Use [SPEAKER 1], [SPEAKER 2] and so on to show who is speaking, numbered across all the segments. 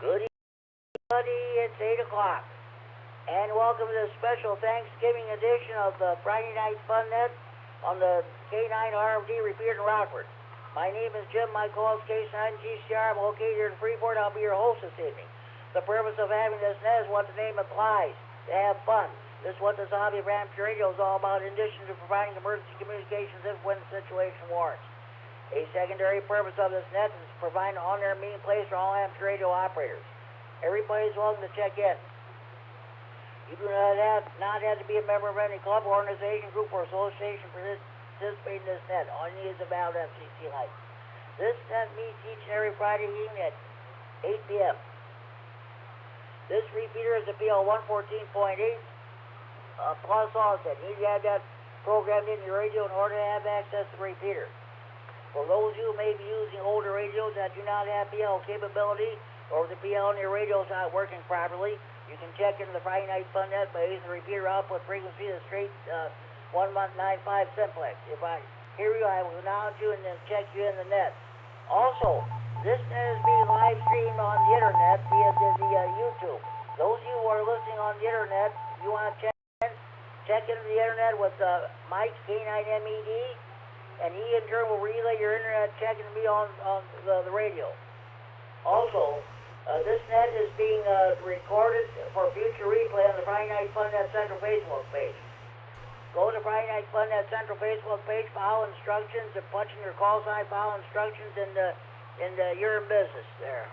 [SPEAKER 1] Good evening, buddy. It's 8 o'clock. And welcome to the special Thanksgiving edition of the Friday Night Fun Net on the K9RFD Repeater in Rockford. My name is Jim. My call is K9GCR. I'm located here in Freeport. I'll be your host this evening. The purpose of having this net is what the name implies, to have fun. This is what this hobby of amateur radio is all about, in addition to providing emergency communications if when the situation warrants. A secondary purpose of this net is providing an on-air meeting place for all amateur radio operators. Everybody is welcome to check in. You do not have to be a member of any club, organization, group, or association to participate in this net. All you need is a valid FCC license. This net meets each and every Friday evening at 8 p.m. This repeater is a PL 114.8 plus offset. You need to have that programmed in your radio in order to have access to the repeater. For those of you who may be using older radios that do not have PL capability, or the PL on your radio is not working properly, you can check into the Friday Night Fun Net by using the repeater output frequency of the straight 1195 simplex. If I hear you, I will acknowledge you and then check you in the net. Also, this net is being live streamed on the internet via the YouTube. Those of you who are listening on the internet, you want to check into the internet with Mike's K9MED, and he in turn will relay your internet check into me on the radio. Also, this net is being recorded for future replay on the Friday Night Fun Net Central Facebook page. Go to Friday Night Fun Net Central Facebook page, follow instructions, and punch in your call sign, follow instructions, and you're in business there.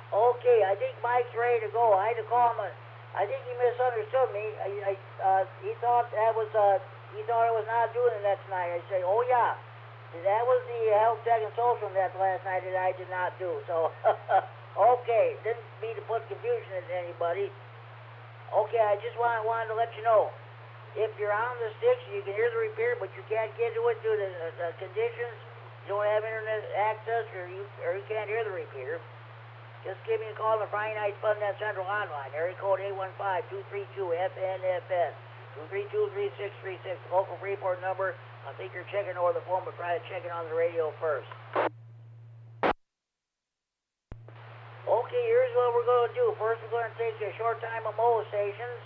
[SPEAKER 1] Okay, I think Mike's ready to go. I had to call him. I think he misunderstood me. He thought that was he thought I was not doing the net tonight. I say, oh yeah. That was the health tech and social net last night that I did not do. So, okay, didn't mean to put confusion into anybody. Okay, I just wanted to let you know, if you're on the sticks, you can hear the repeater, but you can't get to it due to the conditions. You don't have internet access, or you can't hear the repeater. Just give me a call on the Friday Night Fun Net Central Hotline, area code 815-232-FNFN, 232-3636, local Freeport number. I think you're checking over the phone, but try to check it on the radio first. Okay, here's what we're going to do. First, we're going to take a short time of molestations.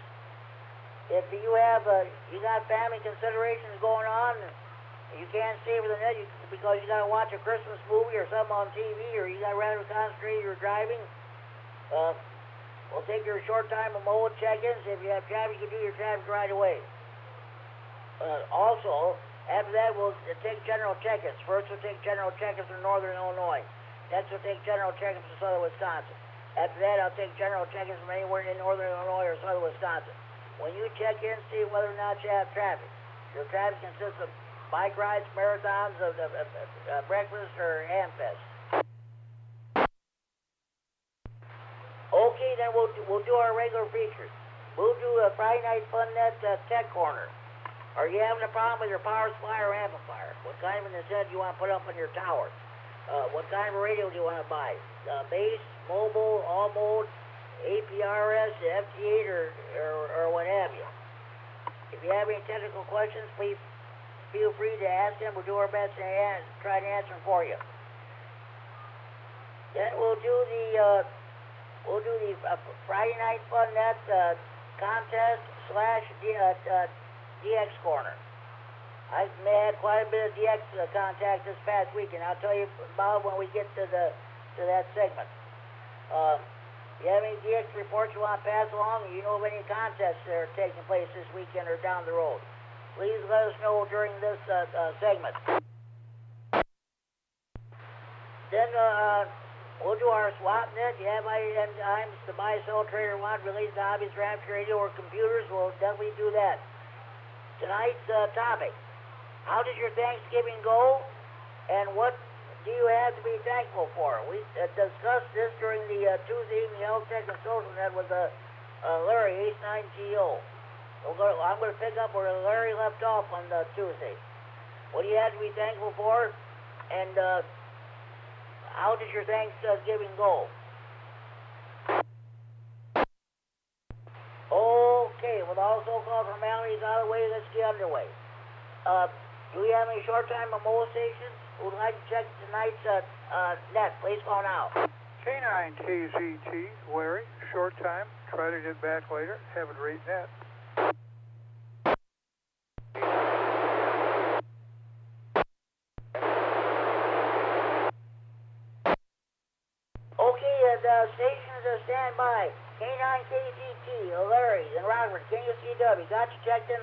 [SPEAKER 1] If you have, you got family considerations going on, you can't stay over the net because you got to watch a Christmas movie or something on TV, or you got to rather concentrate your driving, we'll take your short time of mode check-ins. If you have traffic, you can do your traffic right away. Also, after that, we'll take general check-ins. First, we'll take general check-ins from northern Illinois. Next, we'll take general check-ins from southern Wisconsin. After that, I'll take general check-ins from anywhere in northern Illinois or southern Wisconsin. When you check in, see whether or not you have traffic. Your traffic consists of bike rides, marathons, of breakfast, or hamfest. Okay, then we'll do our regular features. We'll do a Friday Night Fun Net Tech Corner. Are you having a problem with your power supply or amplifier? What kind of an antenna do you want to put up on your tower? What kind of a radio do you want to buy? Base, mobile, all mode, APRS, FT8, or what have you? If you have any technical questions, please feel free to ask them. We'll do our best to try to answer them for you. Then we'll do the Friday Night Fun Net contest / DX Corner. I had quite a bit of DX contact this past week, and I'll tell you about when we get to that segment. If you have any DX reports you want to pass along, you know of any contests that are taking place this weekend or down the road, please let us know during this segment. Then we'll do our swap net. You have items to buy, sell, trade, or want release to hobbies, amateur radio, or computers, we'll definitely do that. Tonight's topic: how did your Thanksgiving go, and what do you have to be thankful for? We discussed this during the Tuesday evening Health Tech and Social Net with Larry, Ace 9 GO. I'm going to pick up where Larry left off on Tuesday. What do you have to be thankful for, and how did your Thanksgiving go? Okay, with all so-called formalities out of the way, let's get underway. Do we have any short time molestations? who'd like to check tonight's net. Please call now.
[SPEAKER 2] K9KZT, Larry, short time, try to get back later, have a great net.
[SPEAKER 1] Okay, the stations are standby. K9KZT, Larry, in Rockford, King of CW. Got you checked in,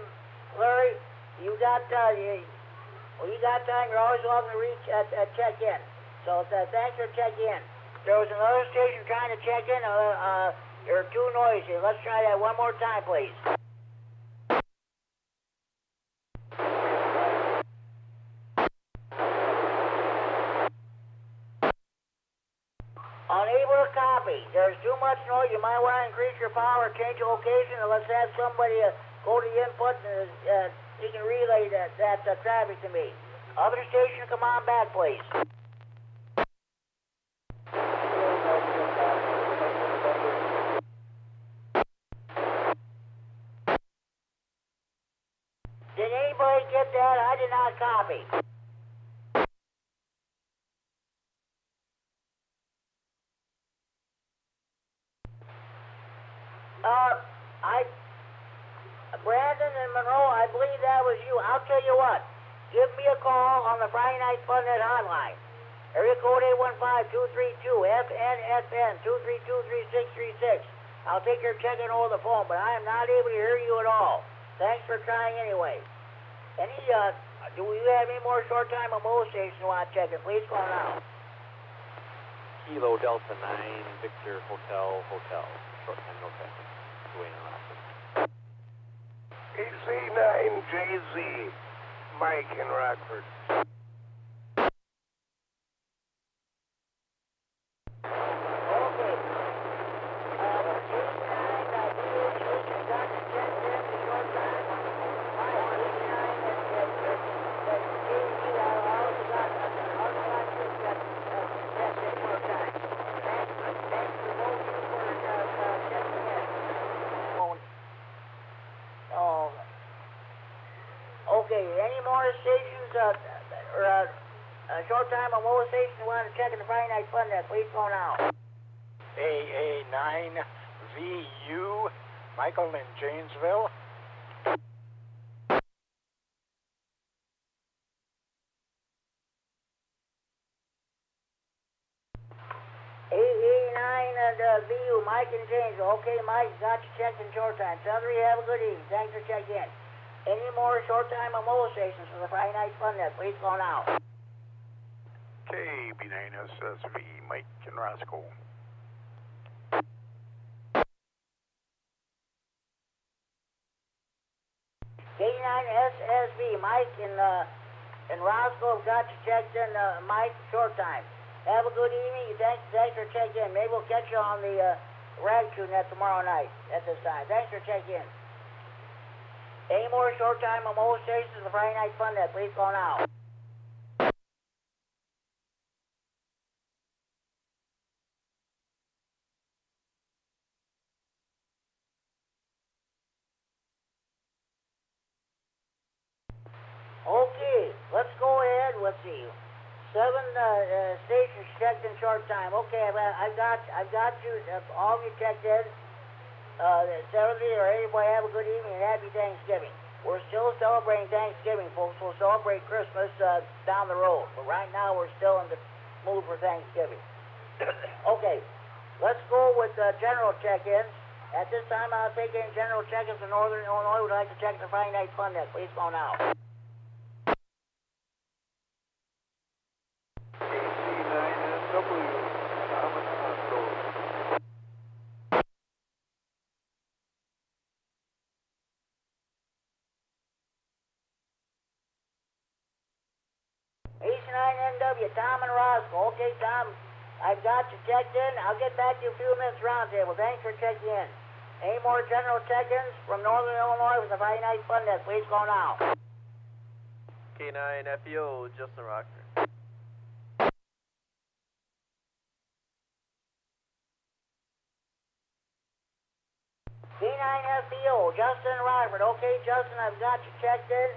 [SPEAKER 1] Larry. You got time. You're always welcome to reach check in. So thanks for checking in. There was another station trying to check in. You're too noisy. Let's try that one more time, please. Unable to copy. There's too much noise. You might want to increase your power, change the location, and let's have somebody go to the input and he can relay that traffic to me. Other station, come on back, please. Did anybody get that? I did not copy. Brandon and Monroe, I believe that was you. I'll tell you what. Give me a call on the Friday Night Fun Net hotline. Area code 815-232-FNFN 232-3636. I'll take your check-in over the phone, but I am not able to hear you at all. Thanks for trying anyway. Do you have any more short-time mobile stations you want to check in? Please call now.
[SPEAKER 3] Kilo Delta 9, Victor Hotel, short-time no traffic.
[SPEAKER 4] KC9JZ, Mike in Rockford.
[SPEAKER 1] Okay, any more stations short-time or mobile stations you want to check in the Friday Night Fun Net? Please call now.
[SPEAKER 2] AA9VU, Michael in Janesville.
[SPEAKER 1] AA9VU, Mike in Janesville. Okay, Mike, got you checked in short time. Southern, have a good evening. Thanks for checking in. Any more short-time or mobile stations for the Friday Night Fun Net? Please call now.
[SPEAKER 4] KB9SSV, Mike in Roscoe.
[SPEAKER 1] K9SSV, Mike in Roscoe, got you checked in, Mike, short time. Have a good evening. Thanks for checking in. Maybe we'll catch you on the Ragtune Net tomorrow night at this time. Thanks for checking in. Any more short-time or mobile stations for the Friday Night Fun Net? Please call now. Okay, let's go ahead. Let's see. 7 stations checked in short time. Okay, I've got you. All of you checked in. 70 or anybody, have a good evening and happy Thanksgiving. We're still celebrating Thanksgiving, folks. We'll celebrate Christmas down the road. But right now, we're still in the mood for Thanksgiving. Okay, let's go with general check-ins. At this time, I'll take in general check-ins in Northern Illinois. Would like to check the Friday Night Fun Net. Please call now.
[SPEAKER 4] KC9NW, Thomas Hospital.
[SPEAKER 1] K9NW, Tom and Roscoe. Okay, Tom, I've got you checked in. I'll get back to you a few minutes roundtable. Thanks for checking in. Any more general check-ins from Northern Illinois with the Friday Night Fun Net? Please call now.
[SPEAKER 3] K9FEO, Justin Rockford.
[SPEAKER 1] K9FEO, Justin Rockford. Okay, Justin, I've got you checked in.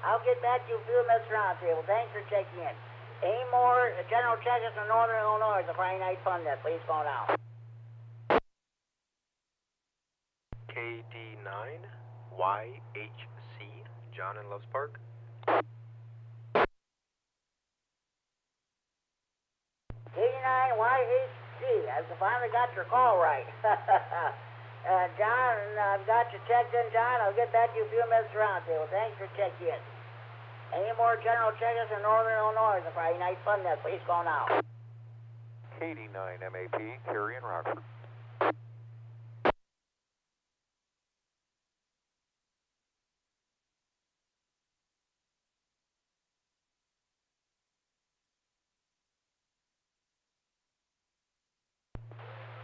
[SPEAKER 1] I'll get back to you a few minutes roundtable. Thanks for checking in. Any more general checkers from Northern Illinois, the Friday Night Fun Net, please call now.
[SPEAKER 5] KD9YHC, John in Loves Park.
[SPEAKER 1] K9YHD, I've finally got your call right. John, I've got you checked in, John. I'll get back to you a few minutes around table. Thanks for checking in. Any more general checkers in Northern Illinois, the Friday Night Fun Net, please call now.
[SPEAKER 5] KD9MED, Cary and Rockford.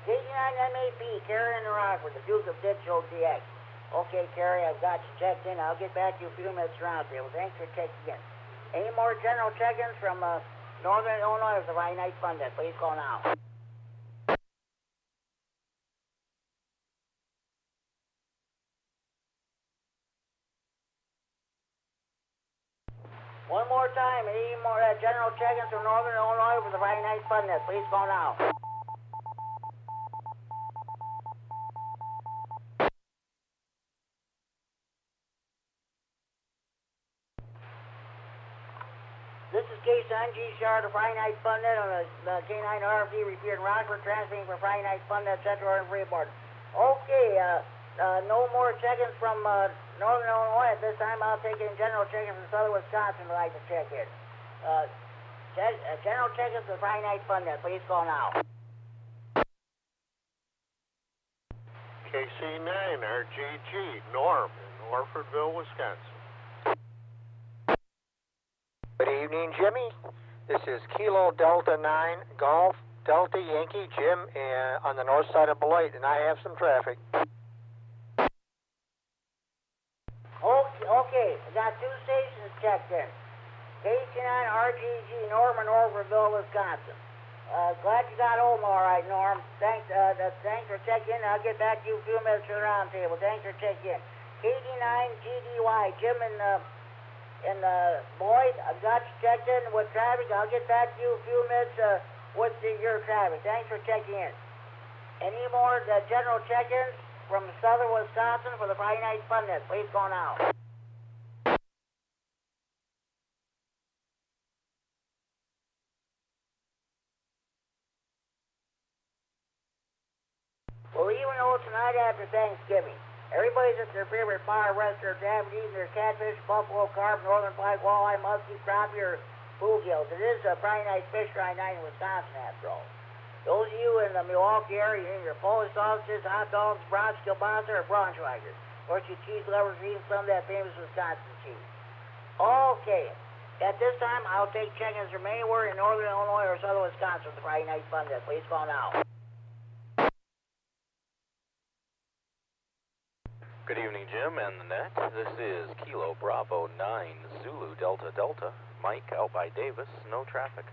[SPEAKER 1] KD9MED, Cary and Rockford, the Duke of Digital DX. Okay, Cary, I've got you checked in. I'll get back to you a few minutes around table. Thanks for checking in. Any more general check-ins from Northern Illinois, the Friday Night Fun Net, please call now. One more time, any more general check-ins from Northern Illinois for the Friday Night Fun Net, please call now. This is K9 GCR, the Friday Night Fun Net on the K9RFD Repeater in Rockford, transmitting for Friday Night Fun Net, Central and Freeport. Okay, no more check-ins from Northern Illinois. At this time, I'll take in general check-ins from Southern Wisconsin who'd like to check in. General check-ins for Friday Night Fun Net, please call now.
[SPEAKER 4] KC9RGG, Norm in Orfordville, Wisconsin.
[SPEAKER 6] Good evening, Jimmy. This is Kilo Delta 9 Golf Delta Yankee Jim on the north side of Beloit, and I have some traffic.
[SPEAKER 1] Okay, I got two stations checked in. KC9RGG, Norm in Orfordville, Wisconsin. Glad you got home all right, Norm. Thanks for checking in. I'll get back to you a few minutes for the round table. Thanks for checking in. KD9GDY, Jim in Boyd, I've got you checked in with traffic. I'll get back to you a few minutes with your traffic. Thanks for checking in. Any more general check-ins from Southern Wisconsin for the Friday Night Fun Net, please call now. Well, even though tonight after Thanksgiving, everybody's at their favorite bar, restaurant, having eaten their catfish, buffalo, carp, northern pike, walleye, muskie, crappie, or bluegills. It is a Friday night fish fry night in Wisconsin, after all. Those of you in the Milwaukee area, you eat your Polish sausages, hot dogs, brats, kielbasa, or Braunschweiger. Of course, you cheese lovers are eating some of that famous Wisconsin cheese. Okay. At this time, I'll take check-ins from anywhere in northern Illinois or southern Wisconsin for the Friday Night Fun Net. Please call now.
[SPEAKER 5] Good evening, Jim and the net. This is Kilo Bravo 9 Zulu Delta Delta. Mike out by Davis, no traffic.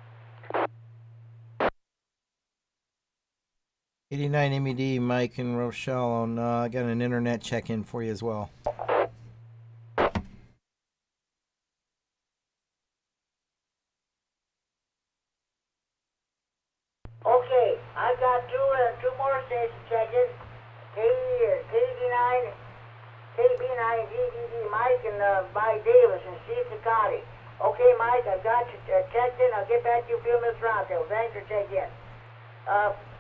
[SPEAKER 7] K9MED, Mike and Rochelle, and I got an internet check-in for you as well.
[SPEAKER 1] Okay, I've got two more stations check-in. KD9, KB9GDD, Mike and by Davis and Steve Ducati. Okay, Mike, I've got you checked in. I'll get back to you a few minutes round table. Thanks for checking in.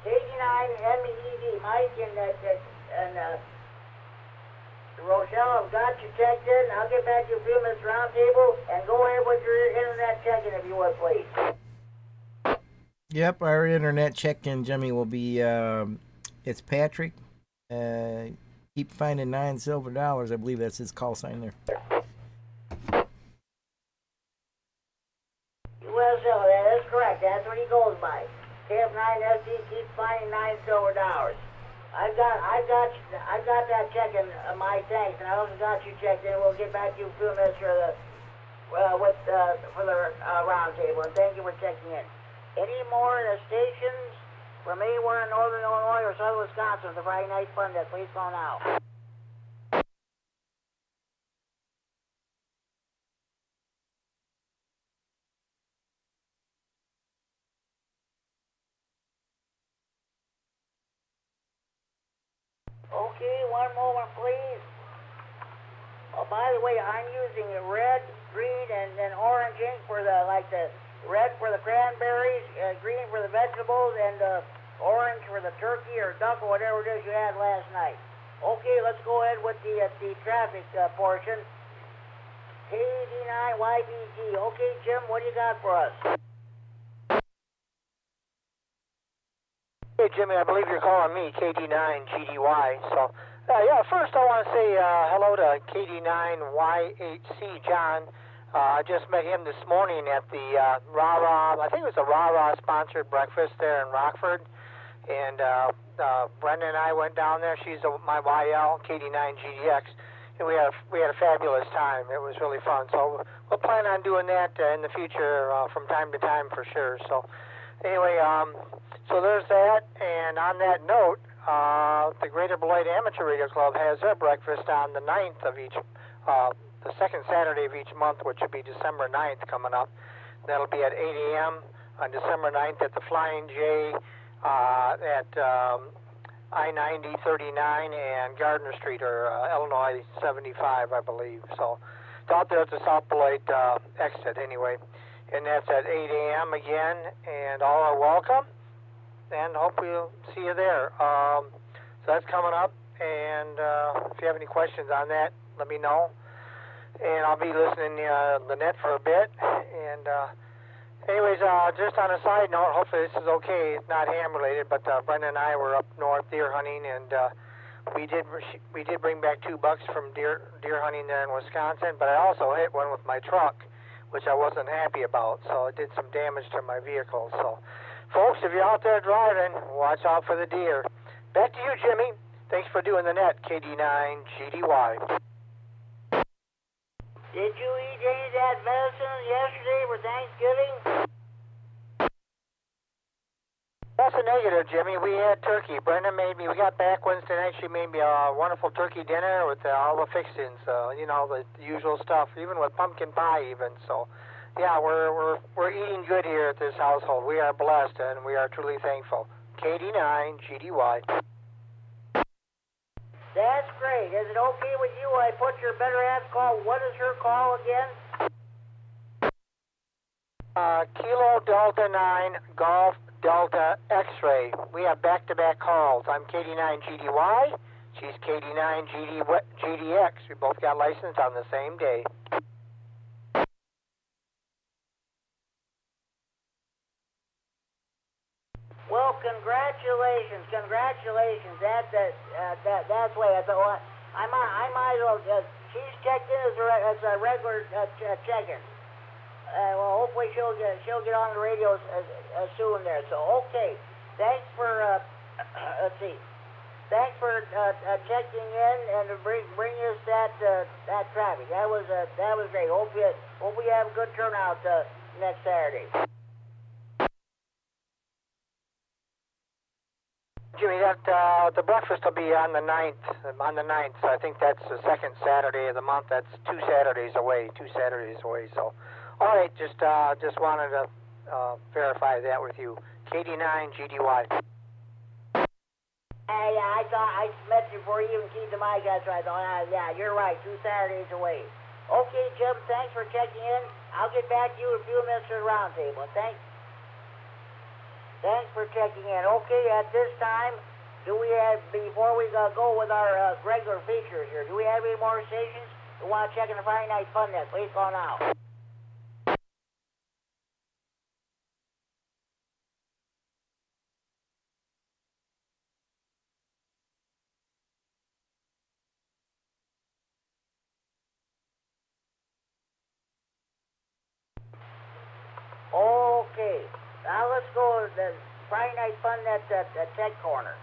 [SPEAKER 1] KD9MED, Mike and Rochelle, I've got you checked in. I'll get back to you a few minutes round table and go ahead with your internet check-in if you would, please.
[SPEAKER 7] Yep, our internet check-in, Jimmy, will be, it's Patrick. Keep finding $9 silver. I believe that's his call sign there.
[SPEAKER 1] USL, that is correct. That's what he goes by. KF9FD keeps finding $9 silver. I've got that check-in, my thanks, and I also got you checked in. We'll get back to you in a few minutes for the round table. And thank you for checking in. Any more stations from anywhere in northern Illinois or southern Wisconsin for the Friday Night Fun Net, please call now. one moment, please. Oh, by the way, I'm using red, green, and then orange ink for the red for the cranberries, green for the vegetables, and orange for the turkey or duck or whatever it is you had last night. Okay, let's go ahead with the traffic portion. KD9YBG. Okay, Jim, what do you got for us?
[SPEAKER 6] Hey, Jimmy, I believe you're calling me KD9GDY. So, yeah, first I want to say hello to KD9YHC John. I just met him this morning at the Rah-Rah, I think it was a Rah-Rah sponsored breakfast there in Rockford. And Brenda and I went down there. She's my YL, KD9GDX. And we had a fabulous time. It was really fun. So we'll plan on doing that in the future from time to time for sure. So anyway, so there's that. And on that note, the Greater Beloit Amateur Radio Club has their breakfast on the 9th of each, the second Saturday of each month, which will be December 9th coming up. That'll be at 8 a.m. on December 9th at the Flying J at I-90, 39, and Gardner Street, or Illinois 75, I believe. So it's out there at the South Beloit exit anyway. And that's at 8 a.m. again, and all are welcome, and hope we'll see you there. So that's coming up, and if you have any questions on that, let me know. And I'll be listening the net for a bit. And anyways, just on a side note, hopefully this is okay. It's not ham related, but Brenda and I were up north deer hunting, and we did bring back 2 bucks from deer hunting there in Wisconsin. But I also hit one with my truck, which I wasn't happy about. So it did some damage to my vehicle. So, folks, if you're out there driving, watch out for the deer. Back to you, Jimmy. Thanks for doing the net, KD9GDY.
[SPEAKER 1] Did you eat any of that medicine yesterday for Thanksgiving?
[SPEAKER 6] That's a negative, Jimmy. We had turkey. Brenda made me, we got back Wednesday night, she made me a wonderful turkey dinner with all the fixings, you know, the usual stuff, even with pumpkin pie even. So, yeah, we're eating good here at this household. We are blessed, and we are truly thankful. KD9GDY.
[SPEAKER 1] That's great. Is it okay with you? I put your better half call. What is her call again?
[SPEAKER 6] Kilo Delta 9 Golf Delta X-Ray. We have back-to-back calls. I'm KD9GDY. She's KD9GDX. We both got licensed on the same day.
[SPEAKER 1] Well, congratulations. That's the way I thought. Well, I might as well. She's checked in as a regular check-in. Well, hopefully she'll get on the radio soon there. So okay, thanks for let's see. Thanks for checking in and bring us that traffic. That was great. Hope we have a good turnout next Saturday.
[SPEAKER 6] Jimmy, the breakfast will be on the 9th. So I think that's the second Saturday of the month. That's 2 Saturdays away. So, all right, just wanted to verify that with you. KD9GDY.
[SPEAKER 1] I thought I met you before you even keyed the mic. That's right. I thought, yeah, you're right. 2 Saturdays away. Okay, Jim. Thanks for checking in. I'll get back to you in a few minutes at the round table. Thanks for checking in. Okay, at this time, before we go with our regular features here, do we have any more stations who want to check in the Friday Night Fun Net? Please call now. Okay, now let's go to the Friday Night Fun Net Tech Corner.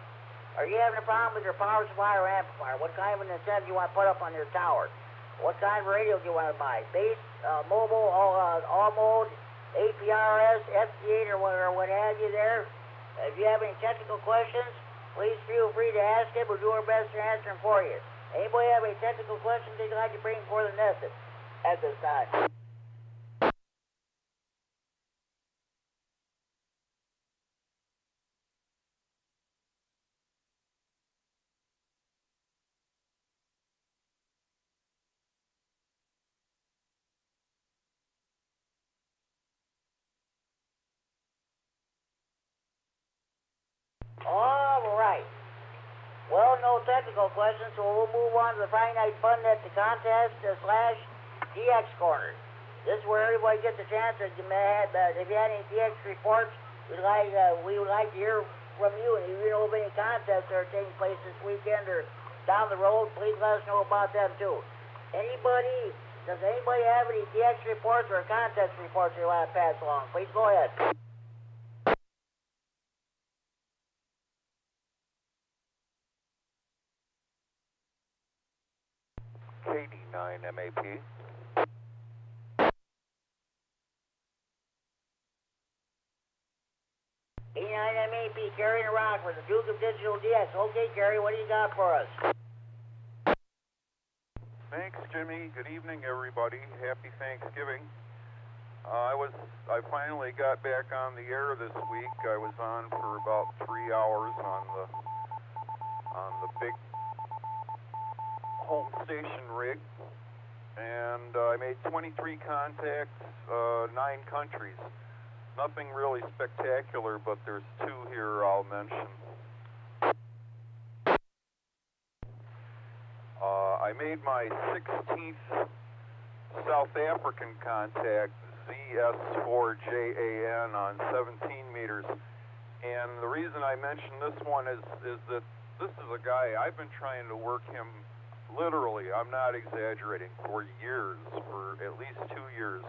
[SPEAKER 1] Are you having a problem with your power supply or amplifier? What kind of an antenna do you want to put up on your tower? What kind of radio do you want to buy? Base, mobile, all mode, APRS, FT8, or what have you there? If you have any technical questions, please feel free to ask it. We'll do our best to answer them for you. Anybody have any technical questions they'd like to bring for the net at this time? technical questions, so we'll move on to the Friday Night Fun Net to contest / DX Corner. This is where everybody gets a chance to if you had any DX reports, we would like to hear from you. And if you know of any contests that are taking place this weekend or down the road, please let us know about them too. Does anybody have any DX reports or contest reports they want to pass along? Please go ahead.
[SPEAKER 4] KD9MED.
[SPEAKER 1] K9MED, Gary and Rockford, the Duke of Digital DX. Okay, Gary, what do you got for us?
[SPEAKER 8] Thanks, Jimmy. Good evening, everybody. Happy Thanksgiving. I finally got back on the air this week. I was on for about 3 hours on the big home station rig, and I made 23 contacts, 9 countries. Nothing really spectacular, but there's 2 here I'll mention. I made my 16th South African contact, ZS4JAN, on 17 meters. And the reason I mention this one is that this is a guy, I've been trying to work him literally, I'm not exaggerating, for years, for at least 2 years.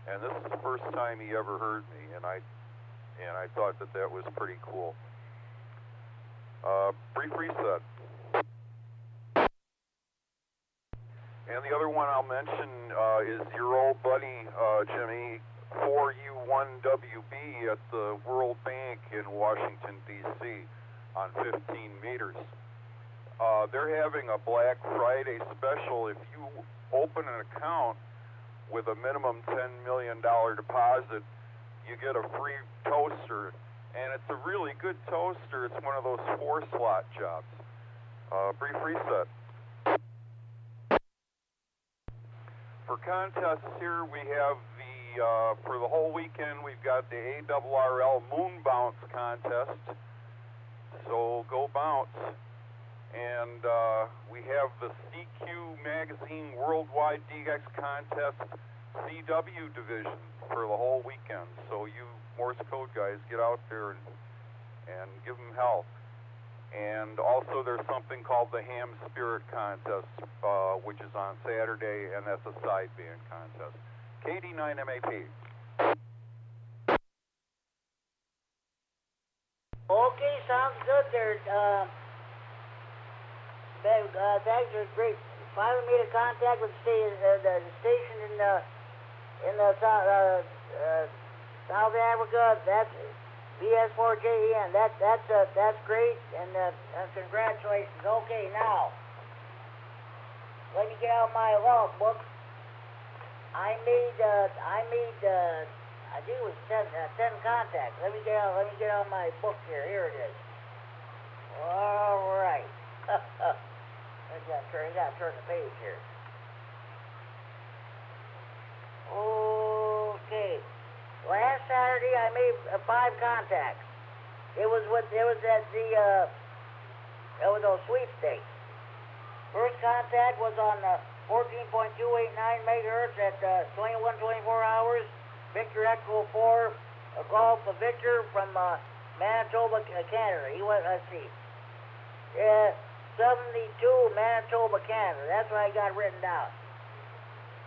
[SPEAKER 8] And this is the first time he ever heard me, and I thought that was pretty cool. Brief reset. And the other one I'll mention is your old buddy, Jimmy, 4U1WB at the World Bank in Washington, D.C. on 15 meters. They're having a Black Friday special. If you open an account with a minimum $10 million deposit, you get a free toaster. And it's a really good toaster. It's one of those 4-slot jobs. Brief reset. For contests here, we have for the whole weekend, we've got the ARRL Moon Bounce contest. So go bounce. And we have the CQ Magazine Worldwide DX Contest CW division for the whole weekend. So you Morse code guys, get out there and give them hell. And also there's something called the Ham Spirit Contest, which is on Saturday, and that's a sideband contest. KD9MED.
[SPEAKER 1] Okay, sounds good there. Thanks, it was great. Finally made a contact with the station in South Africa. That's VS4JEN. That's great, and congratulations. Okay, now let me get out my log book. I think it was 10 contacts. Let me get out my book here. Here it is. All right. I gotta turn the page here. Okay. Last Saturday I made 5 contacts. It was those sweepstakes. First contact was on 14.289 megahertz at 21:24 hours. Victor Echo 4, Golf Victor from Manitoba, Canada. He was, let's see, 72 Manitoba, Canada. That's what I got written down.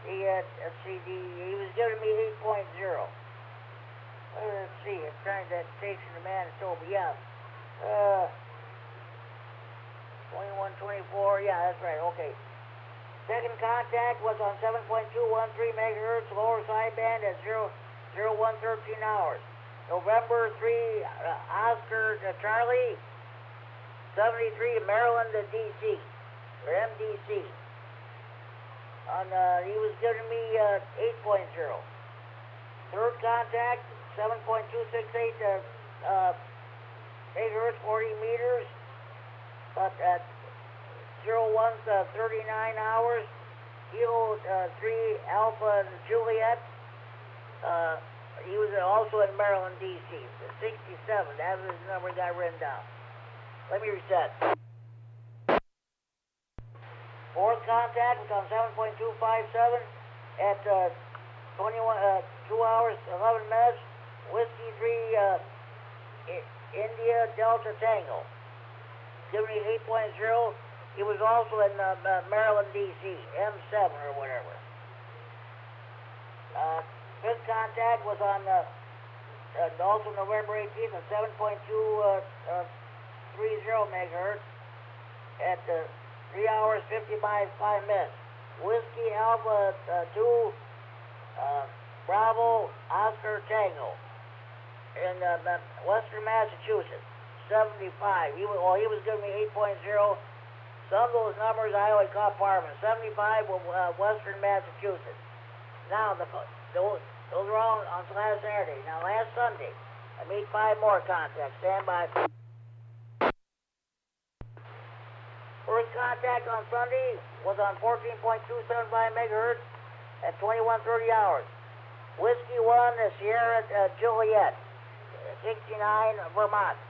[SPEAKER 1] He was giving me 8.0. Let's see, I'm trying that station in Manitoba. Yeah. 21:24. Yeah, that's right. Okay. Second contact was on 7.213 megahertz lower sideband at 0113 hours. November 3, Oscar Charlie, 73 Maryland to DC, or MDC. He was giving me 8.0. Third contact, 7.268 megahertz, 40 meters, but at 0139 hours. Kilo 3 Alpha Juliet. He was also in Maryland, D.C. 67. That was his number got written down. Let me reset. Fourth contact was on 7.257 at 2 hours, 11 minutes. Whiskey 3, India Delta Tango. Giving me 8.0. He was also in Maryland, D.C., M7 or whatever. Fifth contact was on also November 18th at 7.230 megahertz at 3 hours, 55 minutes. Whiskey Alpha 2, Bravo Oscar Tango in Western Massachusetts, 75. He was giving me 8.0. Some of those numbers I always caught part of them. 75 was Western Massachusetts. Now, those are all on last Saturday. Now, last Sunday, I made 5 more contacts. Stand by. First contact on Sunday was on 14.275 megahertz at 21:30 hours. Whiskey 1, Sierra Juliet, 69, Vermont.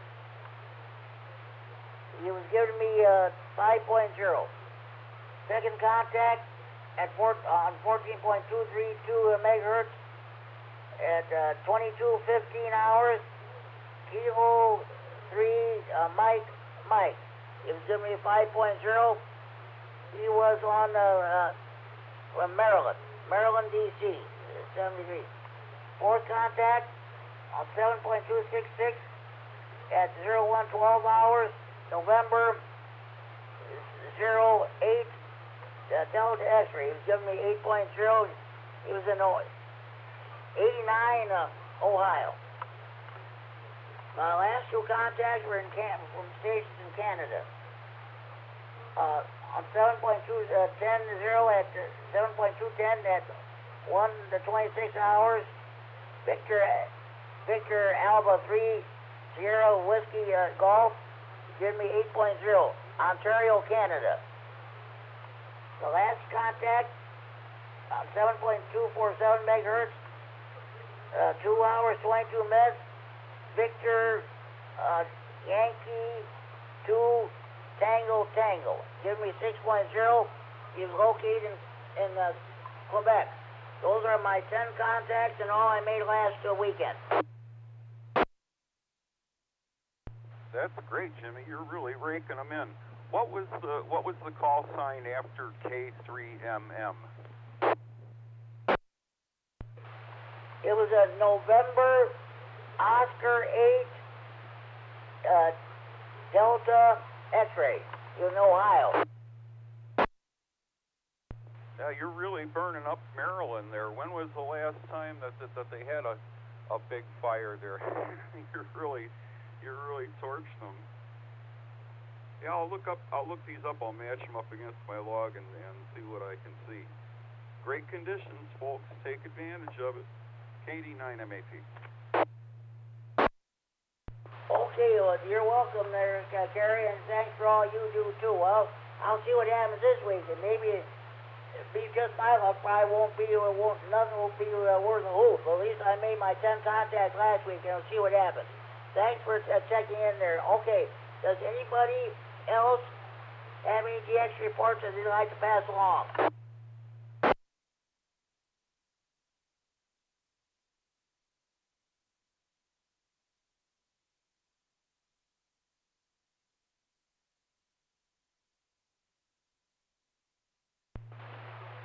[SPEAKER 1] He was giving me 5.0. Second contact on 14.232 megahertz at 22:15 hours. Kilo 3, Mike. He was giving me 5.0. He was on from Maryland, D.C., 73. Fourth contact on 7.266 at 01:12 hours, November 08, Delta X-ray. He was giving me 8.0. He was in 89, Ohio. My last 2 contacts were from stations in Canada. On 7.210 at 7.210 at 1 to 26 hours, Victor Alpha 3 Sierra Whiskey Golf, give me 8.0, Ontario, Canada. The last contact on 7.247 megahertz, 2 hours, 22 minutes, Victor Yankee 2 Tango. Give me 6.0. He's located in Quebec. Those are my 10 contacts and all I made last weekend.
[SPEAKER 8] That's great, Jimmy. You're really raking them in. What was the call sign after K9RFD?
[SPEAKER 1] It was a November Oscar 8 Delta X-ray in Ohio.
[SPEAKER 8] Now you're really burning up Maryland there. When was the last time that they had a big fire there? you really torched them. Yeah, I'll look these up. I'll match them up against my log and see what I can see. Great conditions, folks. Take advantage of it. KD9MED.
[SPEAKER 1] Okay, well, you're welcome there, Kerry, and thanks for all you do too. Well, I'll see what happens this week, and maybe it'll be just my luck. Probably nothing will be worth a hoot. But at least I made my 10 contacts last week, and I'll see what happens. Thanks for checking in there. Okay, does anybody else have any GX reports that they'd like to pass along?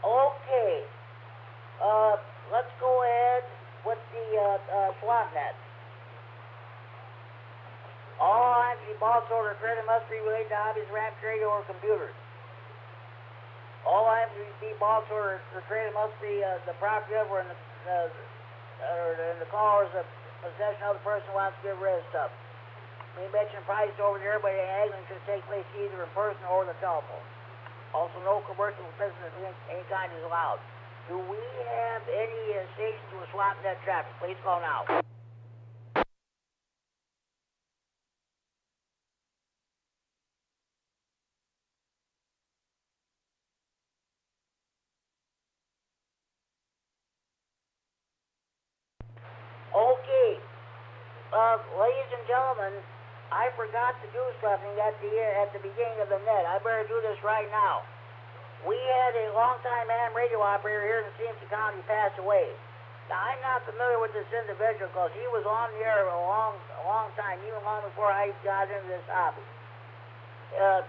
[SPEAKER 1] Okay, let's go ahead with the swap net. All lines to be bought, sold, or traded must be related to hobbies, ramp, trade, or computers. All lines to be bought, sold, or traded must be the property of or in the caller's possession of the person who wants to get rid of stuff. We mentioned price over there, but haggling should take place either in person or the telephone. Also, no commercial business of any kind is allowed. Do we have any stations with swap net traffic? Please call now. Okay, ladies and gentlemen, I forgot to do something at the beginning of the net. I better do this right now. we had a longtime ham radio operator here in CMC County pass away. Now, I'm not familiar with this individual because he was on the air a long time, even long before I got into this hobby. It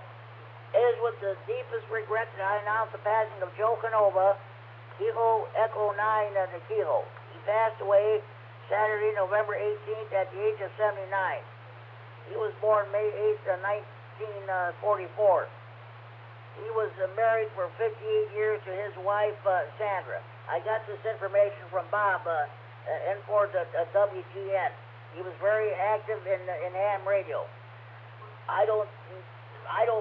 [SPEAKER 1] is with the deepest regret that I announce the passing of Joe Canova, Kilo Echo 9 at the Kilo. He passed away Saturday, November 18th at the age of 79. He was born May 8th, 1944. He was married for 58 years to his wife, Sandra. I got this information from Bob, N4 WGN. He was very active in ham radio. I don't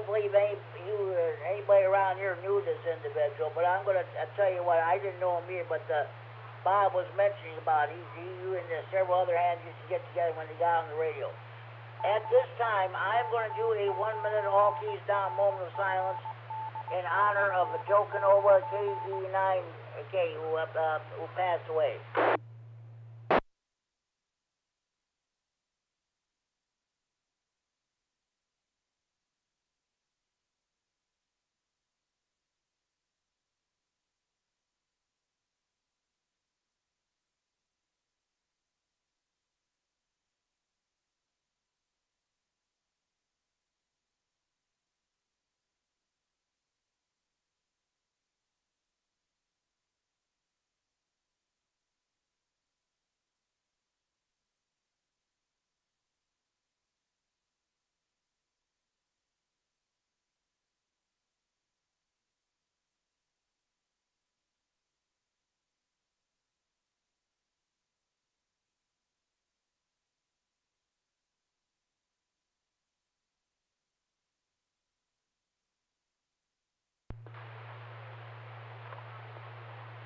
[SPEAKER 1] believe anybody around here knew this individual, but I'm going to tell you what, I didn't know him either, but Bob was mentioning about he and several other hands used to get together when they got on the radio. At this time, I'm going to do a 1-minute all keys down moment of silence in honor of Joe Canova, KD9MED, who passed away.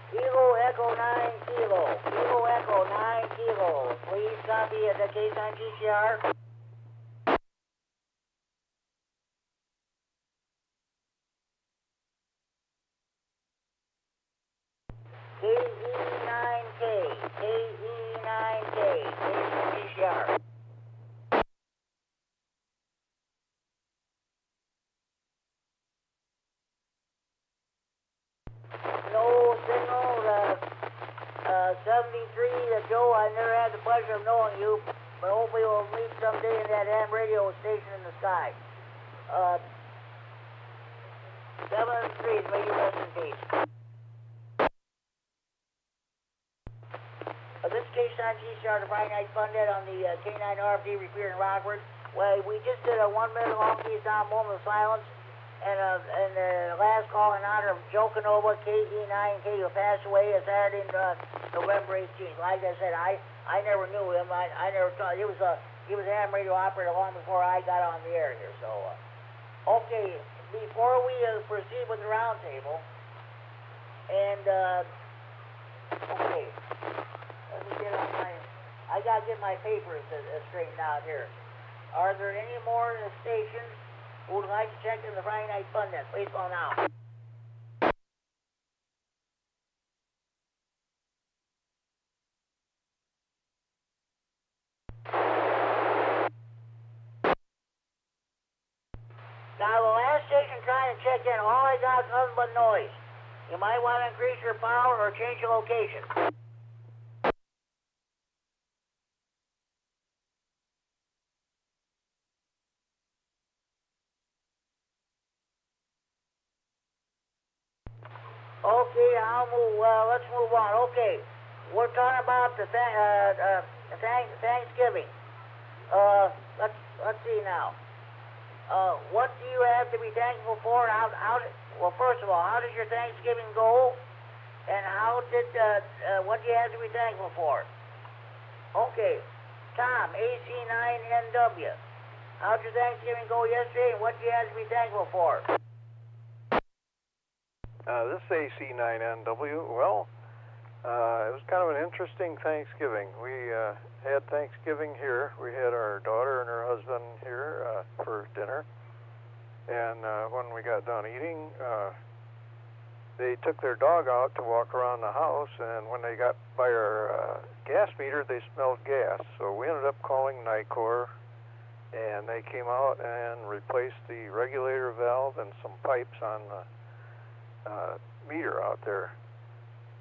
[SPEAKER 1] Kilo Echo 9 Kilo. Kilo Echo 9 Kilo. Please copy at the K9 GCR. KD9K. KD9K. K9 GCR. No signal. 73, Joe, I never had the pleasure of knowing you, but hopefully we'll meet someday in that ham radio station in the sky. 73, may you rest in peace. This is K9 GCR, the Friday Night Fun Net on the K9RFD Repeater in Rockford. Well, we just did a 1-minute long keys down moment of silence. And the last call in honor of Joe Canova, KD9K, who passed away Saturday, November 18th. Like I said, I never knew him. I never thought he was a ham radio operator long before I got on the air here. So, okay, before we proceed with the roundtable, and okay, let me get on I gotta get my papers straightened out here. Are there any more stations who would like to check in the Friday Night Fun Net? Please call now. Now, the last station trying to check in, all I got is nothing but noise. You might want to increase your power or change your location. Okay, let's move on. Okay, we're talking about the Thanksgiving. Let's see now. What do you have to be thankful for? Well, first of all, how did your Thanksgiving go? And what do you have to be thankful for? Okay, Tom, AC9NW. How'd your Thanksgiving go yesterday, and what do you have to be thankful for?
[SPEAKER 2] This is AC9NW. Well, it was kind of an interesting Thanksgiving. We had Thanksgiving here. We had our daughter and her husband here for dinner. And when we got done eating, they took their dog out to walk around the house, and when they got by our gas meter, they smelled gas. So we ended up calling Nicor, and they came out and replaced the regulator valve and some pipes on the meter out there.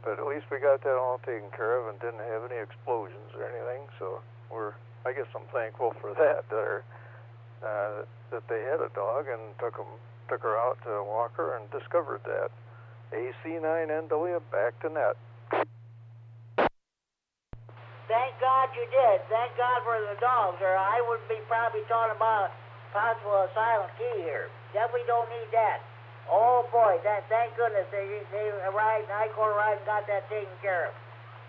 [SPEAKER 2] But at least we got that all taken care of and didn't have any explosions or anything. So I guess I'm thankful for that. That they had a dog and took her out to walk her and discovered that. AC9NW, back to net.
[SPEAKER 1] Thank God you did. Thank God for the dogs, or I would be probably talking about possible silent key here. Definitely don't need that. Oh boy, thank goodness they arrived, I arrived and got that taken care of.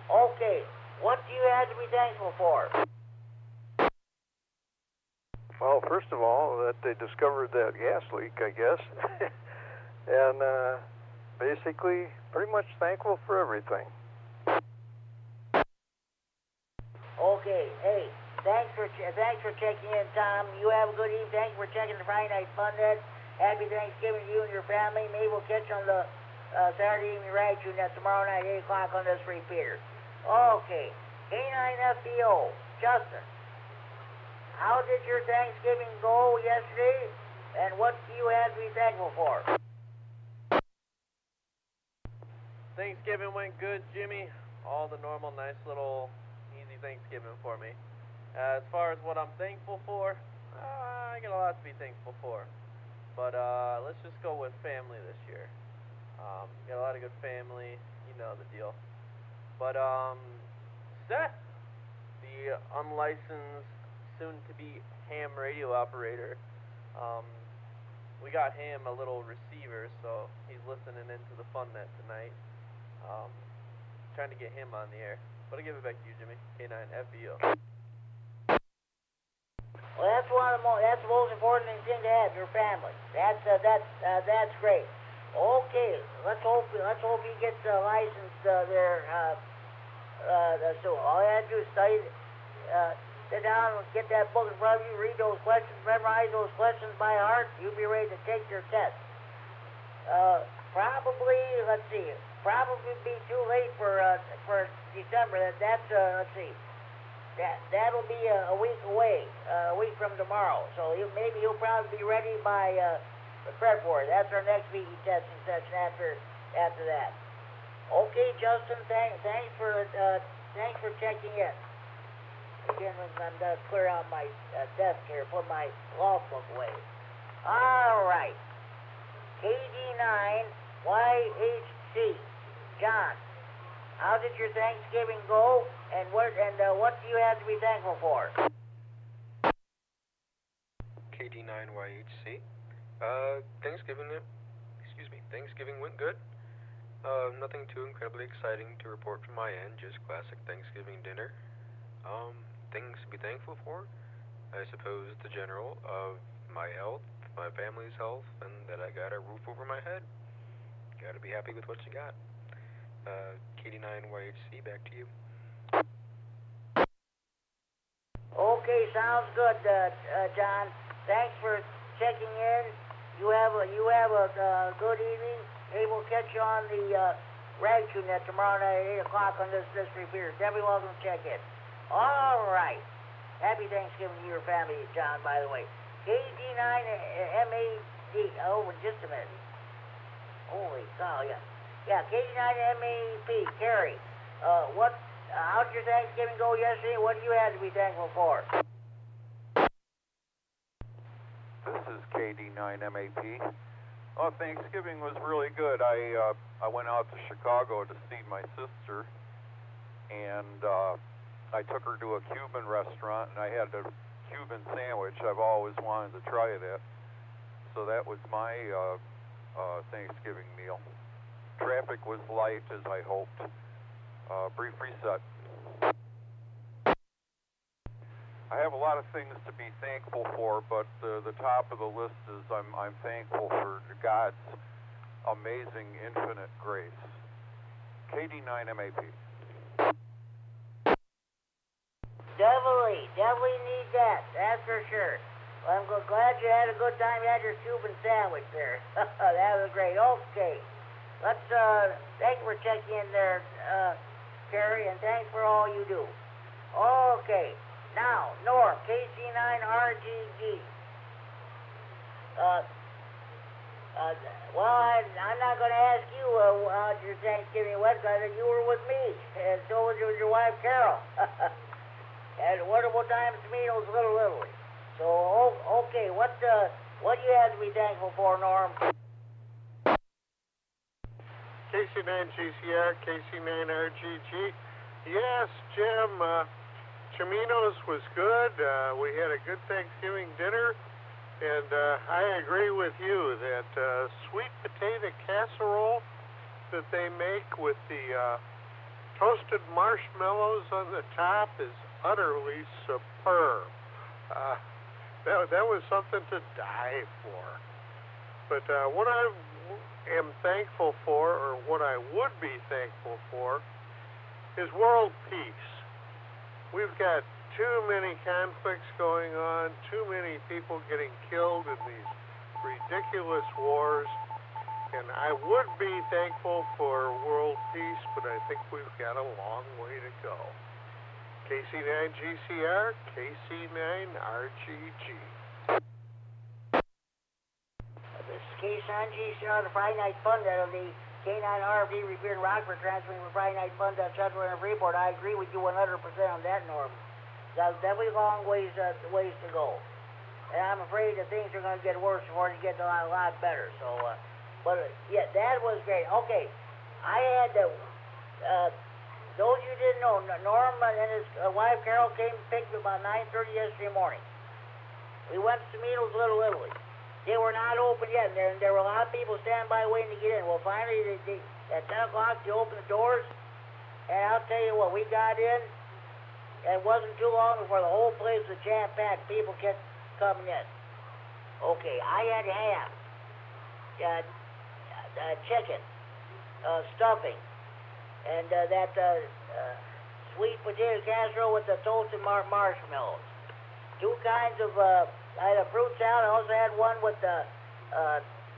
[SPEAKER 1] Okay, what do you have to be thankful for?
[SPEAKER 2] Well, first of all, that they discovered that gas leak, I guess. And basically, pretty much thankful for everything.
[SPEAKER 1] Okay, hey, thanks for checking in, Tom. You have a good evening. Thanks for checking the Friday Night Fun Net. Happy Thanksgiving to you and your family. Maybe we'll catch you on the Saturday evening ride shooting at tomorrow night, 8 o'clock on this repeater. Okay, K9FDO, Justin. How did your Thanksgiving go yesterday, and what do you have to be thankful for?
[SPEAKER 3] Thanksgiving went good, Jimmy. All the normal, nice little, easy Thanksgiving for me. As far as what I'm thankful for, I got a lot to be thankful for. But let's just go with family this year. Got a lot of good family, you know the deal. But Seth, the unlicensed, soon-to-be ham radio operator, we got him a little receiver, so he's listening into the fun net tonight. Trying to get him on the air. But I'll give it back to you, Jimmy. K9FDO.
[SPEAKER 1] Well, that's that's the most important thing to have, your family. That's great. Okay, let's hope he gets licensed there. So all you have to do is study. Sit down and get that book in front of you, read those questions, memorize those questions by heart. You'll be ready to take your test. Probably be too late for December. Let's see. That'll be a week away, a week from tomorrow. So maybe you'll probably be ready by February. That's our next VE testing session after that. Okay, Justin. Thanks for checking in. Again, I'm going to clear out my desk here, put my law book away. All right. KD9YHC. John, how did your Thanksgiving go, and what do you have to be thankful for?
[SPEAKER 9] KD9YHC. Thanksgiving went good. Nothing too incredibly exciting to report from my end, just classic Thanksgiving dinner. Things to be thankful for, I suppose the general of my health, my family's health, and that I got a roof over my head. Gotta be happy with what you got. KD9YHC, back to you.
[SPEAKER 1] Okay, sounds good, John. Thanks for checking in. You have a good evening. Maybe we'll catch you on the rag shooting net tomorrow night at 8 o'clock on this repeater. Definitely welcome to check in. All right. Happy Thanksgiving to your family, John, by the way. KD9MED. Oh, just a minute. Holy cow, yeah. Yeah, KD9MED. Carrie, how did your Thanksgiving go yesterday? What do you have to be thankful for?
[SPEAKER 8] This is KD9MED. Oh, Thanksgiving was really good. I went out to Chicago to see my sister, and I took her to a Cuban restaurant, and I had a Cuban sandwich. I've always wanted to try that. So that was my Thanksgiving meal. Traffic was light, as I hoped. Brief reset. I have a lot of things to be thankful for, but the top of the list is I'm thankful for God's amazing infinite grace. KD9MED.
[SPEAKER 1] Definitely need that. That's for sure. Well, I'm glad you had a good time. You had your Cuban sandwich there. That was great. Okay. Let's, thank you for checking in there, Terry, and thanks for all you do. Okay. Now, Norm, KC9RGD. Well, I'm not going to ask you how your Thanksgiving went, because you were with me, and so was your wife, Carol. And wonderful times to meet those little Italy. So, okay, what do you have to be thankful for, Norm?
[SPEAKER 4] KC9GCR, KC9RGG. Yes, Jim, Chimino's was good. We had a good Thanksgiving dinner, and I agree with you that sweet potato casserole that they make with the toasted marshmallows on the top is utterly superb. That was something to die for. But what I am thankful for, or what I would be thankful for, is world peace. We've got too many conflicts going on, too many people getting killed in these ridiculous wars, and I would be thankful for world peace, but I think we've got a long way to go. KC9GCR, KC9RGG.
[SPEAKER 1] This is K9GCR, the Friday Night Fun of the K9RFD Repeater in Rockford, transmitting from Friday Night Fun to Central and Freeport. I agree with you 100% on that, Norm. There's definitely long ways to go. And I'm afraid that things are going to get worse before they get a lot better. So, yeah, that was great. Okay, I had those you didn't know, Norm and his wife Carol came and picked me about 9:30 yesterday morning. We went to Tomato's Little Italy. They were not open yet, and there were a lot of people standing by waiting to get in. Well, finally, at 10 o'clock, they opened the doors, and I'll tell you what, we got in, and it wasn't too long before the whole place was jam-packed. People kept coming in. Okay, I had ham, chicken, stuffing, and that sweet potato casserole with the toasted marshmallows. Two kinds of, I had a fruit salad. I also had one with the,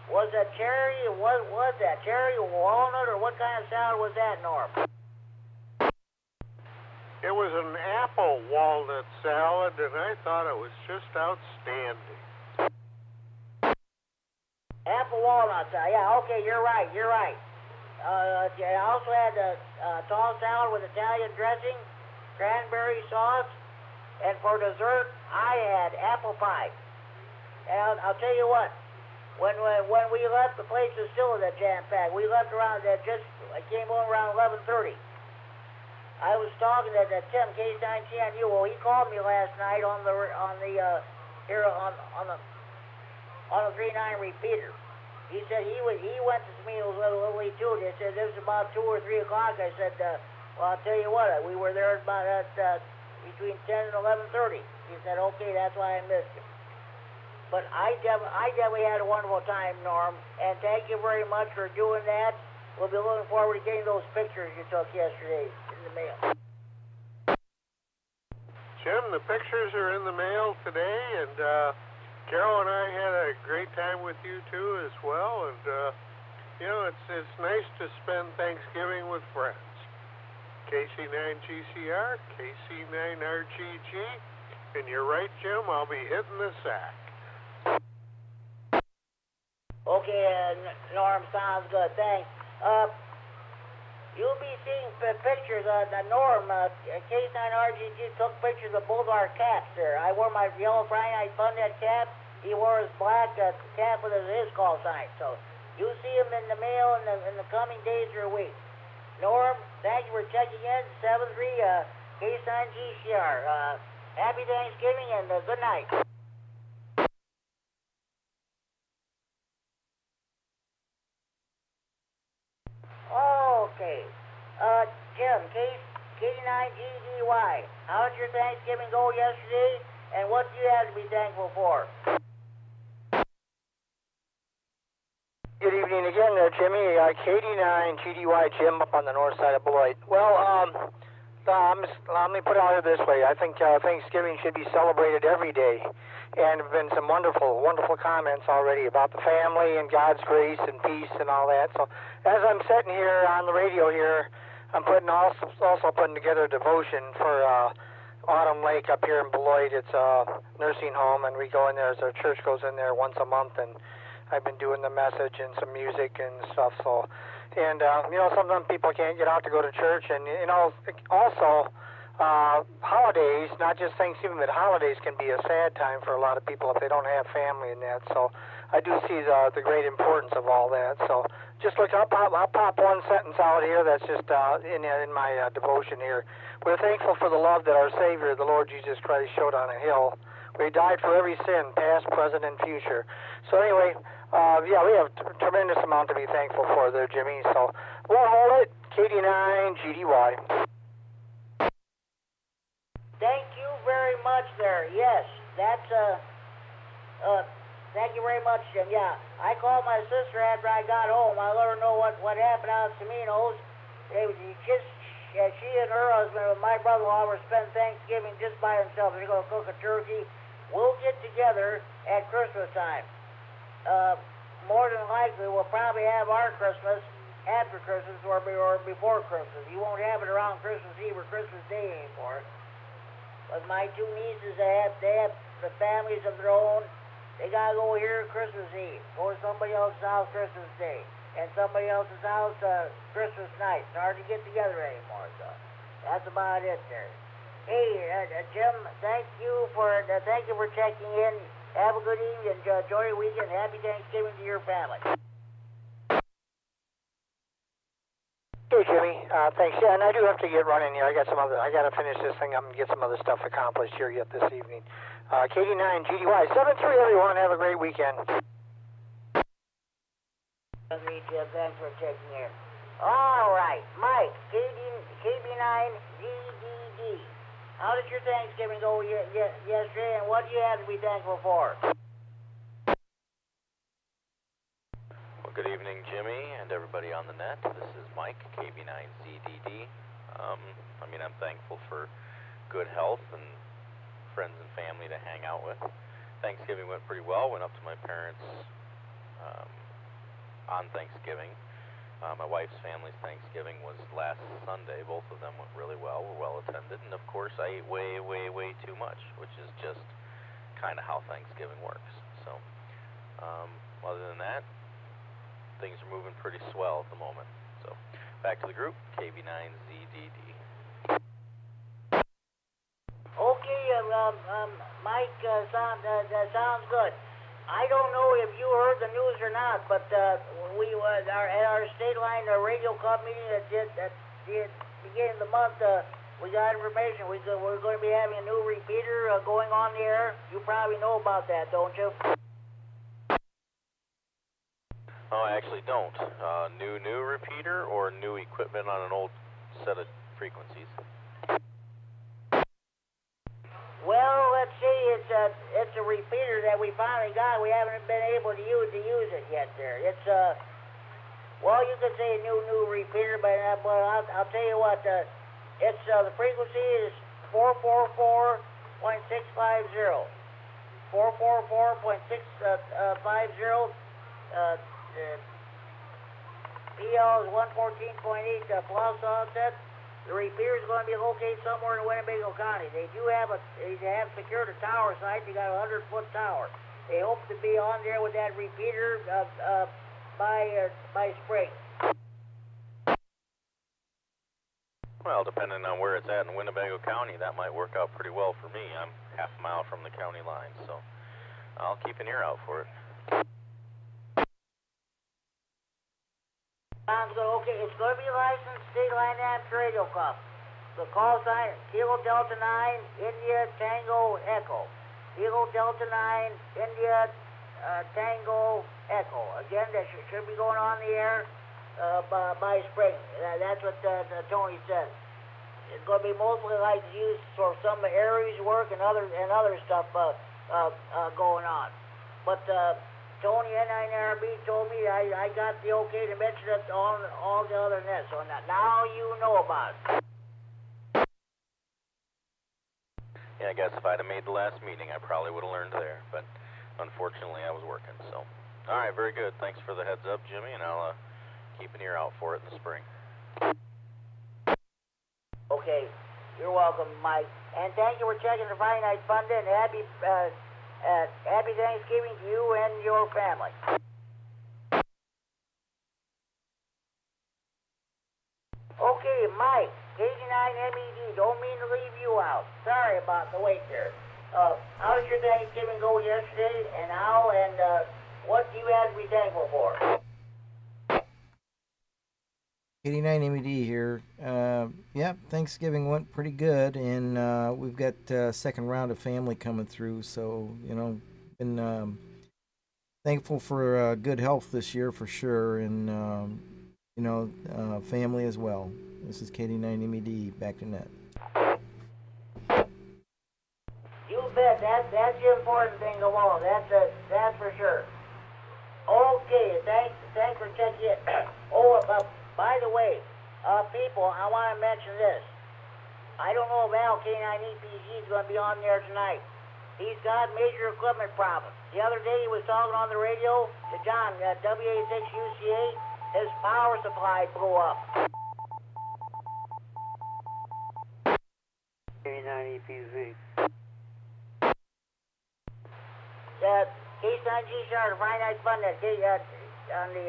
[SPEAKER 1] was that cherry? What was that? Cherry or walnut, or what kind of salad was that, Norm?
[SPEAKER 4] It was an apple walnut salad, and I thought it was just outstanding.
[SPEAKER 1] Apple walnut salad. Yeah, okay, you're right. I also had a tall salad with Italian dressing, cranberry sauce, and for dessert, I had apple pie. And I'll tell you what, when we left, the place was still in that jam-packed. We left around I came home around 11:30. I was talking to Tim, K9TNU. Well, he called me last night on the 39 repeater. He said he went to Tomato's Little Italy too. They said it was about 2 or 3 o'clock. I said, well, I'll tell you what, we were there about between 10 and 11:30. He said, okay, that's why I missed you. But I definitely had a wonderful time, Norm, and thank you very much for doing that. We'll be looking forward to getting those pictures you took yesterday in the mail.
[SPEAKER 4] Jim, the pictures are in the mail today, and Carol and I had a great time with you too as well, and it's nice to spend Thanksgiving with friends. KC9GCR, KC9RGG, and you're right, Jim, I'll be hitting the sack.
[SPEAKER 1] Okay, Norm, sounds good, thanks. You'll be seeing pictures of Norm. K9RGG took pictures of both our caps there. I wore my yellow Friday Night Fun Net cap. He wore his black cap with his call sign. So you'll see him in the mail in the coming days or weeks. Norm, thank you for checking in. 73 K9GCR. Happy Thanksgiving and good night. Okay. Jim, KD9EDY. How did your Thanksgiving go yesterday, and what do you have to be thankful for?
[SPEAKER 6] Good evening again there, Jimmy. KD9GDY Jim up on the north side of Beloit. Well, let me put it out this way. I think Thanksgiving should be celebrated every day. And there have been some wonderful, wonderful comments already about the family and God's grace and peace and all that. So as I'm sitting here on the radio here, I'm also putting together a devotion for Autumn Lake up here in Beloit. It's a nursing home, and we go in there as our church goes in there once a month, and I've been doing the message and some music and stuff. So, and sometimes people can't get out to go to church, and also holidays, not just Thanksgiving, but holidays can be a sad time for a lot of people if they don't have family and that. So, I do see the great importance of all that. So, just look, I'll pop one sentence out here that's just in my devotion here. We're thankful for the love that our Savior, the Lord Jesus Christ, showed on a hill, where He died for every sin, past, present, and future. So anyway, we have a tremendous amount to be thankful for there, Jimmy. So, won't hold it. KD9GDY.
[SPEAKER 1] Thank you very much there. Yes, that's, thank you very much, Jim. Yeah, I called my sister after I got home. I let her know what happened out at Camino's. She and her husband and my brother-in-law were spending Thanksgiving just by themselves. They're going to cook a turkey. We'll get together at Christmas time. More than likely, we'll probably have our Christmas after Christmas or before Christmas. You won't have it around Christmas Eve or Christmas Day anymore. But my two nieces, they have the families of their own. They got to go here Christmas Eve, go to somebody else's house Christmas Day, and somebody else's house Christmas night. It's hard to get together anymore, so that's about it there. Hey, Jim, thank you for checking in. Have a good evening. Enjoy your weekend. Happy Thanksgiving to your family.
[SPEAKER 6] Hey, Jimmy. Thanks. Yeah, and I do have to get running here. I got to finish this thing up and get some other stuff accomplished here yet this evening. KD9GDY 73, everyone. Have a great weekend.
[SPEAKER 1] Agreed, Jim. Thanks for checking in. All right, Mike, KB9DDD. How did your Thanksgiving go yesterday, and what do you have to be thankful for?
[SPEAKER 5] Well, good evening, Jimmy, and everybody on the net. This is Mike, KB9ZDD. I'm thankful for good health and friends and family to hang out with. Thanksgiving went pretty well. Went up to my parents on Thanksgiving. My wife's family's Thanksgiving was last Sunday. Both of them went really well, were well attended, and of course I ate way, way, way too much, which is just kind of how Thanksgiving works. So, other than that, things are moving pretty swell at the moment. So, back to the group, KB9ZDD.
[SPEAKER 1] Okay, Mike, sounds good. I don't know if you heard the news or not, but at our state line radio club meeting at the beginning of the month, we got information. We're going to be having a new repeater going on the air. You probably know about that, don't you?
[SPEAKER 5] Oh, I actually don't. New repeater or new equipment on an old set of frequencies?
[SPEAKER 1] Well, let's see. It's a repeater that we finally got. We haven't been able to use it yet. There, it's well, you could say a new repeater, but I'll tell you what. It's the frequency is 444.650. 444.650. PL is 114.8 plus offset. The repeater is going to be located somewhere in Winnebago County. They have secured a tower site. They got a 100-foot tower. They hope to be on there with that repeater by spring.
[SPEAKER 5] Well, depending on where it's at in Winnebago County, that might work out pretty well for me. I'm half a mile from the county line, so I'll keep an ear out for it.
[SPEAKER 1] Sounds good. Okay, it's going to be licensed state line amateur radio club. The call sign is Kilo Delta 9 India Tango Echo. Kilo Delta 9 India Tango Echo. Again, that should be going on the air by spring. That's what Tony says. It's going to be mostly like used for some Aries work and other stuff going on. But Tony K9RFD told me I got the okay to mention it on all the other nets. So now you know about it.
[SPEAKER 5] Yeah, I guess if I'd have made the last meeting, I probably would have learned there. But unfortunately, I was working. So, all right, very good. Thanks for the heads up, Jimmy, and I'll keep an ear out for it in the spring.
[SPEAKER 1] Okay, you're welcome, Mike. And thank you for checking the Friday Night Fun Day, and happy Thanksgiving to you and your family. out. Sorry about the wait there. How did your Thanksgiving go yesterday, and how, and what do you have to be thankful for?
[SPEAKER 7] KD9MED here. Yep, Thanksgiving went pretty good, and we've got second round of family coming through, so, you know, been thankful for good health this year for sure, and, you know, family as well. This is KD9MED, back to net.
[SPEAKER 1] You bet. That's the important thing of all. That's for sure. Okay, thanks for checking it. By the way, people, I want to mention this. I don't know if Al K9EPG is going to be on there tonight. He's got major equipment problems. The other day he was talking on the radio to John, W9AXD his power supply blew up.
[SPEAKER 10] K9EPZ.
[SPEAKER 1] K9G Star, Friday Night Fun on the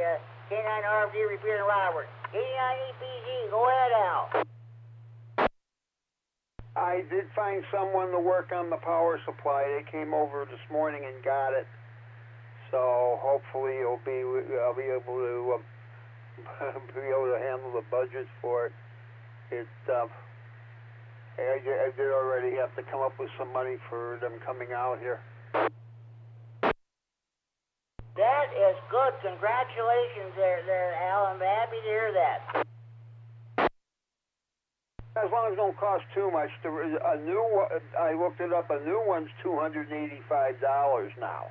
[SPEAKER 1] K9RFD Repeater Robert. K9EPG, go ahead, Al.
[SPEAKER 10] I did find someone to work on the power supply. They came over this morning and got it. So hopefully I'll be able to handle the budget for it. I did already have to come up with some money for them coming out here.
[SPEAKER 1] That is good. Congratulations there, Al. I'm happy to hear that.
[SPEAKER 10] As long as it don't cost too much. A new one, I looked it up. A new one's $285 now.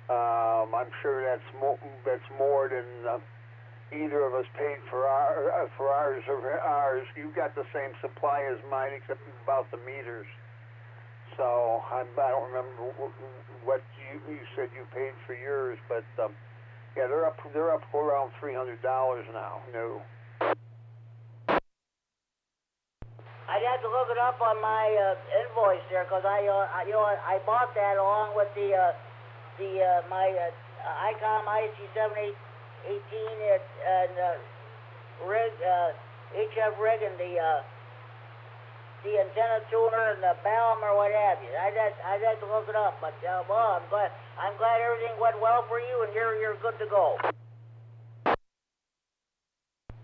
[SPEAKER 10] I'm sure that's more than either of us paid for ours. You've got the same supply as mine, except about the meters. So I don't remember what you said you paid for yours, but yeah, they're up around $300 now. No.
[SPEAKER 1] I'd have to look it up on my invoice there, because I bought that along with my ICOM IC7818 and rig, HF rig, and the antenna tuner and the balm or what have you. I'd have to look it up, but well, I'm glad everything went well for you, and you're good to go.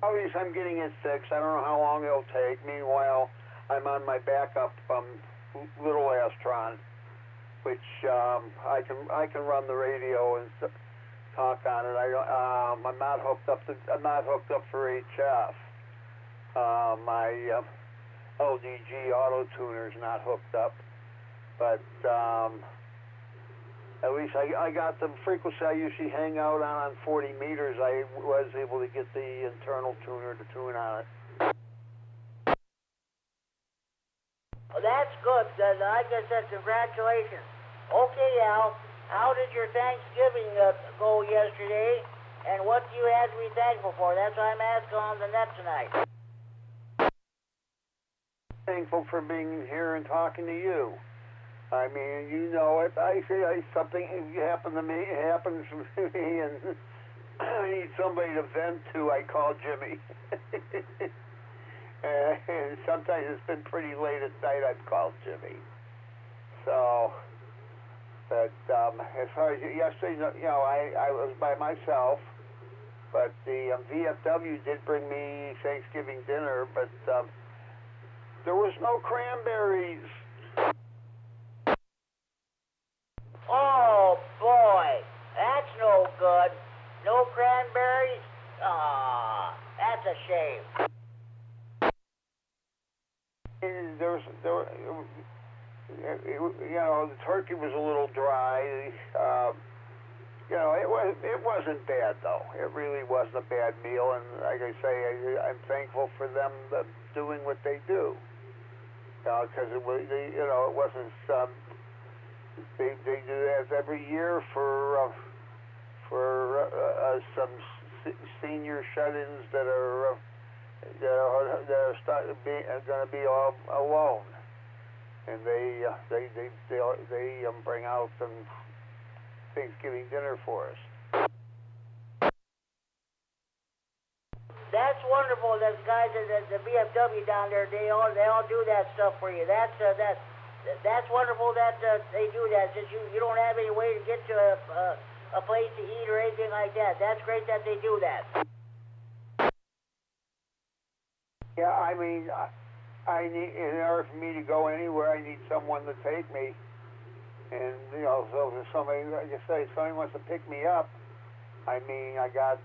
[SPEAKER 10] Obviously, I'm getting it fixed. I don't know how long it'll take. Meanwhile, I'm on my backup little Astron, which I can run the radio and talk on it. I'm not hooked up for HF. My LDG auto tuner's not hooked up, but at least I got the frequency I usually hang out on 40 meters. I was able to get the internal tuner to tune on it.
[SPEAKER 1] Well, that's good. Like I said, congratulations. Okay, Al, how did your Thanksgiving go yesterday, and what do you have to be thankful for? That's what I'm asking on the net tonight.
[SPEAKER 10] Thankful for being here and talking to you. I mean, you know it. Something happened to me, it happens to me, and I need somebody to vent to. I call Jimmy. And sometimes it's been pretty late at night. I've called Jimmy. So, but as far as yesterday, you know, I was by myself. But the VFW did bring me Thanksgiving dinner, but there was no cranberries.
[SPEAKER 1] Oh, boy. That's no good. No cranberries? Aw, that's a shame.
[SPEAKER 10] You know, the turkey was a little dry. You know, it wasn't bad, though. It really wasn't a bad meal, and like I say, I'm thankful for them doing what they do. Because it wasn't. They do that every year for some senior shut-ins that are going to be all alone, and they bring out some Thanksgiving dinner for us.
[SPEAKER 1] That's wonderful. Those guys at the VFW down there, they all do that stuff for you. That's wonderful that they do that. Since you don't have any way to get to a place to eat or anything like that. That's great that they do that.
[SPEAKER 10] Yeah, I mean, I need, in order for me to go anywhere, I need someone to take me. And, you know, so if somebody, like I say, if somebody wants to pick me up, I mean, I got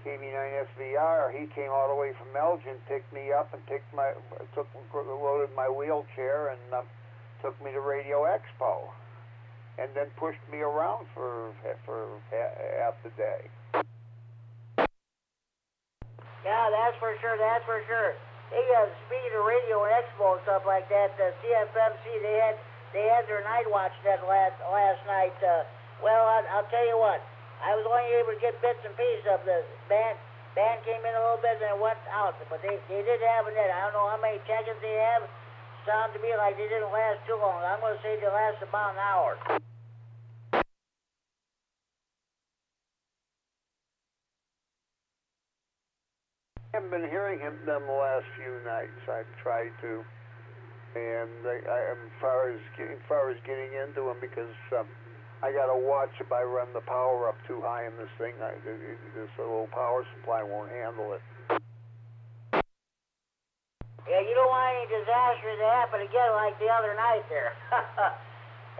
[SPEAKER 10] KD9SVR. He came all the way from Elgin, picked me up, and loaded my wheelchair, and took me to Radio Expo, and then pushed me around for half the day.
[SPEAKER 1] Yeah, that's for sure. That's for sure. Hey, speaking of Radio and Expo and stuff like that, the CFMC they had their night watch that last night. Well, I'll tell you what. I was only able to get bits and pieces of the band. Band came in a little bit and then went out, but they did have it in. I don't know how many check-ins they have. Sounds to me like they didn't last too long. I'm going to say they lasted about an hour.
[SPEAKER 10] I haven't been hearing them the last few nights. I've tried to, and as far as getting into them, because I got to watch if I run the power up too high in this thing. This little power supply won't handle it.
[SPEAKER 1] Yeah, you don't want any disasters to happen again like the other night there.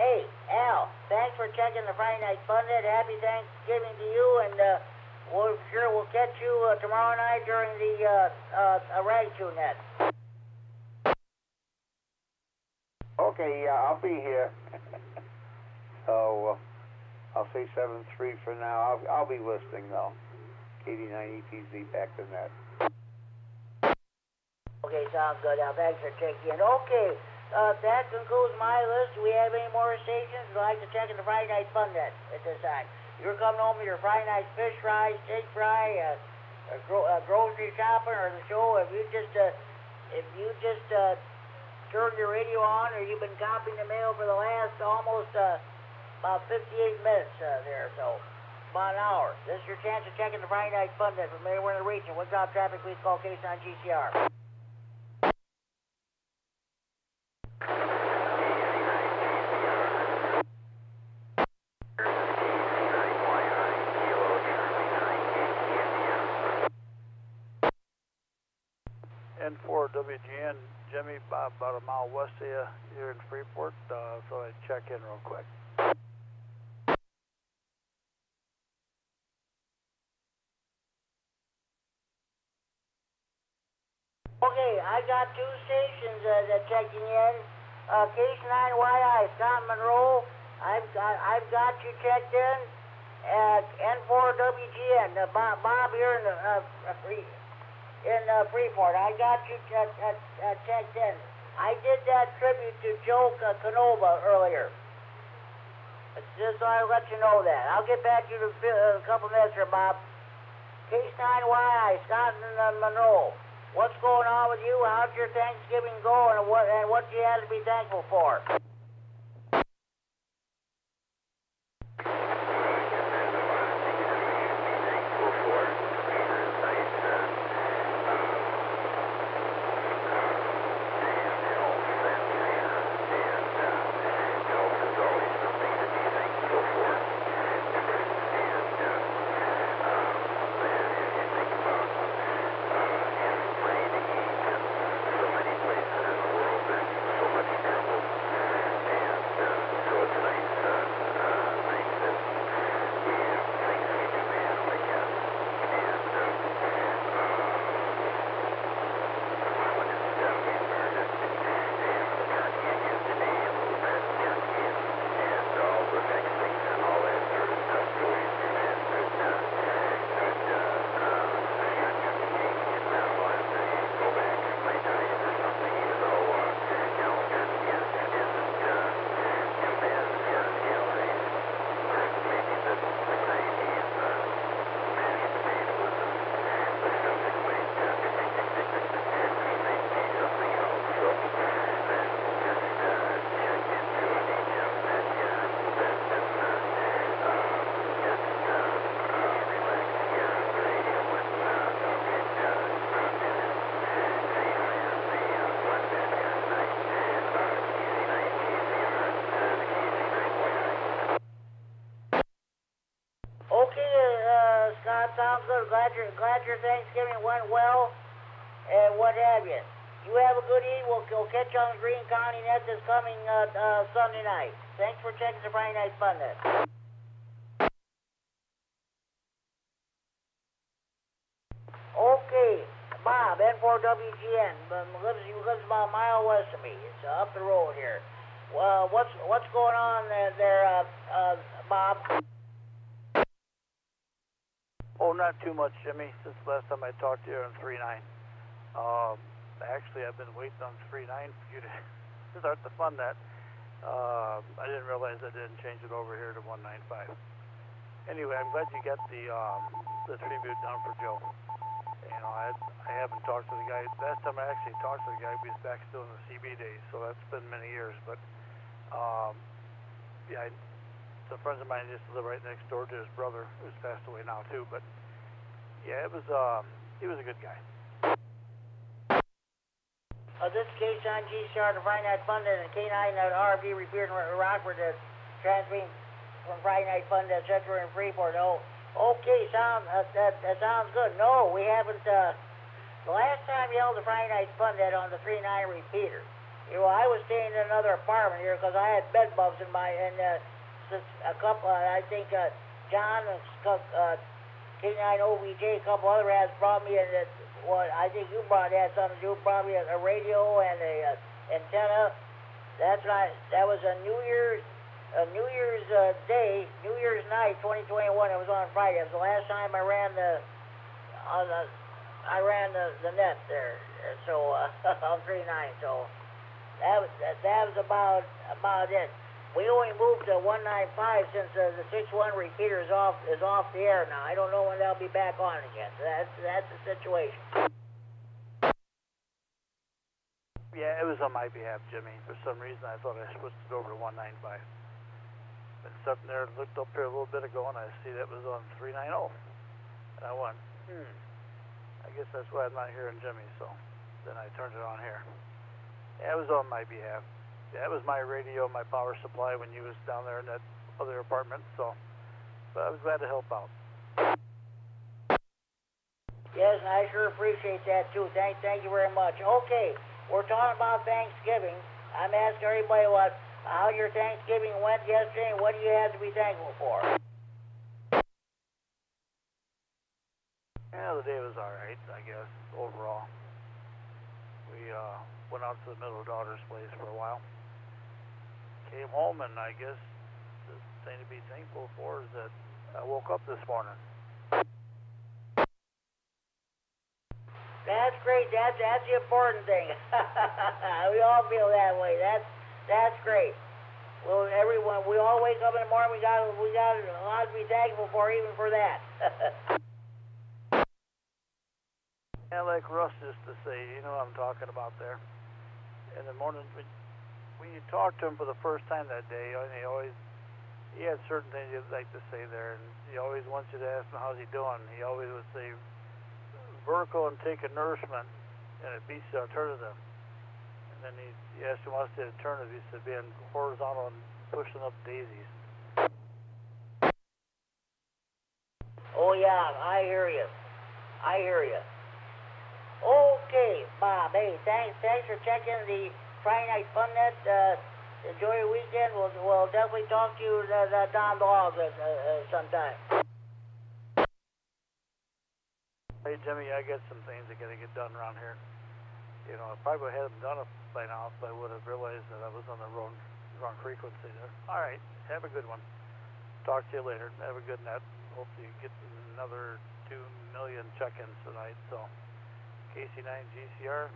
[SPEAKER 1] Hey, Al, thanks for checking the Friday Night Fun Net. Happy Thanksgiving to you, and we'll catch you tomorrow night during the rag tune net.
[SPEAKER 10] Okay, yeah, I'll be here. So I'll say 7-3 for now. I'll be listening though. KD9EPZ back to net.
[SPEAKER 1] Okay, sounds good. Now thanks for checking in. Okay, that concludes my list. Do we have any more stations who'd like to check in the Friday Night Fun Net at this time? You're coming home with your Friday night fish fry, steak fry, grocery shopping, or the show. If you just turned your radio on, or you've been copying the mail for the last almost about 58 minutes there, so about an hour. This is your chance of checking the Friday Night Fun Net from anywhere in the region. What's out traffic? Please call K9 GCR.
[SPEAKER 11] N4 WGN, Jimmy, about a mile west of you here in Freeport, so I check in real quick.
[SPEAKER 1] Okay, I got two stations that checking in. K9YI, Scott Monroe. I've got you checked in at N4 WGN. Bob here in Freeport. I got you checked in. I did that tribute to Joe Canova earlier. Just so I let you know that. I'll get back to you in a couple minutes here, Bob. K9YI, Scott and Monroe. What's going on with you? How'd your Thanksgiving go, and what you had to be thankful for? that sounds good. Glad your Thanksgiving went well, and what have you. You have a good evening. We'll catch you on the Green County Net this coming Sunday night. Thanks for checking the Friday Night Fun Net. Okay, Bob, N4WGN. Lives about a mile west of me. It's up the road here. Well, what's going on there, Bob?
[SPEAKER 11] Oh, not too much, Jimmy, since the last time I talked to you on 3.9. Actually, I've been waiting on 3.9 for you to start the fun net. I didn't realize I didn't change it over here to 195. Anyway, I'm glad you got the tribute done for Joe. You know, I haven't talked to the guy. Last time I actually talked to the guy, we was back still in the CB days, so that's been many years. But yeah, some friends of mine used to live right next door to his brother, who's passed away now too. But yeah, he was a good guy.
[SPEAKER 1] This is K9 GCR, the Friday Night Fun Net, and K9RFD Repeater in Rockford, transmitting from Friday Night Fun Net, Central and Freeport. Oh, okay, that sounds good. No, we haven't. The last time you held the Friday Night Fun Net on the 3.9 repeater, you know, I was staying in another apartment here because I had bed bugs in my, and a couple, I think John, K9OBJ, a couple other guys brought me in. Well, I think you had something to do, probably a radio and a antenna. That's right. That was a New Year's day, New Year's night, 2021. It was on Friday. It was the last time I ran the net there. So on 3.9. So that was about it. We only moved to 195 since the 6.1 repeater is off the air now. I don't know when they'll be back on again. So that's the situation.
[SPEAKER 11] Yeah, it was on my behalf, Jimmy. For some reason, I thought I switched it over to 195. Been sitting there, looked up here a little bit ago, and I see that was on 390. And I went, I guess that's why I'm not hearing Jimmy. So then I turned it on here. Yeah, it was on my behalf. Yeah, it was my radio, my power supply when you was down there in that other apartment. So, but I was glad to help out.
[SPEAKER 1] Yes, and I sure appreciate that too. Thank you very much. Okay, we're talking about Thanksgiving. I'm asking everybody how your Thanksgiving went yesterday and what do you have to be thankful for?
[SPEAKER 11] Yeah, the day was all right, I guess, overall. We went out to the middle daughter's place for a while. Came home, and I guess the thing to be thankful for is that I woke up this morning.
[SPEAKER 1] That's great. That's the important thing. We all feel that way. That's great. Well, everyone, we all wake up in the morning. We got a lot to be thankful for, even for that.
[SPEAKER 11] Yeah, like Russ used to say, you know what I'm talking about there. In the morning, when you talk to him for the first time that day, and he had certain things he'd like to say there, and he always wants you to ask him how's he doing. He always would say, vertical and take a nourishment, and it beats the alternative. And then he asked him what's the alternative. He said being horizontal and pushing up daisies.
[SPEAKER 1] Oh yeah, I hear you. Okay, Bob. Hey, thanks for checking the Friday Night Fun Net. Enjoy your weekend. We'll definitely talk to you down the hall sometime.
[SPEAKER 11] Hey Jimmy, I got some things that gotta get done around here. You know, if I would have done it by now, I would have realized that I was on the wrong frequency there. All right, have a good one. Talk to you later. Have a good net. Hope you get another 2 million check-ins tonight. So, KC9 GCR,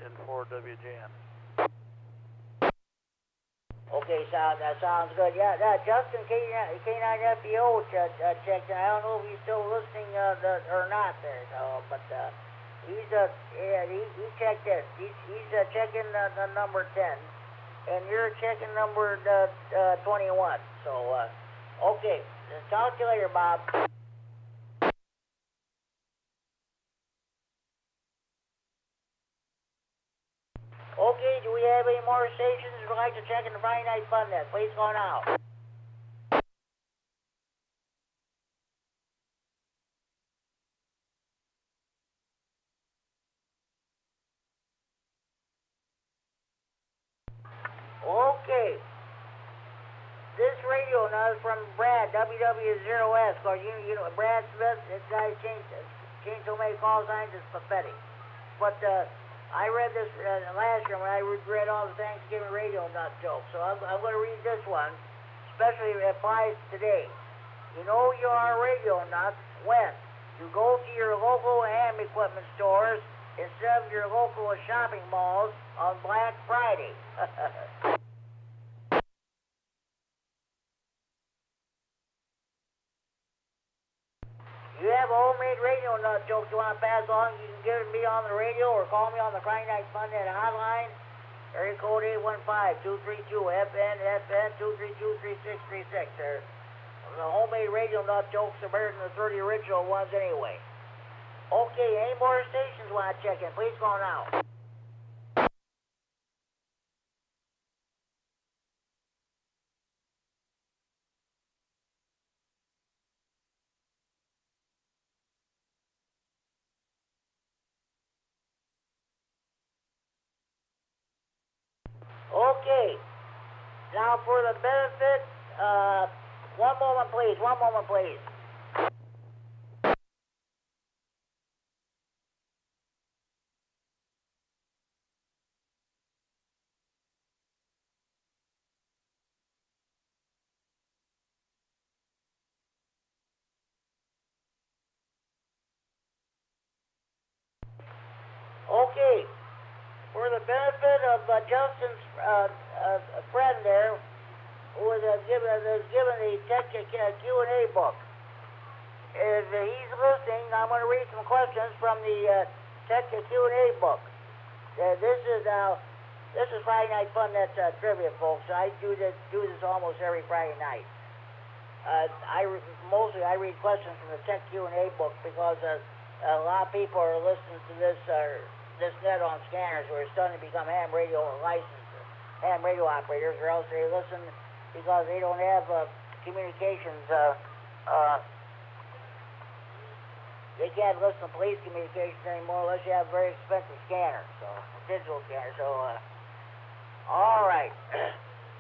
[SPEAKER 11] N4WJN.
[SPEAKER 1] Okay, that sounds good. Yeah, Justin K9FDO checked in. I don't know if he's still listening or not there, but he checked in. He's checking the number 10, and you're checking number 21. So, okay, talk to you later, Bob. Okay, do we have any more stations who'd like to check in the Friday Night Fun Net? Please go now. Okay. This radio now is from Brad, WW0S. Of course, you know, Brad Smith, this guy changed so many call signs, it's pathetic. But I read this last year when I read all the Thanksgiving radio nut jokes. So I'm going to read this one, especially if it applies today. You know you are a radio nut when you go to your local ham equipment stores instead of your local shopping malls on Black Friday. You have a homemade radio nut joke you want to pass along, you can give it to me on the radio or call me on the Friday Night Funnet hotline, area code 815-232-FN, 232-3636. The homemade radio nut jokes are better than the 30 original ones anyway. Okay, any more stations want to check in? Please call now. Okay, now for the benefit, one moment please. Okay, for the benefit of Justin's friend there, who was given the Tech Q&A book. If he's listening, I'm going to read some questions from the Tech Q&A book. This is Friday Night Funnet trivia, folks. I do this almost every Friday night. I read questions from the Tech Q&A book because a lot of people are listening to this net on scanners who are starting to become ham radio operators, or else they listen because they don't have communications. They can't listen to police communications anymore unless you have a very expensive scanner, digital scanner. So, all right.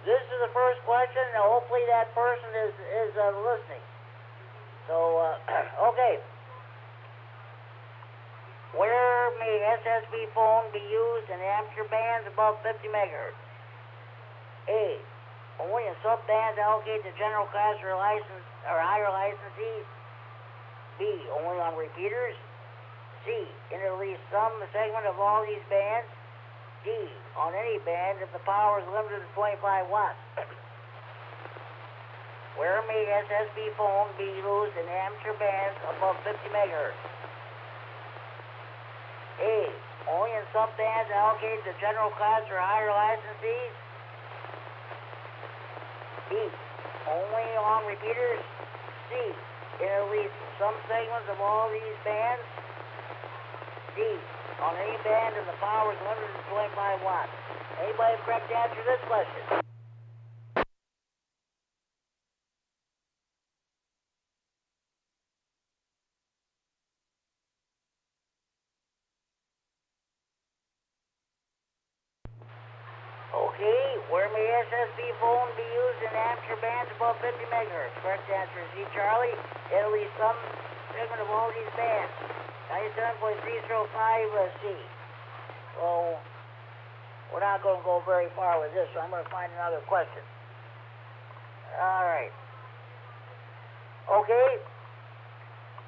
[SPEAKER 1] This is the first question. Now, hopefully that person is listening. So, okay. Where may SSB phone be used in amateur bands above 50 megahertz? A. Only in sub-bands allocated to general class or higher licensees. B. Only on repeaters. C. In at least some segment of all these bands. D. On any band if the power is limited to 25 watts. Where may SSB phone be used in amateur bands above 50 megahertz? A. Only in sub-bands allocated to general class or higher licensees. B. Only on repeaters. C. In at least some segments of all these bands. D. On any band if the power is limited to 25 watts. Anybody correct to answer this question? Okay, where may SSB phone be used in amateur bands above 50 megahertz? Correct answer is C, Charlie. At least some segment of all these bands. 97.305C. So, we're not going to go very far with this, so I'm going to find another question. All right. Okay.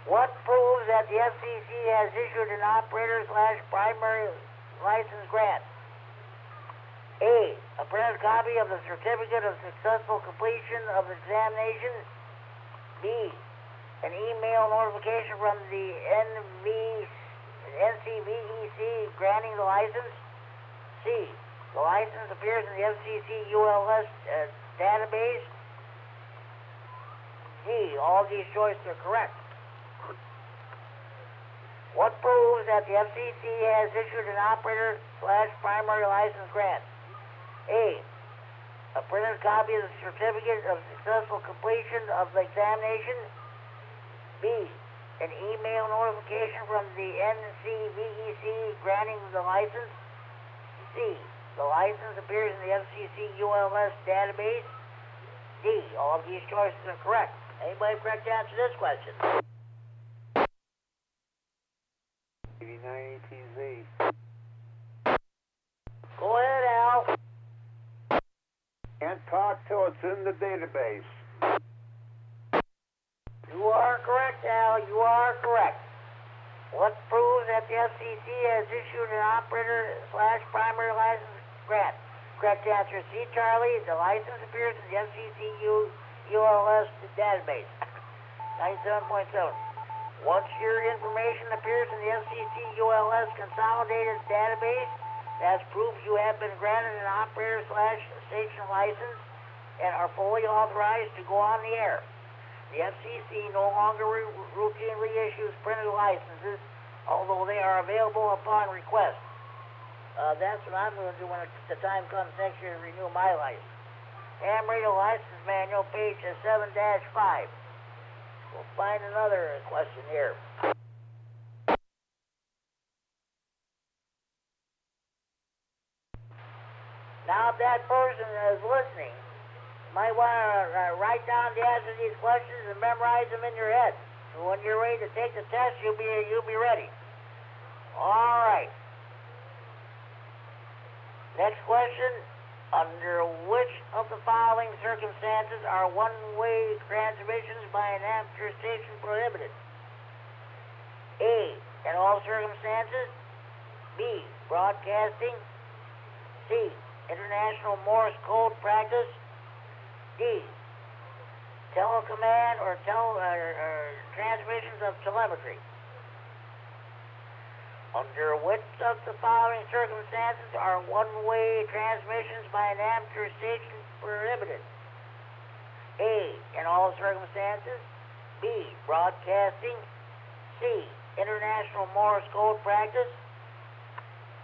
[SPEAKER 1] What proves that the FCC has issued an operator/primary license grant? A. A printed copy of the certificate of successful completion of the examination. B. An email notification from the NCVEC granting the license. C. The license appears in the FCC ULS database. D. All these choices are correct. What proves that the FCC has issued an operator/primary license grant? A. A printed copy of the certificate of successful completion of the examination. B. An email notification from the NCVEC granting the license. C. The license appears in the FCC ULS database. D, all of these choices are correct. Anybody correct to answer this question?
[SPEAKER 10] KD9ATZ.
[SPEAKER 1] Go ahead, Al.
[SPEAKER 10] Can't talk till it's in the database.
[SPEAKER 1] You are correct, Al. You are correct. What proves that the FCC has issued an operator/primary license grant? Correct answer C, Charlie. The license appears in the FCC ULS database. 97.7. Once your information appears in the FCC ULS consolidated database, that proves you have been granted an operator/station license and are fully authorized to go on the air. The FCC no longer routinely issues printed licenses, although they are available upon request. That's what I'm going to do when the time comes next year to renew my license. Ham radio license manual, page 7-5. We'll find another question here. Now, if that person is listening, you might want to write down the answers to these questions and memorize them in your head. So when you're ready to take the test, you'll be ready. All right. Next question. Under which of the following circumstances are one-way transmissions by an amateur station prohibited? A, in all circumstances. B, broadcasting. C, international Morse code practice. D, telecommand or transmissions of telemetry. Under which of the following circumstances are one-way transmissions by an amateur station prohibited? A, in all circumstances. B, broadcasting. C, international Morse code practice.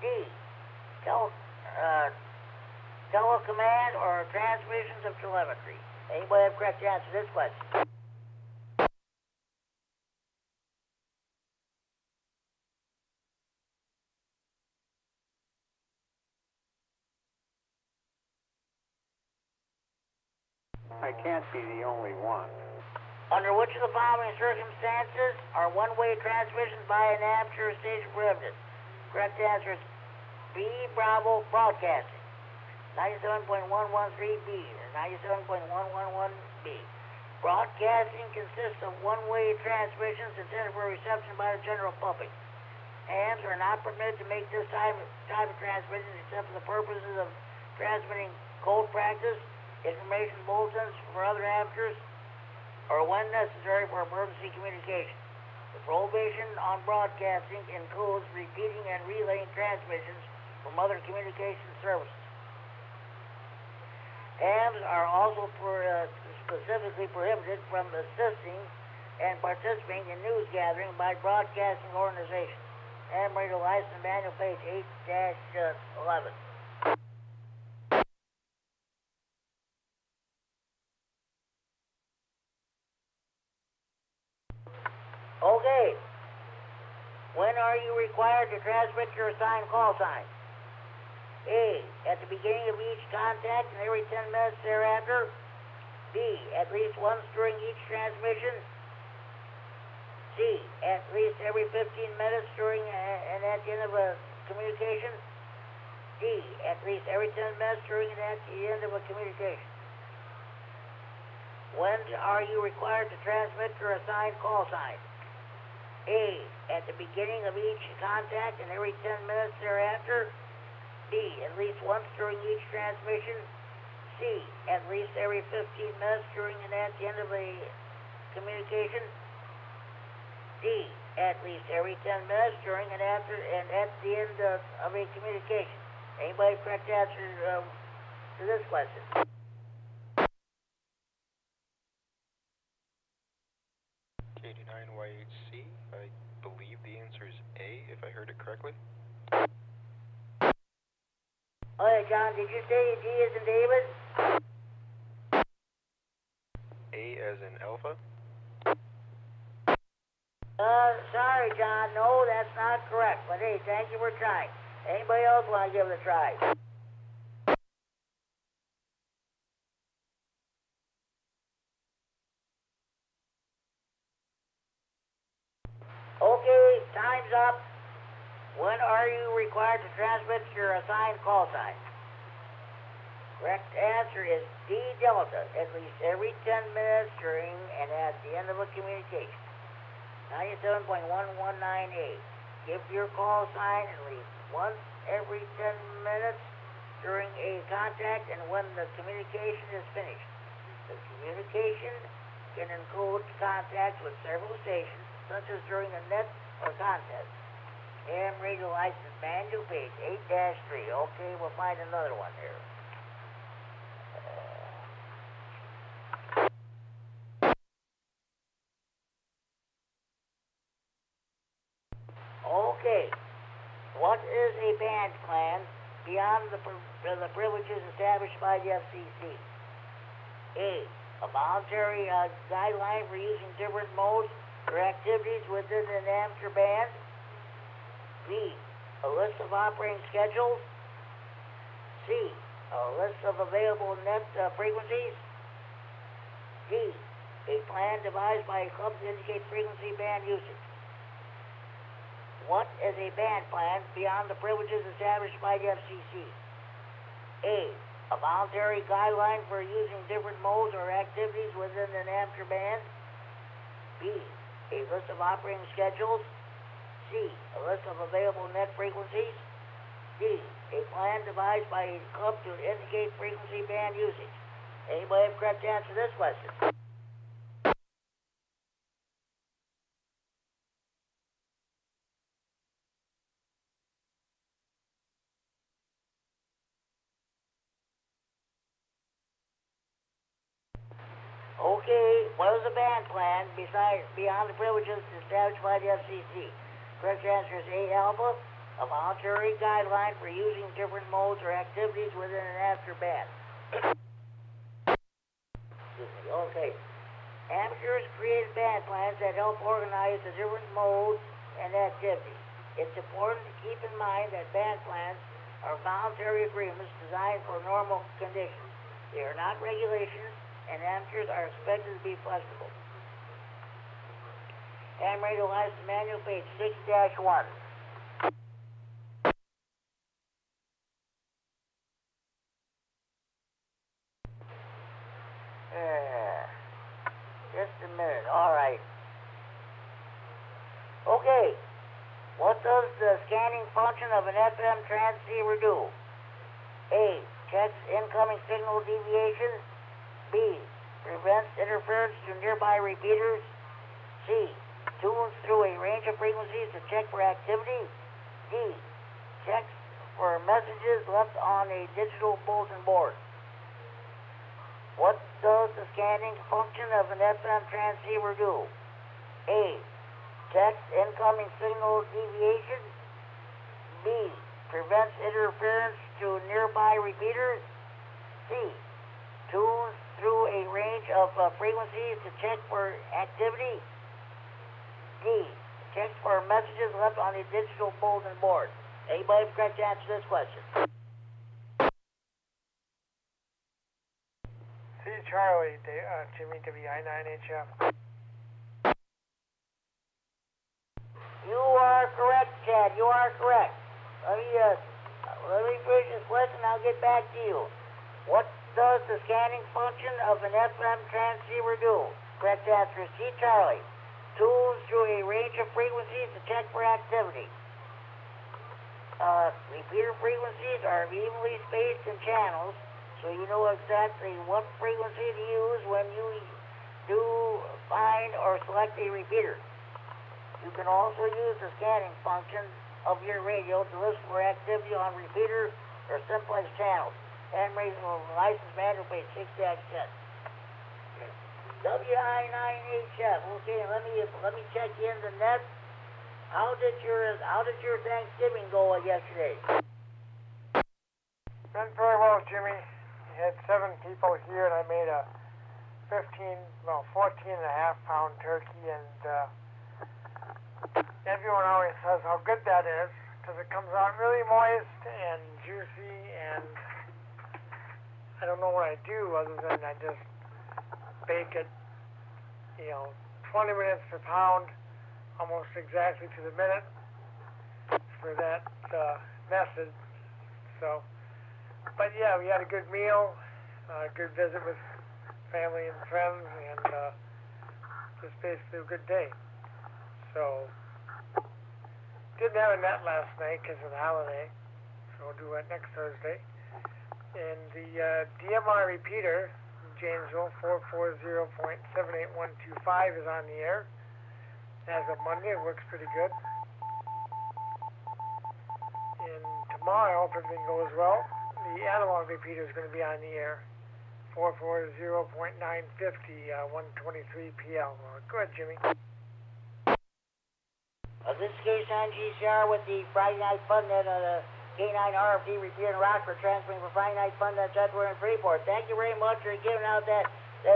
[SPEAKER 1] D, telecommand or transmissions of telemetry. Anybody have correct answer to this question?
[SPEAKER 10] I can't be the only one.
[SPEAKER 1] Under which of the following circumstances are one-way transmissions by an amateur station prohibited? Correct answer is B, Bravo, broadcasting. 97.113B and 97.111B. Broadcasting consists of one-way transmissions intended for reception by the general public. Hams are not permitted to make this type of transmissions except for the purposes of transmitting code practice, information bulletins for other amateurs, or when necessary for emergency communication. The prohibition on broadcasting includes repeating and relaying transmissions from other communication services. Hams are also specifically prohibited from assisting and participating in news gathering by broadcasting organizations. Ham radio license manual, page 8-11. Okay. When are you required to transmit your assigned call sign? A, at the beginning of each contact and every 10 minutes thereafter. B, at least once during each transmission. C, at least every 15 minutes during and at the end of a communication. D, at least every 10 minutes during and at the end of a communication. When are you required to transmit your assigned call sign? A, at the beginning of each contact and every 10 minutes thereafter. B, at least once during each transmission. C, at least every 15 minutes during and at the end of a communication. D, at least every 10 minutes during and after and at the end of a communication. Anybody correct answer to this question?
[SPEAKER 9] KD9YHC, I believe the answer is A, if I heard it correctly.
[SPEAKER 1] Oh, yeah, John, did you say D as in David?
[SPEAKER 9] A as in Alpha?
[SPEAKER 1] Sorry, John, no, that's not correct. But hey, thank you for trying. Anybody else want to give it a try? time's up. When are you required to transmit your assigned call sign? Correct answer is D delta, at least every 10 minutes during and at the end of a communication. 97.1198. Give your call sign at least once every 10 minutes during a contact and when the communication is finished. The communication can include contacts with several stations, such as during a net or contest. AM radio license manual page 8-3. Okay, we'll find another one here. Okay, what is a band plan beyond the privileges established by the FCC? A voluntary guideline for using different modes or activities within an amateur band. B, a list of operating schedules. C, a list of available net frequencies. D, a plan devised by a club to indicate frequency band usage. What is a band plan beyond the privileges established by the FCC? A voluntary guideline for using different modes or activities within an amateur band. B, a list of operating schedules. C, a list of available net frequencies. D, a plan devised by a club to indicate frequency band usage. Anybody have correct answer to this question? Okay, what is a band plan beyond the privileges established by the FCC? Correct answer is A, alpha, a voluntary guideline for using different modes or activities within an amateur band. Excuse me, okay. Amateurs create band plans that help organize the different modes and activities. It's important to keep in mind that band plans are voluntary agreements designed for normal conditions. They are not regulations, and amateurs are expected to be flexible. Ham radio license manual page 6-1. Just a minute, alright. Okay, what does the scanning function of an FM transceiver do? A, checks incoming signal deviation. B, prevents interference to nearby repeaters. C, tunes through a range of frequencies to check for activity. D, checks for messages left on a digital bulletin board. What does the scanning function of an FM transceiver do? A, checks incoming signal deviation. B, prevents interference to nearby repeaters. C, tunes through a range of frequencies to check for activity. D, checks for messages left on a digital bulletin board. Anybody have correct answer to this question?
[SPEAKER 6] C, Charlie, Jimmy, W9AXD.
[SPEAKER 1] You are correct, Chad. You are correct. Let me finish this question and I'll get back to you. What does the scanning function of an FM transceiver do? Correct answer is C, Charlie. Tunes through a range of frequencies to check for activity. Repeater frequencies are evenly spaced in channels, so you know exactly what frequency to use when you do find or select a repeater. You can also use the scanning function of your radio to listen for activity on repeater or simplex channels. And radio license manual page 6-10. W9AXD. Okay, let me check in the net. How did your Thanksgiving go yesterday?
[SPEAKER 6] Went very well, Jimmy. We had 7 people here, and I made a 14.5-pound turkey, and everyone always says how good that is, because it comes out really moist and juicy, and I don't know what I do other than I just bake it, 20 minutes per pound,
[SPEAKER 12] almost exactly to the minute for that message. So, but yeah, we had a good meal, good visit with family and friends, and just basically a good day. So, didn't have a net last night because of the holiday, so we'll do it next Thursday. And the DMR repeater in Janesville, 440.78125 is on the air. As of Monday, it works pretty good. And tomorrow, if everything goes well, the analog repeater is going to be on the air. 440.950, 123 PL. Go ahead, Jimmy.
[SPEAKER 1] This is K9GCR with the Friday Night Fun Net on the K9RFD Repeater in Rockford, transmitting for Friday Night Fun Net Edward in Freeport. Thank you very much for giving out that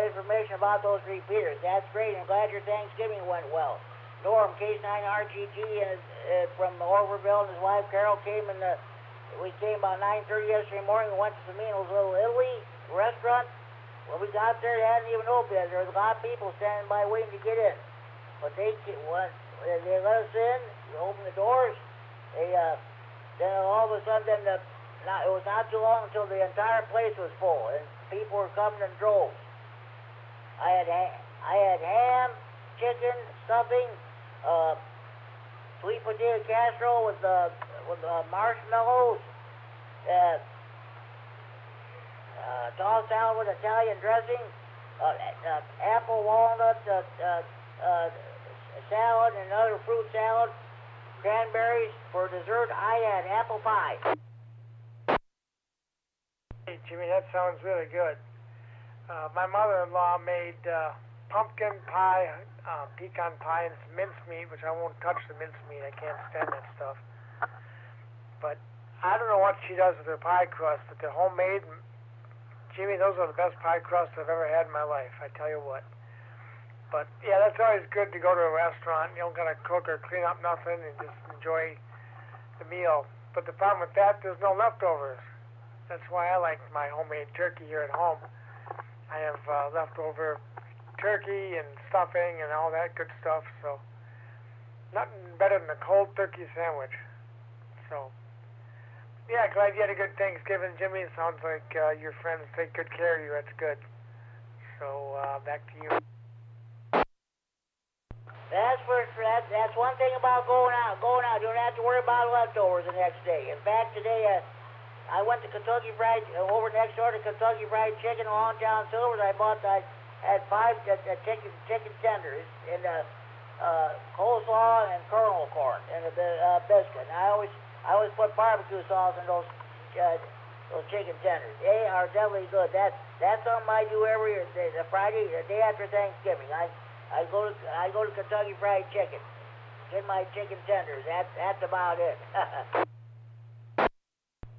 [SPEAKER 1] information about those repeaters. That's great. I'm glad your Thanksgiving went well. Norm, K9RGG, and from Orberville, and his wife Carol came, and we came about 9:30 yesterday morning and went to Semino's Little Italy restaurant. When we got there, they hadn't even opened yet. There was a lot of people standing by waiting to get in. But they let us in, we opened the doors. Then all of a sudden, it was not too long until the entire place was full, and people were coming in droves. I had ham, chicken, stuffing, sweet potato casserole with marshmallows, dog salad with Italian dressing, apple walnut salad and another fruit salad, cranberries. For dessert, I had apple pie.
[SPEAKER 12] Hey, Jimmy, that sounds really good. My mother-in-law made pumpkin pie, pecan pie, and some mincemeat, which I won't touch the mincemeat. I can't stand that stuff. But I don't know what she does with her pie crust, but the homemade, Jimmy, those are the best pie crusts I've ever had in my life, I tell you what. But yeah, that's always good to go to a restaurant. You don't gotta cook or clean up nothing and just enjoy the meal. But the problem with that, there's no leftovers. That's why I like my homemade turkey here at home. I have leftover turkey and stuffing and all that good stuff, so nothing better than a cold turkey sandwich. So yeah, glad you had a good Thanksgiving, Jimmy. It sounds like your friends take good care of you. That's good. So back to you.
[SPEAKER 1] That's one thing about going out. You don't have to worry about leftovers the next day. In fact, today I went to Kentucky Fried, over next door to Kentucky Fried Chicken in Longtown Silvers. I had 5 chicken tenders and coleslaw and kernel corn and a biscuit. And I always put barbecue sauce in those chicken tenders. They are definitely good. That's something I do every Friday, the day after Thanksgiving. I go to Kentucky Fried Chicken, get my chicken tenders. That's about it.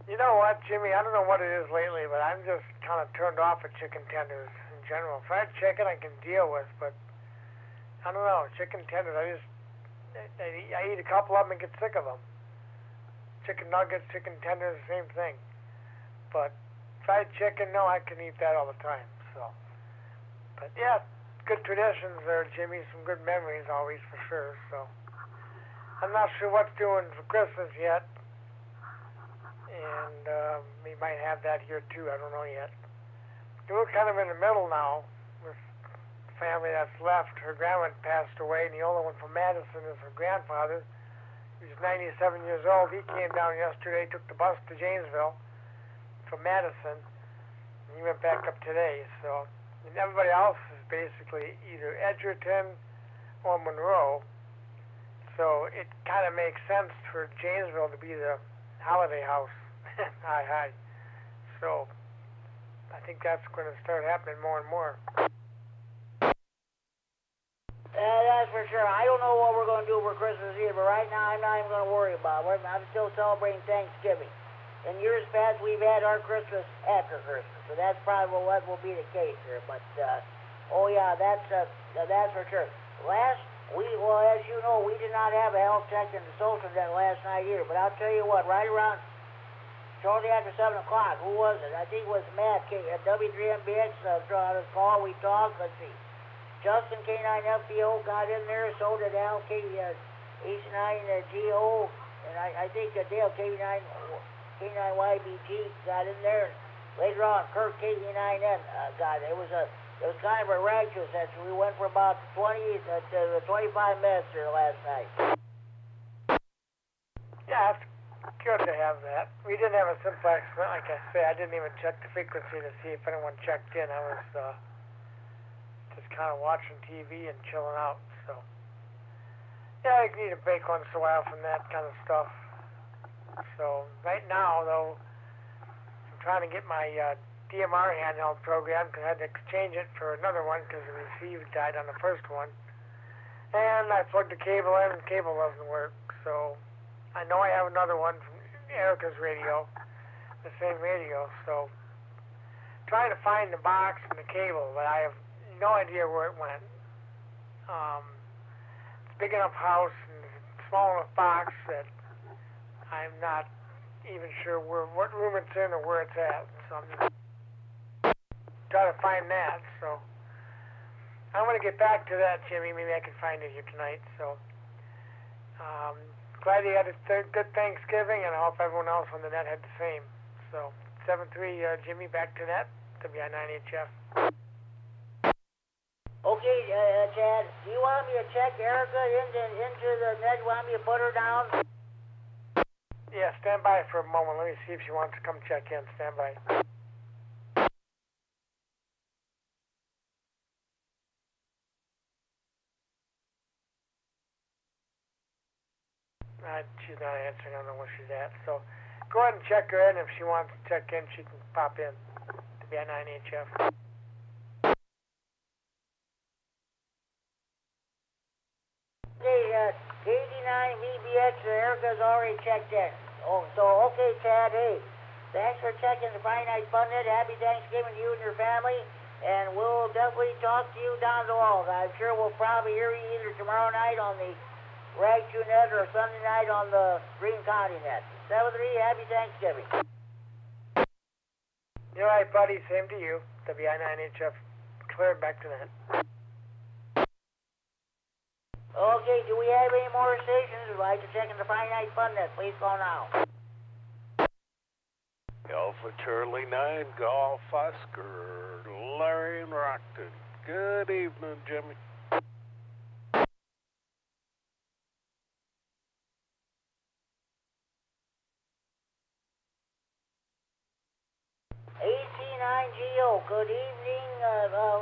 [SPEAKER 12] You know what, Jimmy? I don't know what it is lately, but I'm just kind of turned off of chicken tenders in general. Fried chicken I can deal with, but I don't know, chicken tenders. I eat a couple of them and get sick of them. Chicken nuggets, chicken tenders, same thing. But fried chicken, no, I can eat that all the time. So, but yeah. Good traditions there, Jimmy. Some good memories always, for sure. So I'm not sure what's doing for Christmas yet, and we might have that here too. I don't know yet. We're kind of in the middle now with the family that's left. Her grandma passed away, and the only one from Madison is her grandfather. He's 97 years old. He came down yesterday, took the bus to Janesville from Madison, and he went back up today. So. And everybody else is basically either Edgerton or Monroe, so it kind of makes sense for Janesville to be the holiday house. Hi. So I think that's going to start happening more and more.
[SPEAKER 1] That's for sure. I don't know what we're going to do for Christmas Eve, but right now I'm not even going to worry about it. I'm still celebrating Thanksgiving. In years past, we've had our Christmas after Christmas, so that's probably what will be the case here. But oh yeah, that's for sure. As you know, we did not have a health check in the social net last night either. But I'll tell you what, right around shortly after 7 o'clock, who was it? I think it was Matt, W9AXD Repeater, on his call. We talked. Let's see. Justin K9FDO got in there, so did Al K9GO, and I think Dale K9YBG got in there. Later on, Kirk KD9MED got it. It was kind of a righteous session. We went for about 20 to 25 minutes there last night.
[SPEAKER 12] Yeah, it's good to have that. We didn't have a simplex, like I say. I didn't even check the frequency to see if anyone checked in. I was just kind of watching TV and chilling out. So, yeah, I need a break once in a while from that kind of stuff. So, right now, though, I'm trying to get my DMR handheld program because I had to exchange it for another one because the receive died on the first one. And I plugged the cable in and the cable doesn't work. So, I know I have another one from Erica's radio, the same radio. So, trying to find the box and the cable, but I have no idea where it went. It's a big enough house and a small enough box that I'm not even sure what room it's in or where it's at. So I'm trying to find that. So I'm going to get back to that, Jimmy. Maybe I can find it here tonight. So glad you had a good Thanksgiving, and I hope everyone else on the net had the same. So 7-3, Jimmy, back to net, WI9HF.
[SPEAKER 1] Okay, Chad, do you want me to check Erica into the net? You want me to put her down?
[SPEAKER 12] Yeah, stand by for a moment. Let me see if she wants to come check in. Stand by. She's not answering. I don't know where she's at. So go ahead and check her in. If she wants to check in, she can pop in to be at 9HF.
[SPEAKER 1] Okay, KD9MED, Erica's already checked in. Oh, so, okay, Chad, hey, thanks for checking the Friday Night Fun Net. Happy Thanksgiving to you and your family, and we'll definitely talk to you down the road. I'm sure we'll probably hear you either tomorrow night on the Rag 2 Net or Sunday night on the Green County Net. 7-3, happy Thanksgiving.
[SPEAKER 12] You're right, buddy. Same to you. WI9HF, cleared back to net.
[SPEAKER 1] Okay, do we have any more stations who'd like to check in the Friday Night Fun Net? Please call now.
[SPEAKER 13] Alpha Charlie 9, Golf Oscar, Larry and Rockton. Good evening, Jimmy.
[SPEAKER 1] AC9GO, good evening,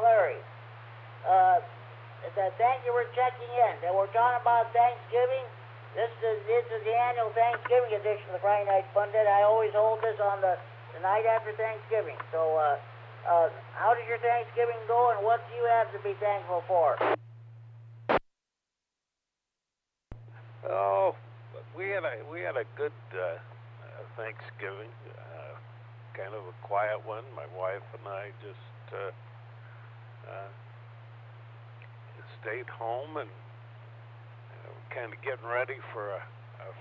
[SPEAKER 1] Larry. Thank you for checking in. We're talking about Thanksgiving. This is the annual Thanksgiving edition of the Friday Night Fun Net. I always hold this on the night after Thanksgiving. So, how did your Thanksgiving go, and what do you have to be thankful for?
[SPEAKER 13] Oh, we had a good Thanksgiving. Kind of a quiet one. My wife and I just stayed home and kind of getting ready for a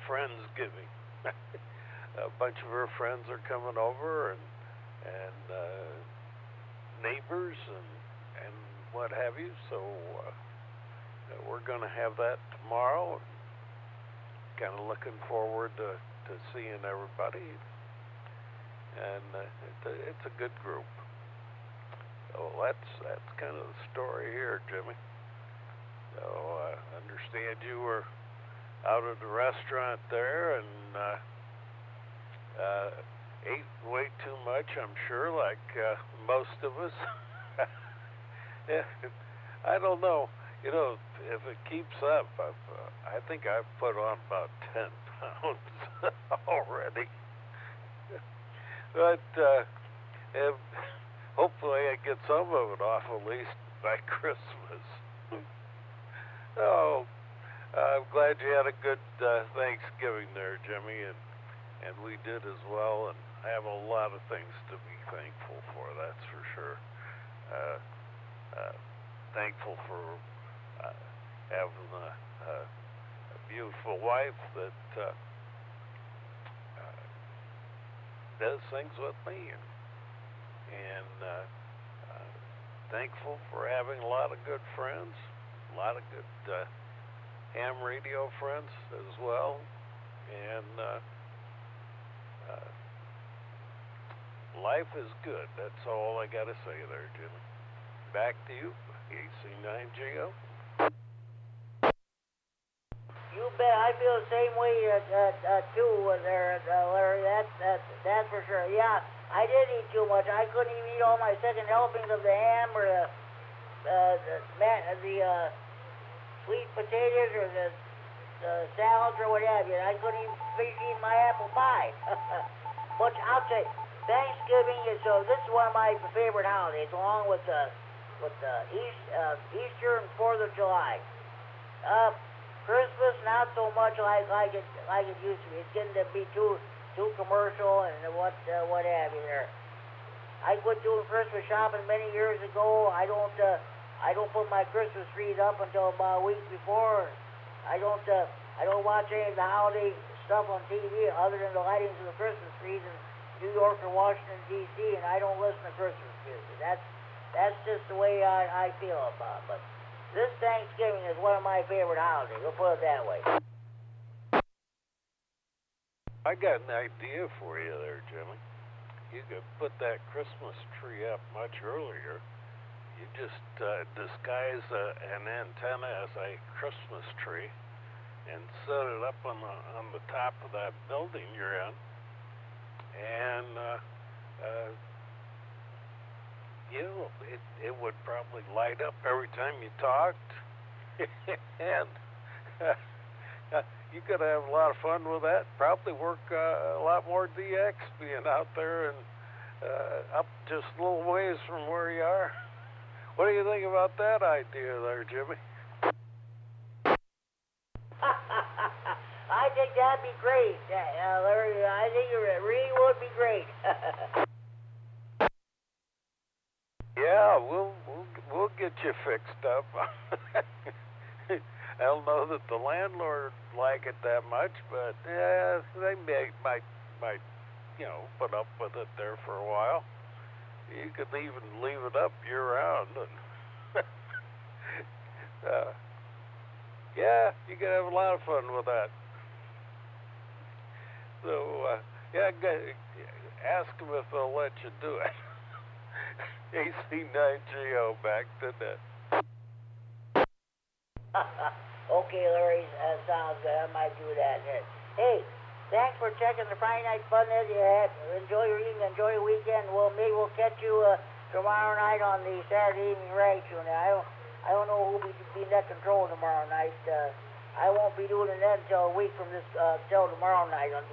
[SPEAKER 13] Friendsgiving. A bunch of her friends are coming over, and neighbors and what have you. So we're going to have that tomorrow. Kind of looking forward to seeing everybody. And it's a good group. So that's kind of the story here, Jimmy. So I understand you were out at the restaurant there and ate way too much, I'm sure, like most of us. Yeah, I don't know. You know, if it keeps up, I think I've put on about 10 pounds already. But hopefully I get some of it off at least by Christmas. Oh, I'm glad you had a good Thanksgiving there, Jimmy, and we did as well, and I have a lot of things to be thankful for, that's for sure. Thankful for having a beautiful wife that does things with me, and thankful for having a lot of good friends, a lot of good ham radio friends as well, and life is good. That's all I gotta say there, Jimmy. Back to you, KC9GO.
[SPEAKER 1] You bet. I feel the same way too, there, Larry. That's for sure. Yeah, I did eat too much. I couldn't even eat all my second helpings of the ham or the sweet potatoes or the salads or what have you. I couldn't even finish eating my apple pie. But I'll tell you, Thanksgiving is this is one of my favorite holidays, along with Easter and 4th of July. Christmas not so much like it used to be. It's getting to be too commercial and what have you there. I quit doing Christmas shopping many years ago. I don't put my Christmas trees up until about a week before. I don't watch any of the holiday stuff on TV other than the lightings of the Christmas trees in New York or Washington D.C. and I don't listen to Christmas music. That's just the way I feel about it. But this Thanksgiving is one of my favorite holidays. We'll put it that way.
[SPEAKER 13] I got an idea for you there, Jimmy. You could put that Christmas tree up much earlier. You just disguise an antenna as a Christmas tree and set it up on the top of that building you're in, and it would probably light up every time you talked, and you could have a lot of fun with that. Probably work a lot more DX being out there and up just a little ways from where you are. What do you think about that idea there, Jimmy?
[SPEAKER 1] I think that'd be great, Larry. I think it really would be great.
[SPEAKER 13] Yeah, we'll get you fixed up. I don't know that the landlord like it that much, but yeah, they might put up with it there for a while. You could even leave it up year-round, and yeah, you could have a lot of fun with that. So yeah, ask them if they'll let you do it. AC9GO back to that.
[SPEAKER 1] Okay, Larry, sounds good. I might do that. Hey, thanks for checking the Friday Night Fun that you had. Enjoy your evening, enjoy your weekend. Maybe we'll catch you tomorrow night on the Saturday evening rag tune. I don't know who'll be net control tomorrow night. I won't be doing it until a week from this, till tomorrow night on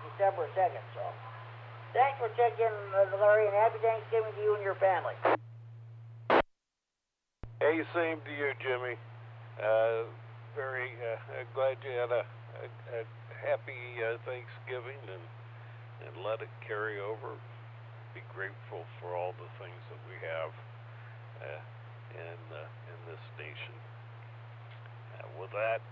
[SPEAKER 1] December 2nd. So, thanks for checking, Larry, and happy Thanksgiving to you and your family.
[SPEAKER 13] Hey, same to you, Jimmy. Very glad you had a happy Thanksgiving and let it carry over. Be grateful for all the things that we have in this nation. With that,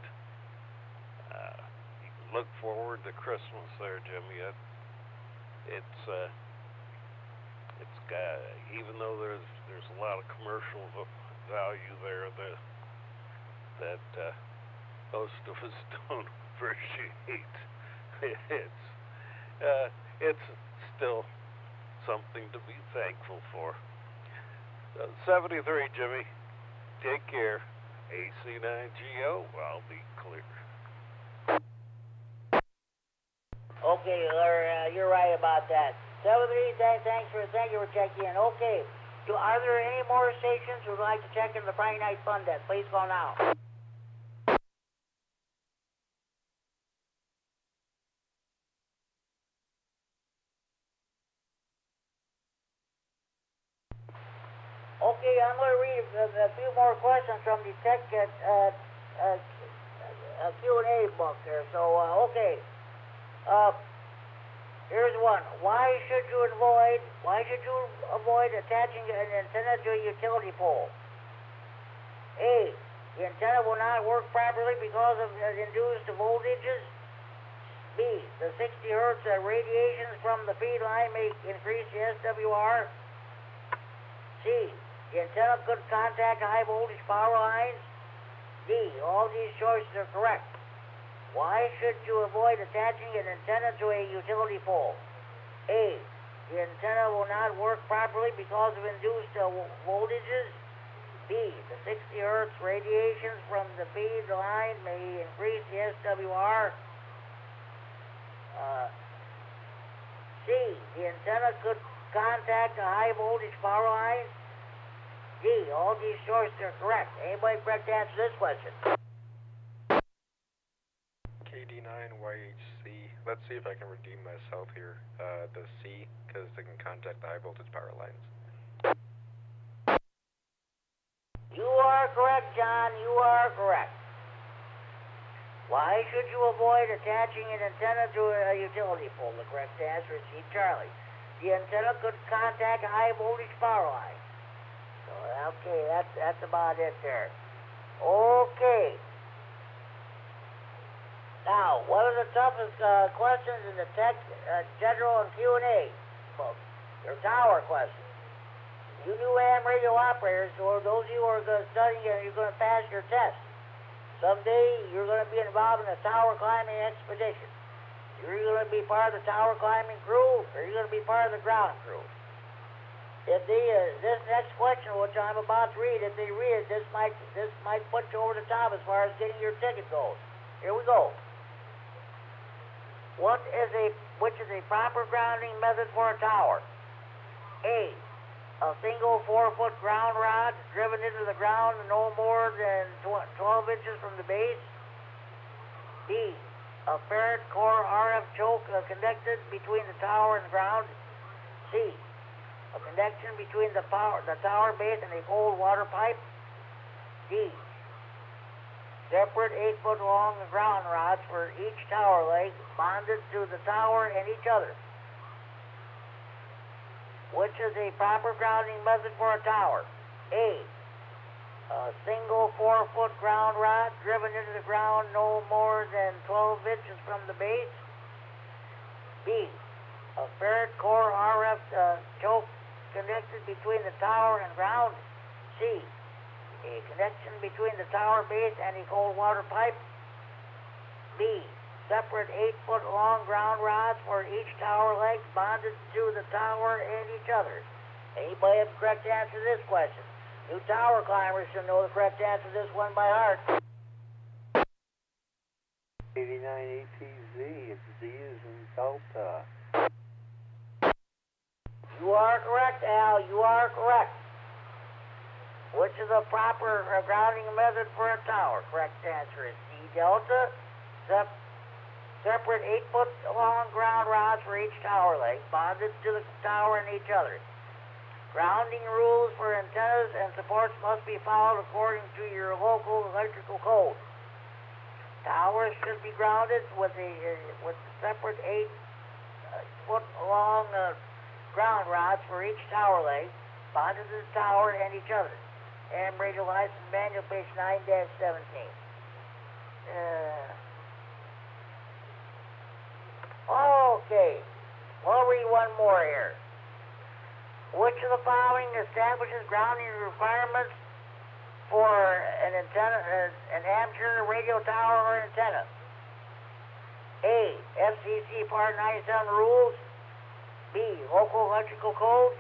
[SPEAKER 13] you can look forward to Christmas there, Jimmy. It's got, even though there's a lot of commercial value there that most of us don't appreciate. It's still something to be thankful for. 73, Jimmy. Take care. AC9GO, I'll be clear.
[SPEAKER 1] Okay, Larry, you're right about that. 73, thank you for checking in. Okay, are there any more stations who would like to check in the Friday Night Fun Desk? Please call now. Okay, I'm going to read a few more questions from the Tech Q&A book there. So, okay. Here's one. Why should you avoid attaching an antenna to a utility pole? A, the antenna will not work properly because of induced voltages. B, the 60 hertz radiations from the feed line may increase the SWR. C, The antenna could contact high voltage power lines. D, all these choices are correct. Why should you avoid attaching an antenna to a utility pole? A, the antenna will not work properly because of induced voltages. B, the 60 hertz radiations from the feed line may increase the SWR. C, the antenna could contact a high voltage power line. D, all these choices are correct. Anybody correct to answer this question?
[SPEAKER 9] KD9YHC. Let's see if I can redeem myself here. The C, because they can contact the high voltage power lines.
[SPEAKER 1] You are correct, John. You are correct. Why should you avoid attaching an antenna to a utility pole? The correct answer is C, Charlie. The antenna could contact a high voltage power line. So, okay, that's about it there. Okay. Now, what are the toughest questions in the tech, general and Q&A book? Your tower questions. You new AM radio operators, or those of you who are studying and you're going to pass your test. Someday you're going to be involved in a tower climbing expedition. You're going to be part of the tower climbing crew, or you're going to be part of the ground crew. If they, this next question, which I'm about to read, if they read it, this might put you over the top as far as getting your ticket goes. Here we go. Which is a proper grounding method for a tower? A single 4-foot ground rod driven into the ground no more than 12 inches from the base. B, a ferret core RF choke connected between the tower and the ground. C, a connection between the tower base and a cold water pipe. D, separate 8-foot long ground rods for each tower leg bonded to the tower and each other. Which is a proper grounding method for a tower? A single 4-foot ground rod driven into the ground no more than 12 inches from the base. B, a ferret core RF choke connected between the tower and ground. C, a connection between the tower base and a cold water pipe. B, separate 8-foot long ground rods for each tower leg bonded to the tower and each other. Anybody have the correct answer to this question? New tower climbers should know the correct answer to this one by heart.
[SPEAKER 10] 89ATZ, it's D is in Delta.
[SPEAKER 1] You are correct, Al. You are correct. Which is a proper grounding method for a tower? Correct answer is D, Delta. Separate 8-foot long ground rods for each tower leg, bonded to the tower and each other. Grounding rules for antennas and supports must be followed according to your local electrical code. Towers should be grounded with separate 8-foot long ground rods for each tower leg, bonded to the tower and each other. AM radio license manual, page 9-17. Okay, we'll read one more here. Which of the following establishes grounding requirements for an antenna, an amateur radio tower or antenna? A, FCC Part 97 rules. B, local electrical codes.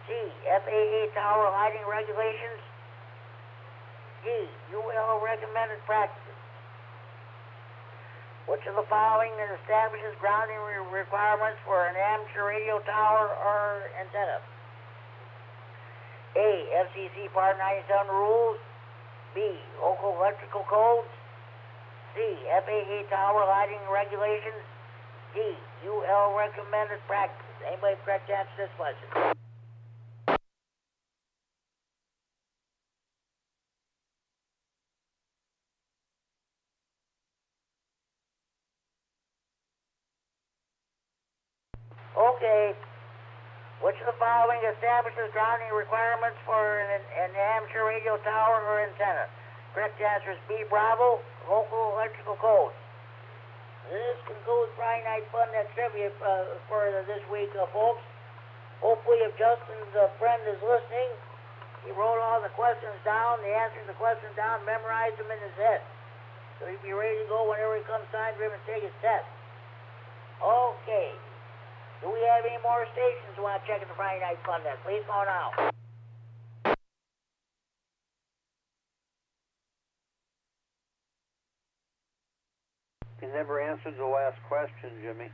[SPEAKER 1] C, FAA tower lighting regulations. D, UL recommended practices. Which of the following establishes grounding requirements for an amateur radio tower or antenna? A, FCC Part 97 rules. B, local electrical codes. C, FAA tower lighting regulations. D, UL recommended practices. Anybody correct to answer this question? Okay. Which of the following establishes grounding requirements for an amateur radio tower or antenna? Correct answer is B, Bravo, local electrical codes. This concludes Friday Night Fun Net Trivia for this week, folks. Hopefully, if Justin's friend is listening, he wrote all the questions down, the answers to the questions down, memorized them in his head. So he'd be ready to go whenever it comes time for him to take his test. Okay. Do we have any more stations who want to check in the Friday Night Fun Net? Please go now.
[SPEAKER 10] You never answered the last question, Jimmy.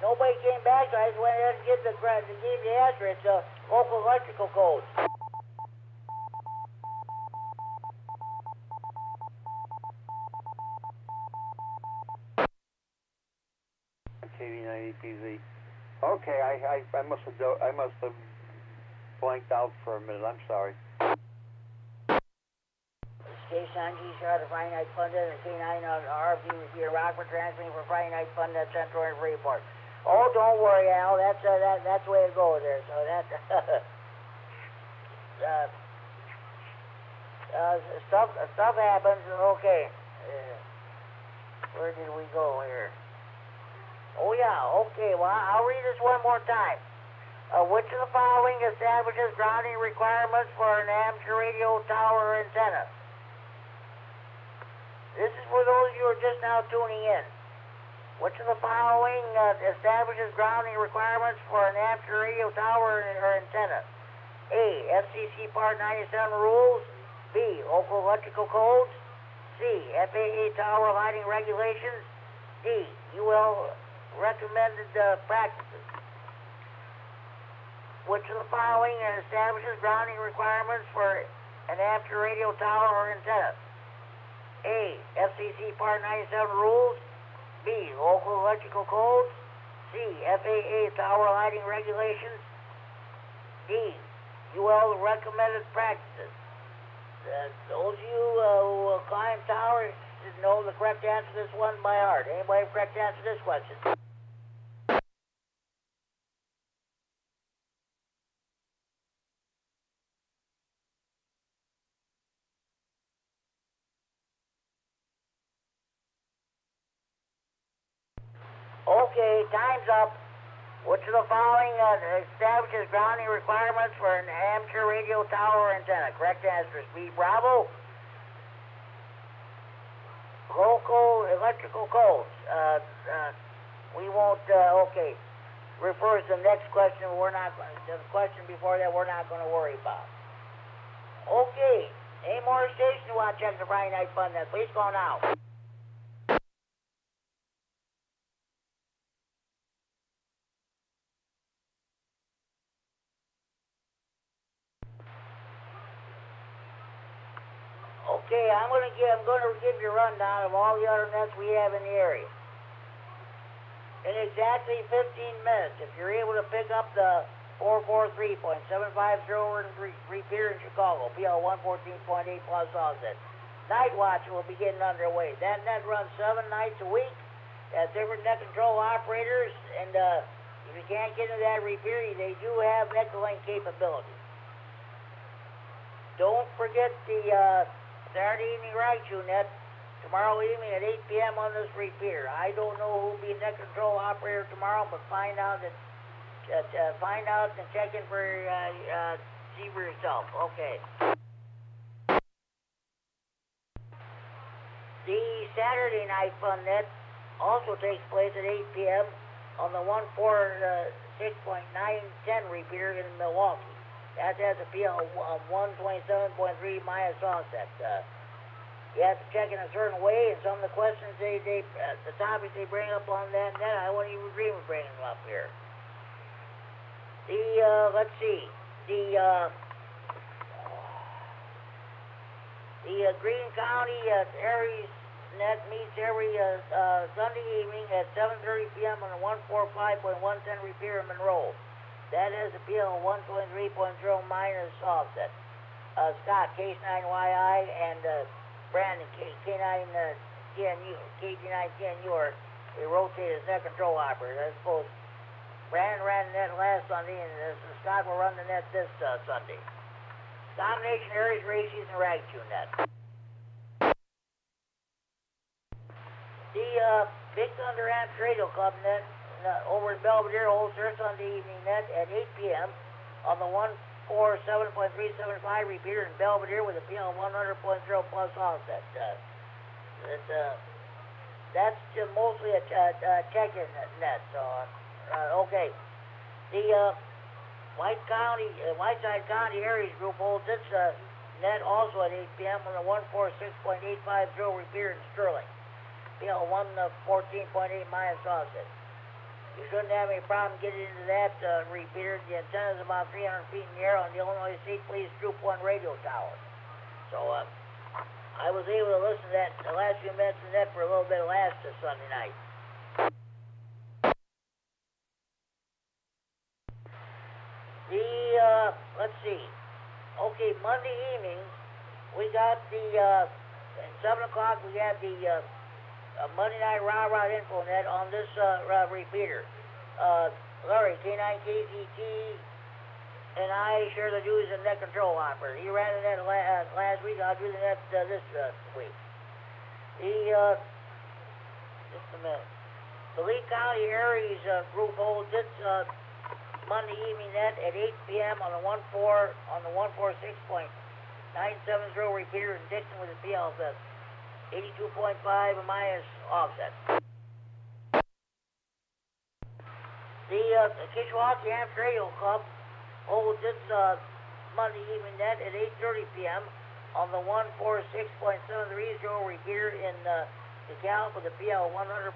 [SPEAKER 1] Nobody came back, so I just went ahead and give the answer. It's local electrical codes.
[SPEAKER 10] KD9EPZ. Okay, I must have blanked out for a minute. I'm sorry.
[SPEAKER 1] This is K9G, the Friday Night Fun Net, and K9RFD Repeater Rockford, transmitting for Friday Night Fun Net Central and Freeport. Oh, don't worry, Al. That's the way it goes there. So that's stuff happens. Okay. Where did we go here? Oh yeah. Okay. Well, I'll read this one more time. Which of the following establishes grounding requirements for an amateur radio tower antenna? This is for those of you who are just now tuning in. Which of the following establishes grounding requirements for an amateur radio tower or antenna? A. FCC Part 97 rules. B. Local electrical codes. C. FAA tower lighting regulations. D. UL recommended practices. Which of the following establishes grounding requirements for an amateur radio tower or antenna? A. FCC Part 97 rules. B. Local electrical codes. C. FAA tower lighting regulations. D. UL recommended practices. Those of you who climb towers should know the correct answer to this one by heart. Anybody have the correct answer to this question? Okay, time's up. Which of the following establishes grounding requirements for an amateur radio tower antenna? Correct answer is B. Bravo. Local electrical codes. We won't, okay. Refers to the next question. The question before that we're not going to worry about. Okay. Any more stations you want to check the Friday Night Fun Net? Please go now. Okay, I'm going to give you a rundown of all the other nets we have in the area. In exactly 15 minutes, if you're able to pick up the 443.750 repeater in Chicago, PL 114.8 plus offset. Night watch will be getting underway. That net runs 7 nights a week. Has different net control operators, and if you can't get into that repeater, they do have EchoLink capability. Don't forget the Saturday evening Raichu net tomorrow evening at 8 p.m. on this repeater. I don't know who will be net control operator tomorrow, but find out and check in for see for yourself. Okay. The Saturday night fun net also takes place at 8 p.m. on the 146.910 repeater in Milwaukee. That has a PL 127.3 minus offset. You have to check in a certain way, and some of the questions the topics they bring up on that net, I wouldn't even dream of bringing them up here. Let's see, the Greene County Aries net meets every Sunday evening at 7:30 p.m. on the 145.110 repeater in Monroe. That has a PL 123.0 minus offset. Scott, K9YI, and Brandon, KD9TNU, they rotated as net control operators. I suppose Brandon ran the net last Sunday, and Scott will run the net this Sunday. Combination Aries, Races, and Ragtune net. The Big Thunder Amps Radio Club net over in Belvedere holds their Sunday evening net at 8 p.m. on the 147.375 repeater in Belvedere with a PL 100.0 plus offset. That's mostly a check-in net. So, okay. The Whiteside County Aries Group holds its net also at 8 p.m. on the 146.850 repeater in Sterling. PL 114.8 minus offset. You shouldn't have any problem getting into that repeater. The antenna is about 300 feet in the air on the Illinois State Police Troop 1 radio tower. So, I was able to listen to that the last few minutes of that for a little bit last Sunday night. Let's see. Okay, Monday evenings, we got the, at 7 o'clock, we have the Monday Night Rah-Rah Info Net on this repeater. Larry, K9KZT, and I share the duties of net control operator. He ran the net last week. I'll do the net this week. Just a minute. The Lee County Aries group holds its Monday evening net at 8 p.m. on the 146.970 repeater in Dixon with a PL 82.5 minus offset. The Kishwaukee Amps Radio Club holds its Monday evening net at 8:30 p.m. on the 146.730 repeater in DeKalb with a PL 100.0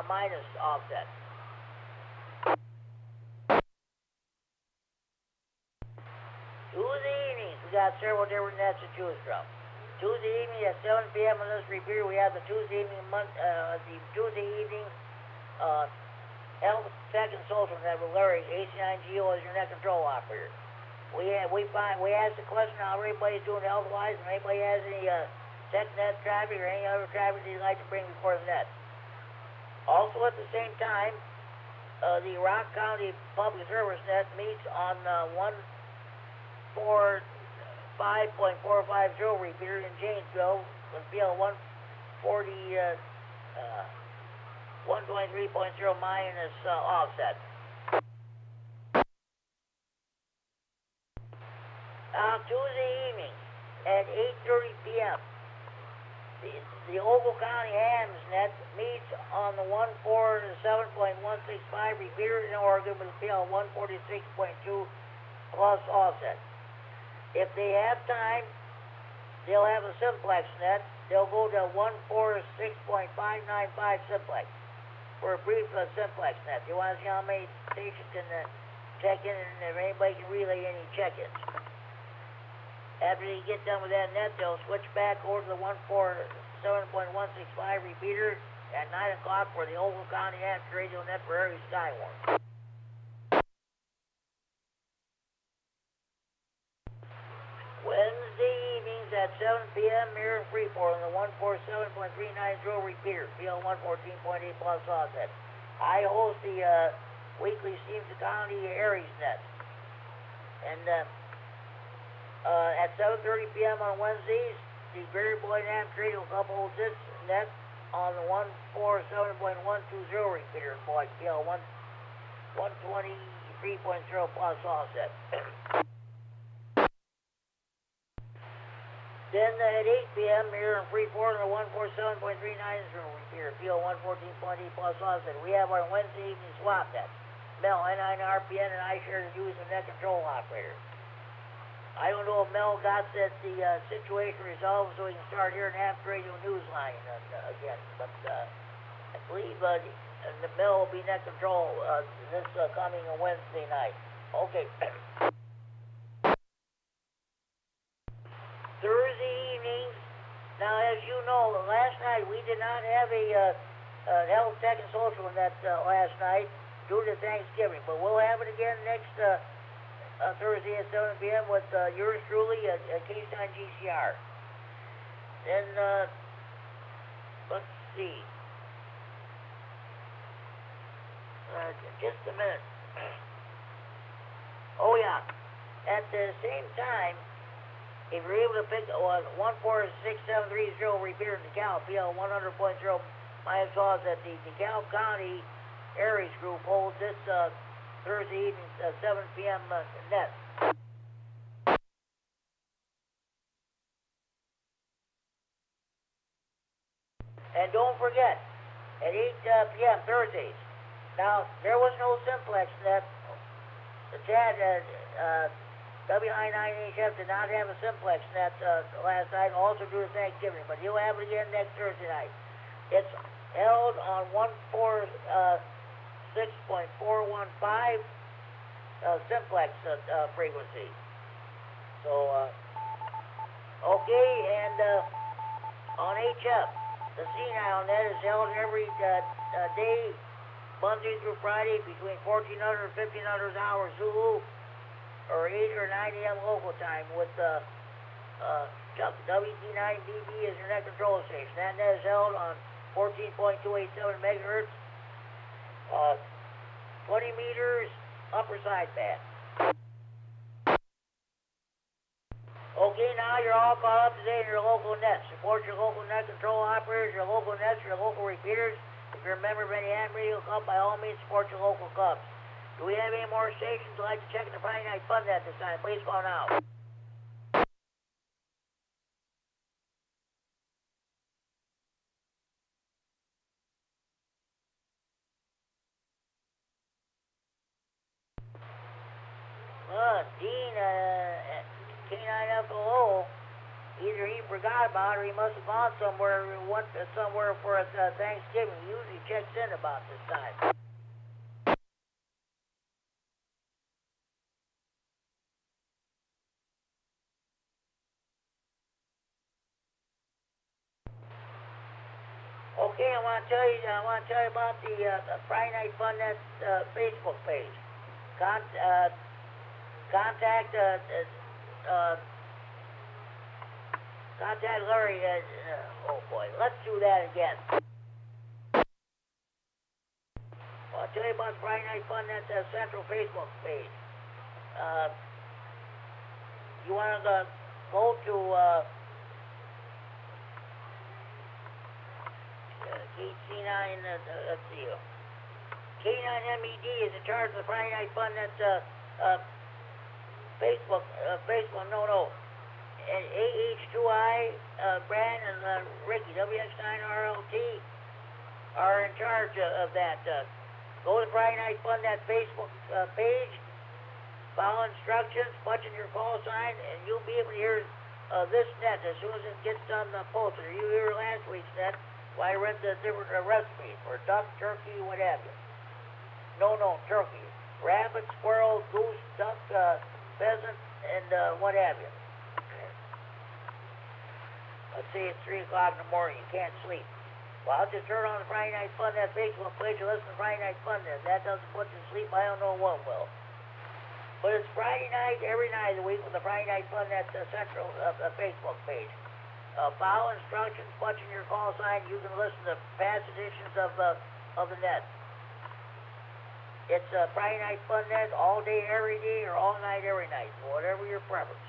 [SPEAKER 1] minus offset. Tuesday evenings, we got several different nets to choose from. Tuesday evening at 7 p.m. on this repeater, we have the Tuesday evening health tech and social net with Larry, AC9GO as your net control operator. We asked the question how everybody's doing health-wise, and anybody has any tech net traffic or any other traffic they'd like to bring before the net. Also at the same time, the Rock County Public Service Net meets on 145.450 repeater in Janesville with PL 140, 123.0 minus offset. Tuesday evening at 8:30 p.m. The Ogle County Hams Net meets on the 147.165 repeater in Oregon with PL 146.2 plus offset. If they have time, they'll have a simplex net. They'll go to 146.595 simplex for a brief simplex net. You want to see how many stations can check in and if anybody can relay any check-ins. After they get done with that net, they'll switch back over to the 147.165 repeater at 9 o'clock for the Ogle County Amps Radio Net for Erie Skywarn. Wednesday evenings at 7 p.m. here in Freeport on the 147.390 repeater, PL 114.8 plus offset. I host the weekly Stevenson County Aries Net. And at 7:30 p.m. on Wednesdays, the Greater Boyd Amps Radio Club holds its net on the 147.120 repeater, Boyd, PL 123.0 plus offset. Then at 8 p.m. here in Freeport on the 147.390 repeater, PL 114.8 plus offset. We have our Wednesday evening swap net. Mel, K9RFD, and I share the duties of net control operator. I don't know if Mel got the situation resolved so we can start hearing Amps Radio Newsline again, but I believe the Mel will be net control this coming Wednesday night. Okay. Thursday evenings. Now, as you know, last night we did not have a health tech and social net last night due to Thanksgiving, but we'll have it again next Thursday at 7 p.m. with yours truly, K9 GCR. Then, let's see. Just a minute. Oh, yeah. At the same time, if you're able to pick 146.730 repeater in the DeKalb, PL 100.0 my thoughts that the DeKalb County Aries Group holds this Thursday evening, 7 p.m. net. And don't forget, at 8 p.m. Thursdays. Now, there was no simplex net. The Chad, W9AXD did not have a simplex net last night, also due to Thanksgiving, but he'll have it again next Thursday night. It's held on 146.415 simplex frequency. So, okay, and on HF, the senile net is held every day, Monday through Friday, between 1400 and 1500 hours Zulu, or 8 or 9 a.m. local time, with W9MED as your net control station. That net is held on 14.287 megahertz, 20 meters upper sideband. Okay, now you're all caught up today in your local nets. Support your local net control operators, your local nets, your local repeaters. If you're a member of any ham radio club, by all means support your local clubs. Do we have any more stations you'd like to check in the Friday Night Fun Net this time? Please call now. Dean, K9FLO, either he forgot about it or he must have gone somewhere, somewhere for Thanksgiving. He usually checks in about this time. Okay, I want to tell you about the Friday Night Fun Net Facebook page. Contact Larry. Oh boy, let's do that again. I'll tell you about the Friday Night Fun Net Central Facebook page. You want to go to K9, let's see. K9MED is in charge of the Friday Night Fun Net Facebook, and AH2I, Brad and Ricky, WX9RLT, are in charge of that. Go to the Friday Night Fun Net Facebook page, follow instructions, punch in your call sign, and you'll be able to hear this net as soon as it gets done posted. You hear last week's net, well, I read the different recipes for duck, turkey, what have you. No, turkey. Rabbit, squirrel, goose, duck, pheasant, and what have you. Let's say it's 3 o'clock in the morning, you can't sleep. Well, I'll just turn on the Friday Night Fun Net Facebook page and listen to Friday Night Fun Net. If that doesn't put you to sleep, I don't know what will. But it's Friday night, every night of the week with the Friday Night Fun Net Central Facebook page. Follow instructions, punch in your call sign. You can listen to past editions of the net. It's Friday Night Fun Net all day, every day, or all night, every night, whatever your preference.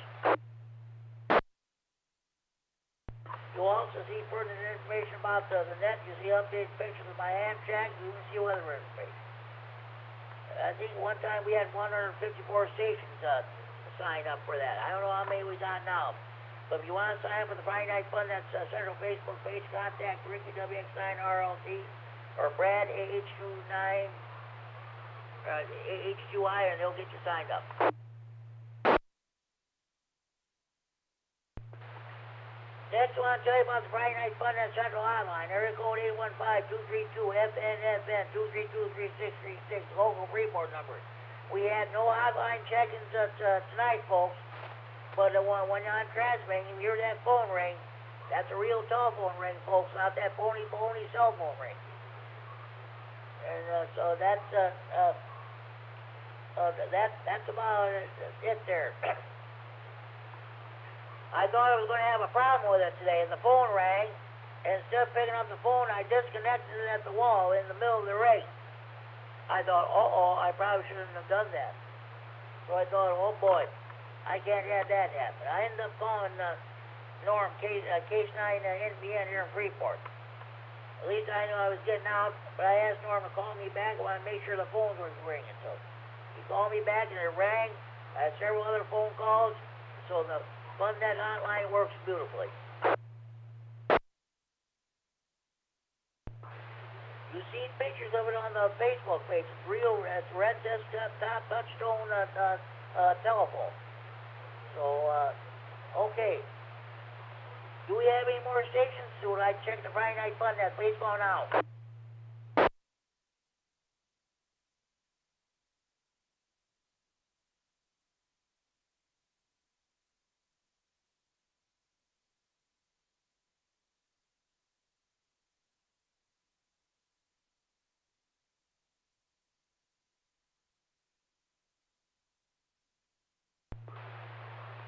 [SPEAKER 1] You'll also see further information about the net. You see updated pictures of my ham shack. You can see weather information. I think one time we had 154 stations sign up for that. I don't know how many we got now. But if you want to sign up for the Friday Night Fun Net Central Facebook page, contact Ricky WX9RLT or Brad AH2I, and they'll get you signed up. Next, I want to tell you about the Friday Night Fun Net Central Hotline. Area code 815-232-FN, 232-3636, local Freeport number. We had no hotline check-ins tonight, folks. But when I'm transmitting, you hear that phone ring. That's a real telephone ring, folks, not that phony cell phone ring. And so that's about it there. I thought I was going to have a problem with it today, and the phone rang, and instead of picking up the phone, I disconnected it at the wall in the middle of the ring. I thought, I probably shouldn't have done that. So I thought, oh boy, I can't have that happen. I ended up calling Norm, K9 NBN here in Freeport. At least I knew I was getting out, but I asked Norm to call me back. I wanted to make sure the phones were ringing. So he called me back and it rang. I had several other phone calls, so the FunNet hotline works beautifully. You see pictures of it on the Facebook page. It's real. It's red desktop touchstone telephone. So, okay. Do we have any more stations? Should I check the Friday Night FunNet? Please go now.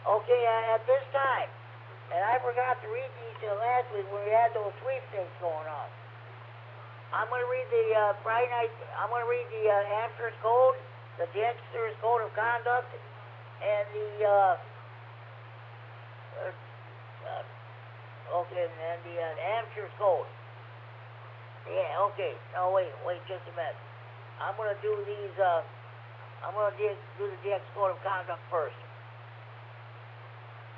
[SPEAKER 1] Okay, at this time, and I forgot to read these last week when we had those sweepstakes going on. I'm going to read the Friday night. I'm going to read the Amsterdam's Code, the Dexter's Code of Conduct, and the Amsterdam's Code. Yeah, okay. No, wait, just a minute. I'm going to do these. I'm going to do the DX Code of Conduct first.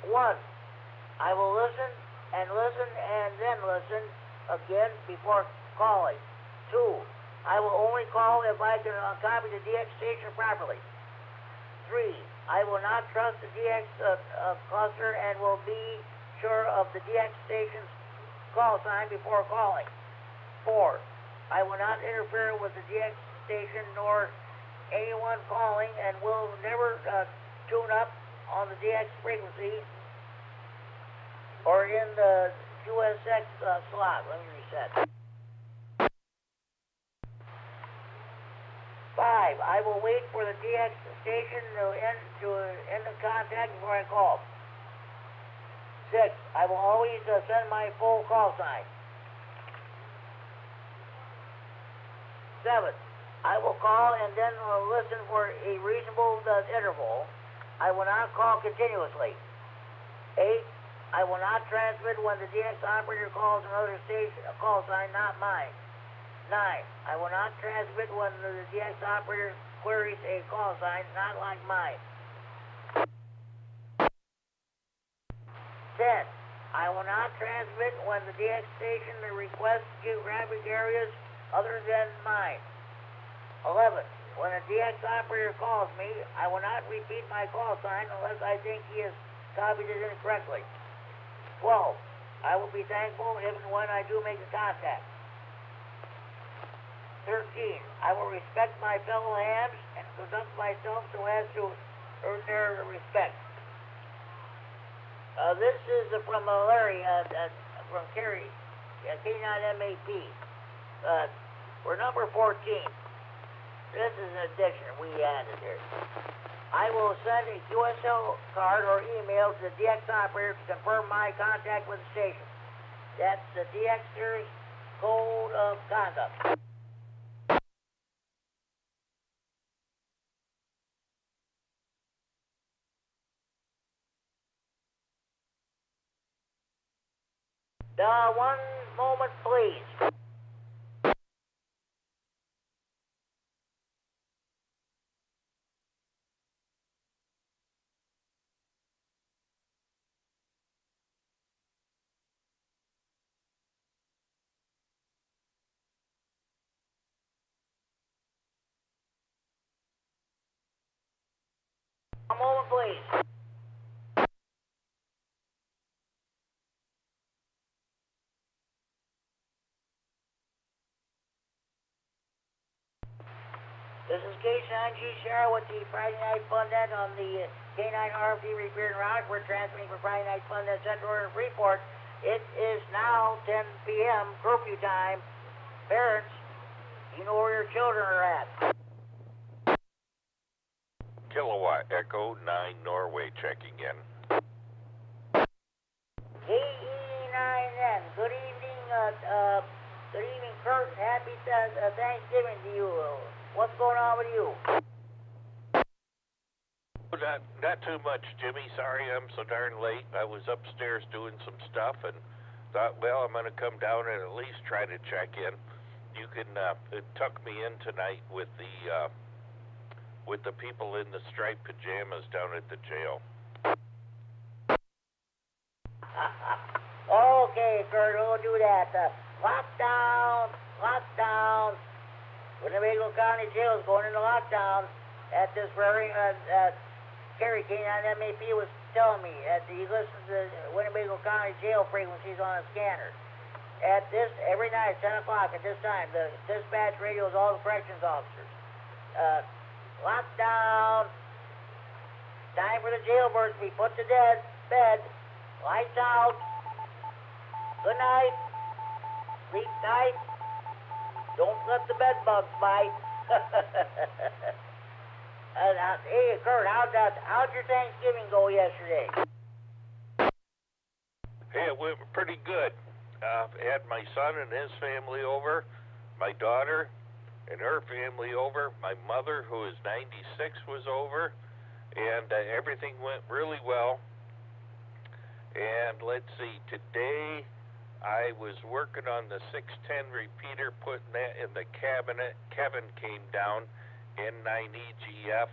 [SPEAKER 1] 1. I will listen and then listen again before calling. 2. I will only call if I can copy the DX station properly. 3. I will not trust the DX cluster and will be sure of the DX station's call sign before calling. 4. I will not interfere with the DX station nor anyone calling and will never tune up on the DX frequency or in the QSX slot. Let me reset. 5. I will wait for the DX station to end the contact before I call. 6. I will always send my full call sign. 7. I will call and then listen for a reasonable interval. I will not call continuously. 8. I will not transmit when the DX operator calls another station, a call sign, not mine. 9. I will not transmit when the DX operator queries a call sign, not like mine. 10. I will not transmit when the DX station requests geographic areas other than mine. 11. When a DX operator calls me, I will not repeat my call sign unless I think he has copied it incorrectly. 12. I will be thankful if and when I do make a contact. 13. I will respect my fellow hams and conduct myself so as to earn their respect. This is from Larry, from Kerry, K9MED. We're number 14. This is an addition we added here. I will send a QSL card or email to the DX operator to confirm my contact with the station. That's the DX's Code of Conduct. One moment, please. One moment, please. This is K9G Sarah with the Friday Night FunNet on the K9RFD Repeater route. We're transmitting for Friday Night FunNet Central and Freeport. It is now 10 p.m. curfew time. Parents, you know where your children are at.
[SPEAKER 14] Kilowatt Echo 9 Norway checking in.
[SPEAKER 1] KD9MED. Good evening, Kurt. Happy Thanksgiving to you. What's going on with you?
[SPEAKER 14] Not too much, Jimmy. Sorry I'm so darn late. I was upstairs doing some stuff, and thought, well, I'm going to come down and at least try to check in. You can tuck me in tonight with the people in the striped pajamas down at the jail.
[SPEAKER 1] Okay, Kurt, we'll do that. Lockdown. Winnebago County Jail is going into lockdown at this very, Kerry K9MED was telling me that he listens to Winnebago County Jail frequencies on a scanner. At this, every night, 10 o'clock at this time, the dispatch radios all the corrections officers. Lockdown. Time for the jailbirds to be put to bed. Lights out. Good night. Sleep tight. Don't let the bed bugs bite. Hey, Kurt, how'd your Thanksgiving go yesterday?
[SPEAKER 14] Hey, it went pretty good. Had my son and his family over, my daughter and her family over, my mother, who is 96, was over, and everything went really well. And let's see, today I was working on the 610 repeater, putting that in the cabinet. Kevin came down, N9EGF,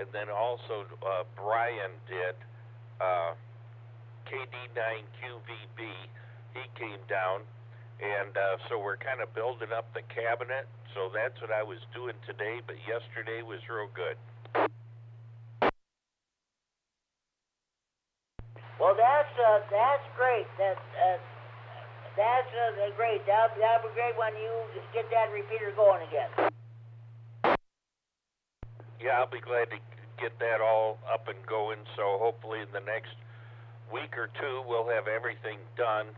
[SPEAKER 14] and then also Brian did KD9QVB. He came down, and so we're kind of building up the cabinet. So that's what I was doing today, but yesterday was real good.
[SPEAKER 1] Well, that's great. That's great. That'll be great when you get that repeater going again.
[SPEAKER 14] Yeah, I'll be glad to get that all up and going. So hopefully in the next week or two we'll have everything done.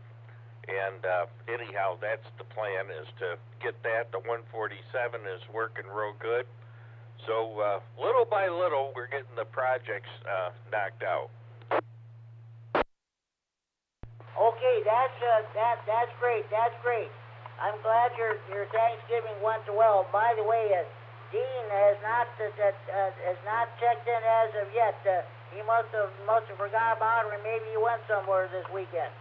[SPEAKER 14] And anyhow, that's the plan, is to get that. The 147 is working real good. So little by little, we're getting the projects knocked out.
[SPEAKER 1] Okay, that's great. That's great. I'm glad your Thanksgiving went well. By the way, Dean has not checked in as of yet. He must have forgot about it, or maybe he went somewhere this weekend.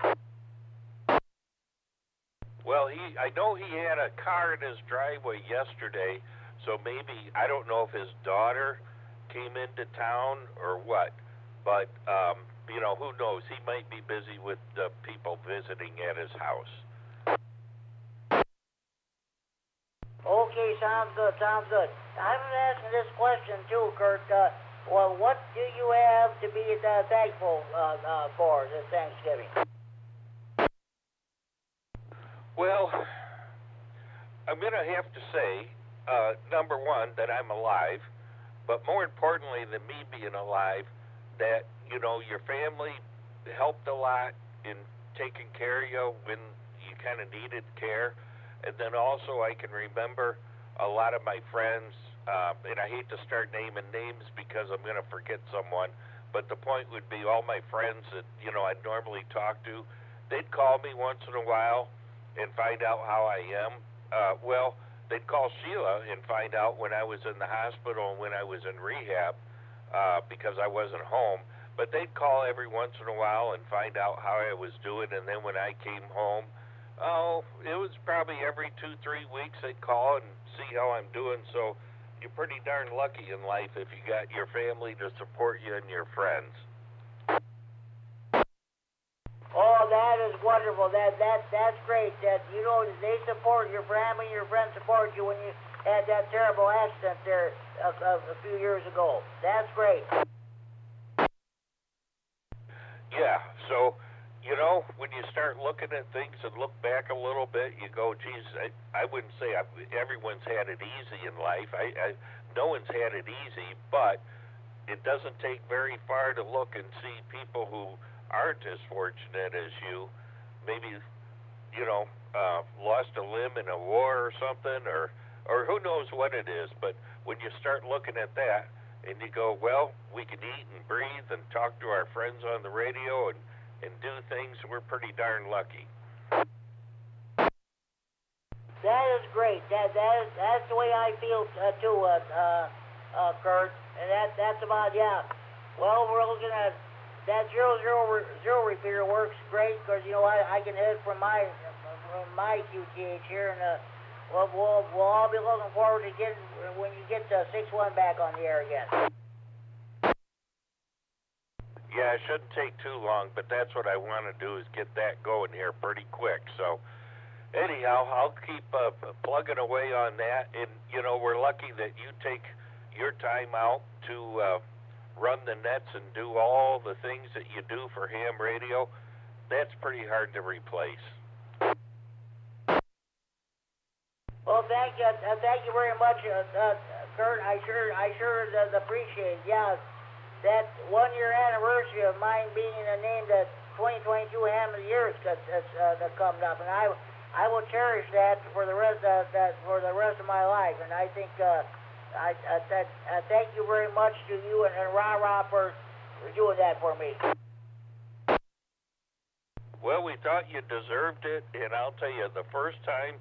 [SPEAKER 14] Well, I know he had a car in his driveway yesterday, so maybe, I don't know if his daughter came into town or what, but, you know, who knows? He might be busy with the people visiting at his house.
[SPEAKER 1] Okay, sounds good. I'm asking this question too, Kurt. Well, what do you have to be thankful for this Thanksgiving?
[SPEAKER 14] Well, I'm going to have to say, number one, that I'm alive, but more importantly than me being alive, that, you know, your family helped a lot in taking care of you when you kind of needed care. And then also I can remember a lot of my friends, and I hate to start naming names because I'm going to forget someone, but the point would be all my friends that, you know, I'd normally talk to, they'd call me once in a while and find out how I am. Well, they'd call Sheila and find out when I was in the hospital and when I was in rehab because I wasn't home. But they'd call every once in a while and find out how I was doing. And then when I came home, it was probably every 2-3 weeks they'd call and see how I'm doing. So you're pretty darn lucky in life if you got your family to support you and your friends.
[SPEAKER 1] Oh, that is wonderful. That's great. That, you know, they support your family, your friends support you when you had that terrible accident there a few years ago. That's great.
[SPEAKER 14] Yeah. So, you know, when you start looking at things and look back a little bit, you go, geez, I wouldn't say everyone's had it easy in life. No one's had it easy, but it doesn't take very far to look and see people who aren't as fortunate as you, maybe, you know, lost a limb in a war or something, or who knows what it is. But when you start looking at that and you go, well, we can eat and breathe and talk to our friends on the radio and do things, we're pretty darn lucky.
[SPEAKER 1] That is great. That's the way I feel too, Kurt. And that's about, yeah. Well, we're looking at that 000 repeater works great because you know I can hit from my QTH here, and we'll all be looking forward to getting when you get 6-1 back on the air again.
[SPEAKER 14] Yeah, it shouldn't take too long, but that's what I want to do is get that going here pretty quick. So anyhow, I'll keep plugging away on that, and you know we're lucky that you take your time out to run the nets and do all the things that you do for ham radio. That's pretty hard to replace.
[SPEAKER 1] Well, thank you very much, Kurt. I sure appreciate it. Yeah, that 1-year anniversary of mine being named the 2022 Ham of the Year that's coming up, and I will cherish that for the rest of my life. And I think thank you very much to you and Ra for doing that for me.
[SPEAKER 14] Well, we thought you deserved it, and I'll tell you, the first time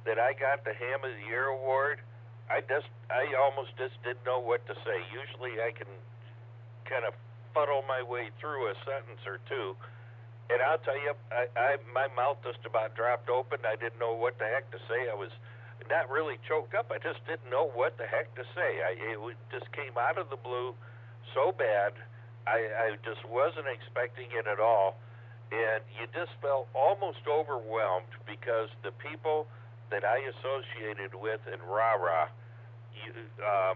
[SPEAKER 14] that I got the Ham of the Year award, I almost just didn't know what to say. Usually I can kind of fuddle my way through a sentence or two, and I'll tell you, my mouth just about dropped open. I didn't know what the heck to say. I was not really choked up. I just didn't know what the heck to say. It just came out of the blue so bad. I just wasn't expecting it at all, and you just felt almost overwhelmed because the people that I associated with in Rah-Rah,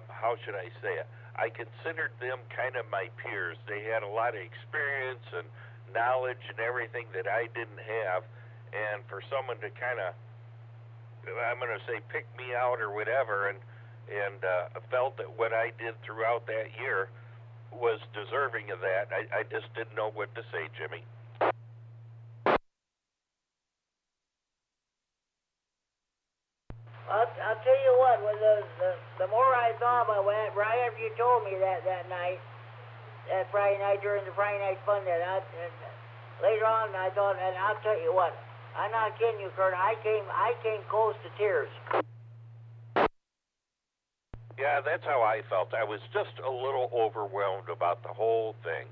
[SPEAKER 14] how should I say it? I considered them kind of my peers. They had a lot of experience and knowledge and everything that I didn't have, and for someone to kind of, I'm going to say, pick me out or whatever, and felt that what I did throughout that year was deserving of that, I just didn't know what to say, Jimmy.
[SPEAKER 1] I'll tell you what, when the more I thought about it, right after you told me that night, that Friday night during the Friday Night Fun, later on I thought, and I'll tell you what, I'm not kidding you, Kurt, I came close to tears.
[SPEAKER 14] Yeah, that's how I felt. I was just a little overwhelmed about the whole thing.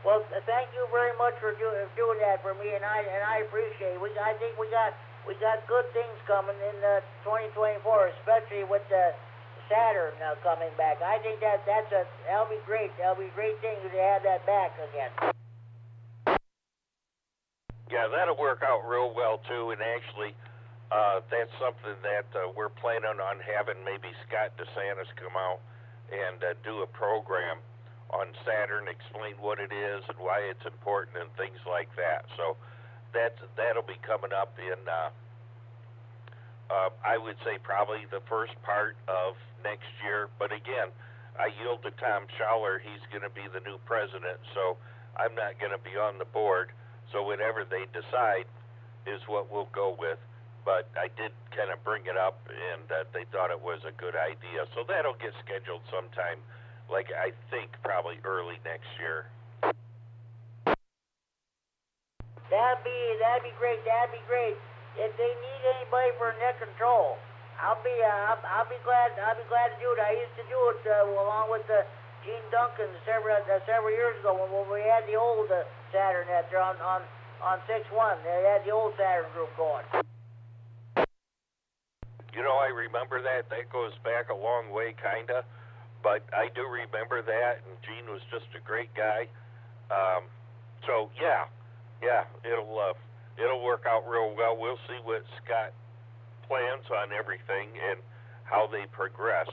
[SPEAKER 1] Well, thank you very much for doing that for me, and I appreciate it. I think we got good things coming in 2024, especially with the Saturn coming back. I think that'll be great. That'll be a great thing to have that back again.
[SPEAKER 14] Yeah, that'll work out real well too, and actually, that's something that we're planning on having maybe Scott DeSantis come out and do a program on Saturn, explain what it is and why it's important and things like that. So that'll be coming up in, I would say probably the first part of next year. But again, I yield to Tom Schaller. He's going to be the new president, so I'm not going to be on the board. So whatever they decide is what we'll go with. But I did kind of bring it up, and they thought it was a good idea. So that'll get scheduled sometime, like I think probably early next year.
[SPEAKER 1] That'd be great. That'd be great. If they need anybody for net control, I'll be glad to do it. I used to do it along with Gene Duncan several years ago when we had the old Saturn net there on 6-1. They had the old Saturn group going.
[SPEAKER 14] You know, I remember that. That goes back a long way, kinda. But I do remember that, and Gene was just a great guy. So yeah, it'll work out real well. We'll see what Scott plans on everything and how they progress.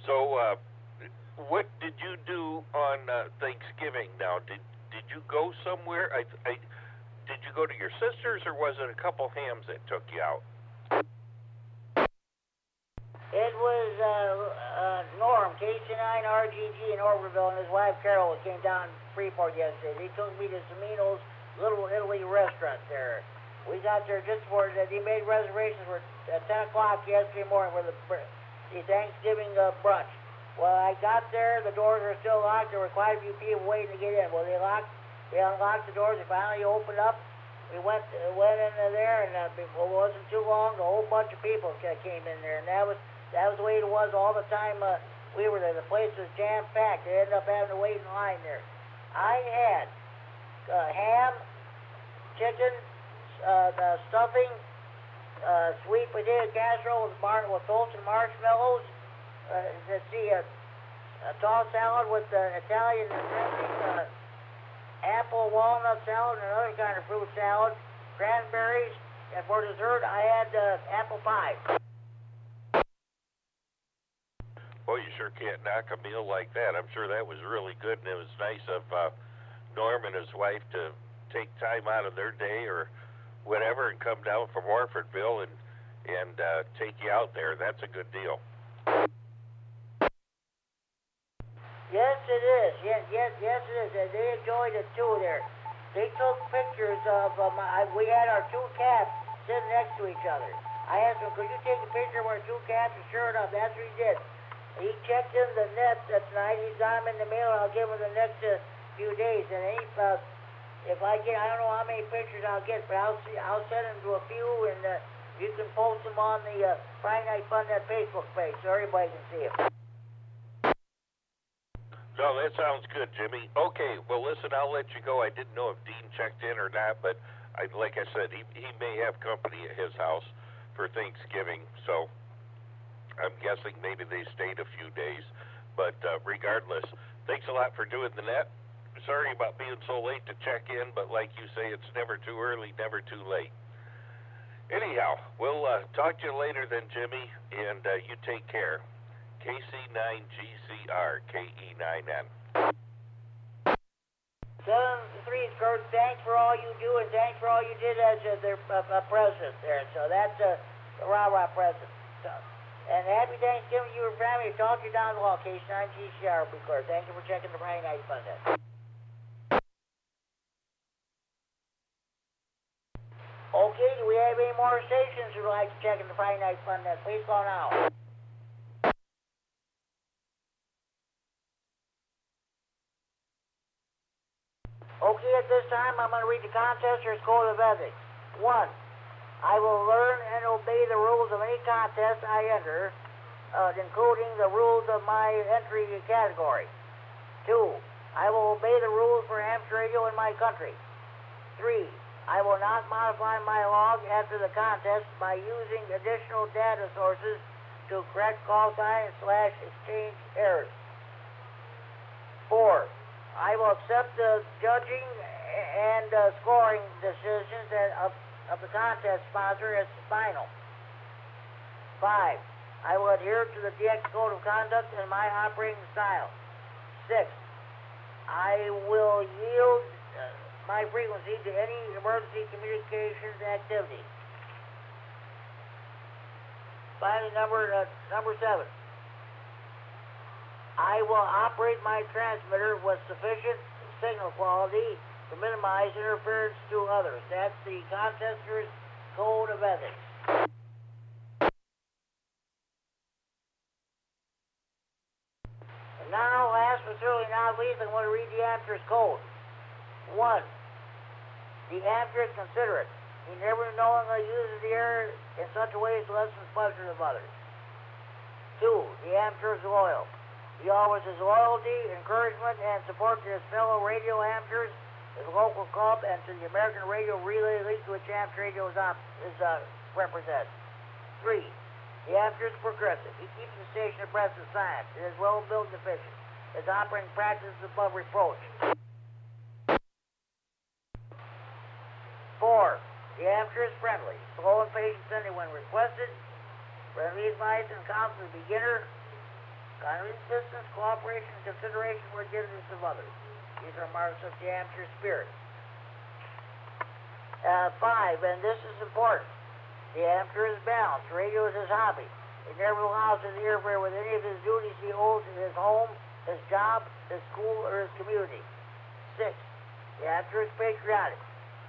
[SPEAKER 14] So, what did you do on Thanksgiving? Now, did you go somewhere? Did you go to your sister's, or was it a couple hams that took you out?
[SPEAKER 1] It was Norm, K9RFD in Orberville, and his wife Carol came down Freeport yesterday. They took me to Semino's Little Italy restaurant there. We got there just before they made reservations for 10 o'clock yesterday morning for the Thanksgiving brunch. Well, I got there, the doors were still locked. There were quite a few people waiting to get in. Well, they unlocked the doors. They finally opened up. We went into there, and it wasn't too long. A whole bunch of people came in there, and that was the way it was all the time we were there. The place was jam-packed. They ended up having to wait in line there. I had ham, chicken, the stuffing, sweet potato casserole with toasted marshmallows. Let's see, a tossed salad with Italian dressing, apple walnut salad, and another kind of fruit salad, cranberries, and for dessert I had apple pie.
[SPEAKER 14] Well, you sure can't knock a meal like that. I'm sure that was really good, and it was nice of Norm and his wife to take time out of their day or whatever and come down from Orfordville and take you out there. That's a good deal.
[SPEAKER 1] Yes, it is. Yes, it is. And they enjoyed it too there. They took pictures of, we had our two cats sitting next to each other. I asked him, could you take a picture of our two cats? And sure enough, that's what he did. He checked in the net that night. He's got them in the mail, and I'll give him the next few days. And if I get, I don't know how many pictures I'll get, but I'll send him to a few, and you can post them on the Friday Night Fun Net Facebook page so everybody can see them.
[SPEAKER 14] No, that sounds good, Jimmy. Okay, well, listen, I'll let you go. I didn't know if Dean checked in or not, but like I said, he may have company at his house for Thanksgiving, so I'm guessing maybe they stayed a few days. But regardless, thanks a lot for doing the net. Sorry about being so late to check in, but like you say, it's never too early, never too late. Anyhow, we'll talk to you later then, Jimmy, and you take care. KC9GCR, KE9N.
[SPEAKER 1] 7-3, Kurt, thanks for all you do, and thanks for all you did as their president there. So that's a rah-rah president. So, and happy Thanksgiving to you and family. Talk to you down the hall, KC9GCR, be clear. Thank you for checking the Friday Night Fun Net. Okay, do we have any more stations who would like to check in the Friday Night Fun Net? Please call now. Okay, at this time, I'm going to read the contester's code of ethics. 1. I will learn and obey the rules of any contest I enter, including the rules of my entry category. 2. I will obey the rules for amateur radio in my country. 3. I will not modify my log after the contest by using additional data sources to correct call signs / exchange errors. 4. I will accept the judging and scoring decisions of the contest sponsor as final. 5. I will adhere to the DX Code of Conduct and my operating style. 6. I will yield my frequency to any emergency communications activity. Finally, number 7. I will operate my transmitter with sufficient signal quality to minimize interference to others. That's the contester's code of ethics. And now, last but certainly not least, I'm going to read the amateur's code. 1. The amateur is considerate. He never knowingly uses the air in such a way as to lessen the pleasure of others. 2. The amateur is loyal. He always has loyalty, encouragement, and support to his fellow radio amateurs, his local club, and to the American Radio Relay League, to which amateur radio is represented. 3. The amateur is progressive. He keeps the station abreast of science. It is well built and efficient. His operating practice is above reproach. 4. The amateur is friendly, slow and patient sending when requested. Friendly advice and counsel to the beginner. Kind assistance, cooperation, and consideration for the goodness of others. These are marks of the amateur spirit. 5, and this is important. The amateur is balanced. Radio is his hobby. He never allows it to interfere with any of his duties he owes in his home, his job, his school, or his community. 6, the amateur is patriotic.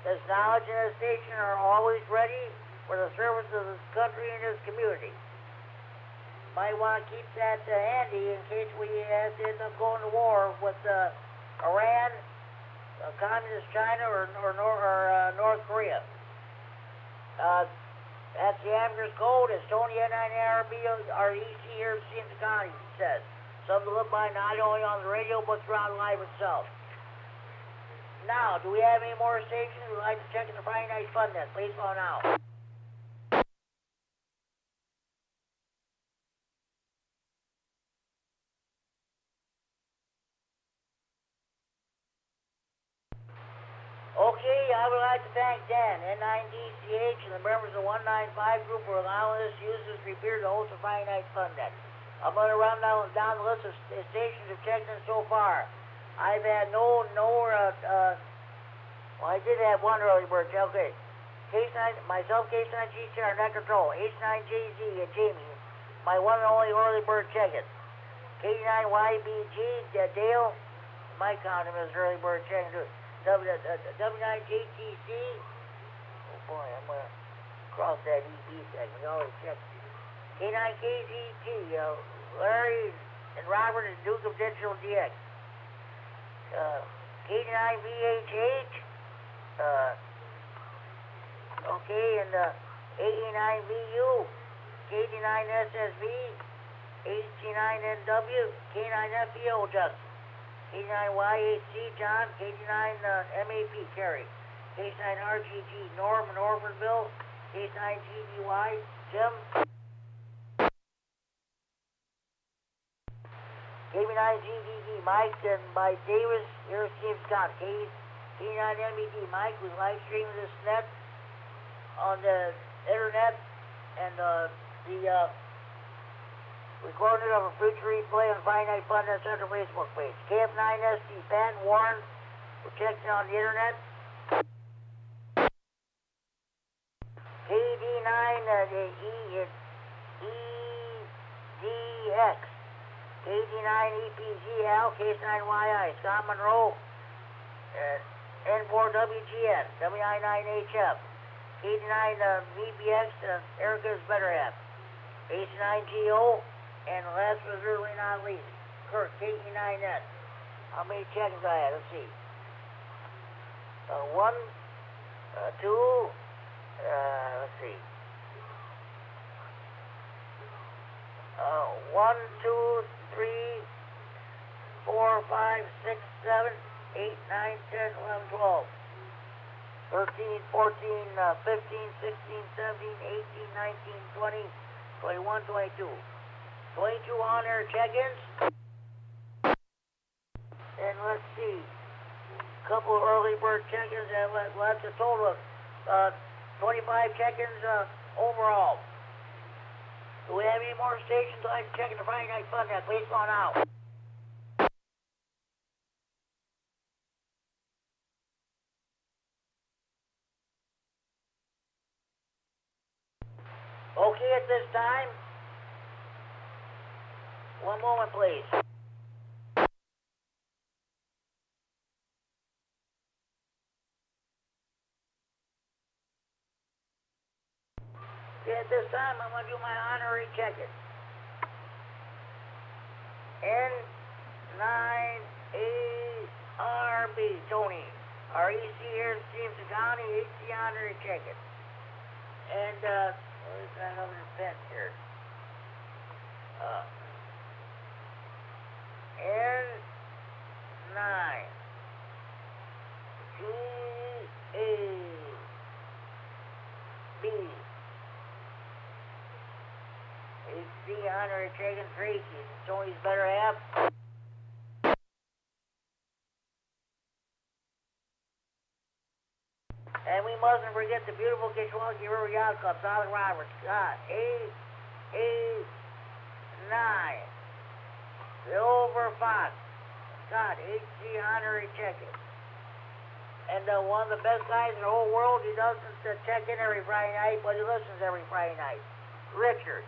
[SPEAKER 1] His knowledge and his station are always ready for the service of his country and his community. Might want to keep that handy in case we have to end up going to war with Iran, Communist China, or North Korea. That's the amateur's code, as Tony K9RFD REC here in Stevenson County says. Something to look by not only on the radio, but throughout live itself. Now, do we have any more stations who would like to check in the Friday Night Fun Net? Please call now. Okay, I would like to thank Dan, N9DCH, and the members of the 195 group for allowing us to use this repeater to host the Friday Night Fun Net. I'm going to run down the list of stations who've checked in so far. I've had well, I did have one early bird. Okay. K9, myself, K9GCR, net control, H9JZ, and Jamie, my one and only early bird check-in. K9YBG, Dale, my count him as early bird check-in. W9JTC, oh boy, I'm going to cross that EB segment. We always check. K9KZT, Larry and Robert and Duke of Digital DX. K9VHH, okay, and AE9VU, KD9SSV, HG9NW, K9FEO, Justin. K9YAC, John, KD9MED, Kerry, K9RGG, Norm in Orfordville, K9GDY, Jim, K9GDD, Mike, and by Davis, here's Steve Scott, K9MED, Mike, was live streaming this net on the internet, and the recorded of a future replay on Friday Night Fun Net Central Facebook page. KF9SD, Pat and Warren, we're checking on the internet. KD9EDX, KD9EPG, Al, K9YI, Scott Monroe, N4WGN, W9AXD, KD9MEBX, Erica's better half, H9GO, and last but certainly not least, Kurt, KD9N. How many check-ins I had? Let's see. 1, 2, let's see. 1, 2, 3, 4, 5, 6, 7, 8, 9, 10, 11, 12. 13, 14, 15, 16, 17, 18, 19, 20, 21, 22. 22 on-air check-ins. And let's see. A couple of early bird check-ins. That's a total of 25 check-ins overall. Do we have any more stations like to check in the Friday Night Fun Net? Please go on out. Okay, at this time, one moment, please. Okay, at this time, I'm going to do my honorary check-in. N9ARB, Tony. REC here in Stevenson County, HC honorary check-in. And, where's that other pen here? N9 GAB HC honorary check-in Tracy. Tony's better half. And we mustn't forget the beautiful Kishwaukee River Yacht Club, Solid Roberts, Scott, A9, Silver Fox, Scott, HC honorary check-in. And one of the best guys in the whole world, he doesn't check in every Friday night, but he listens every Friday night. Richard,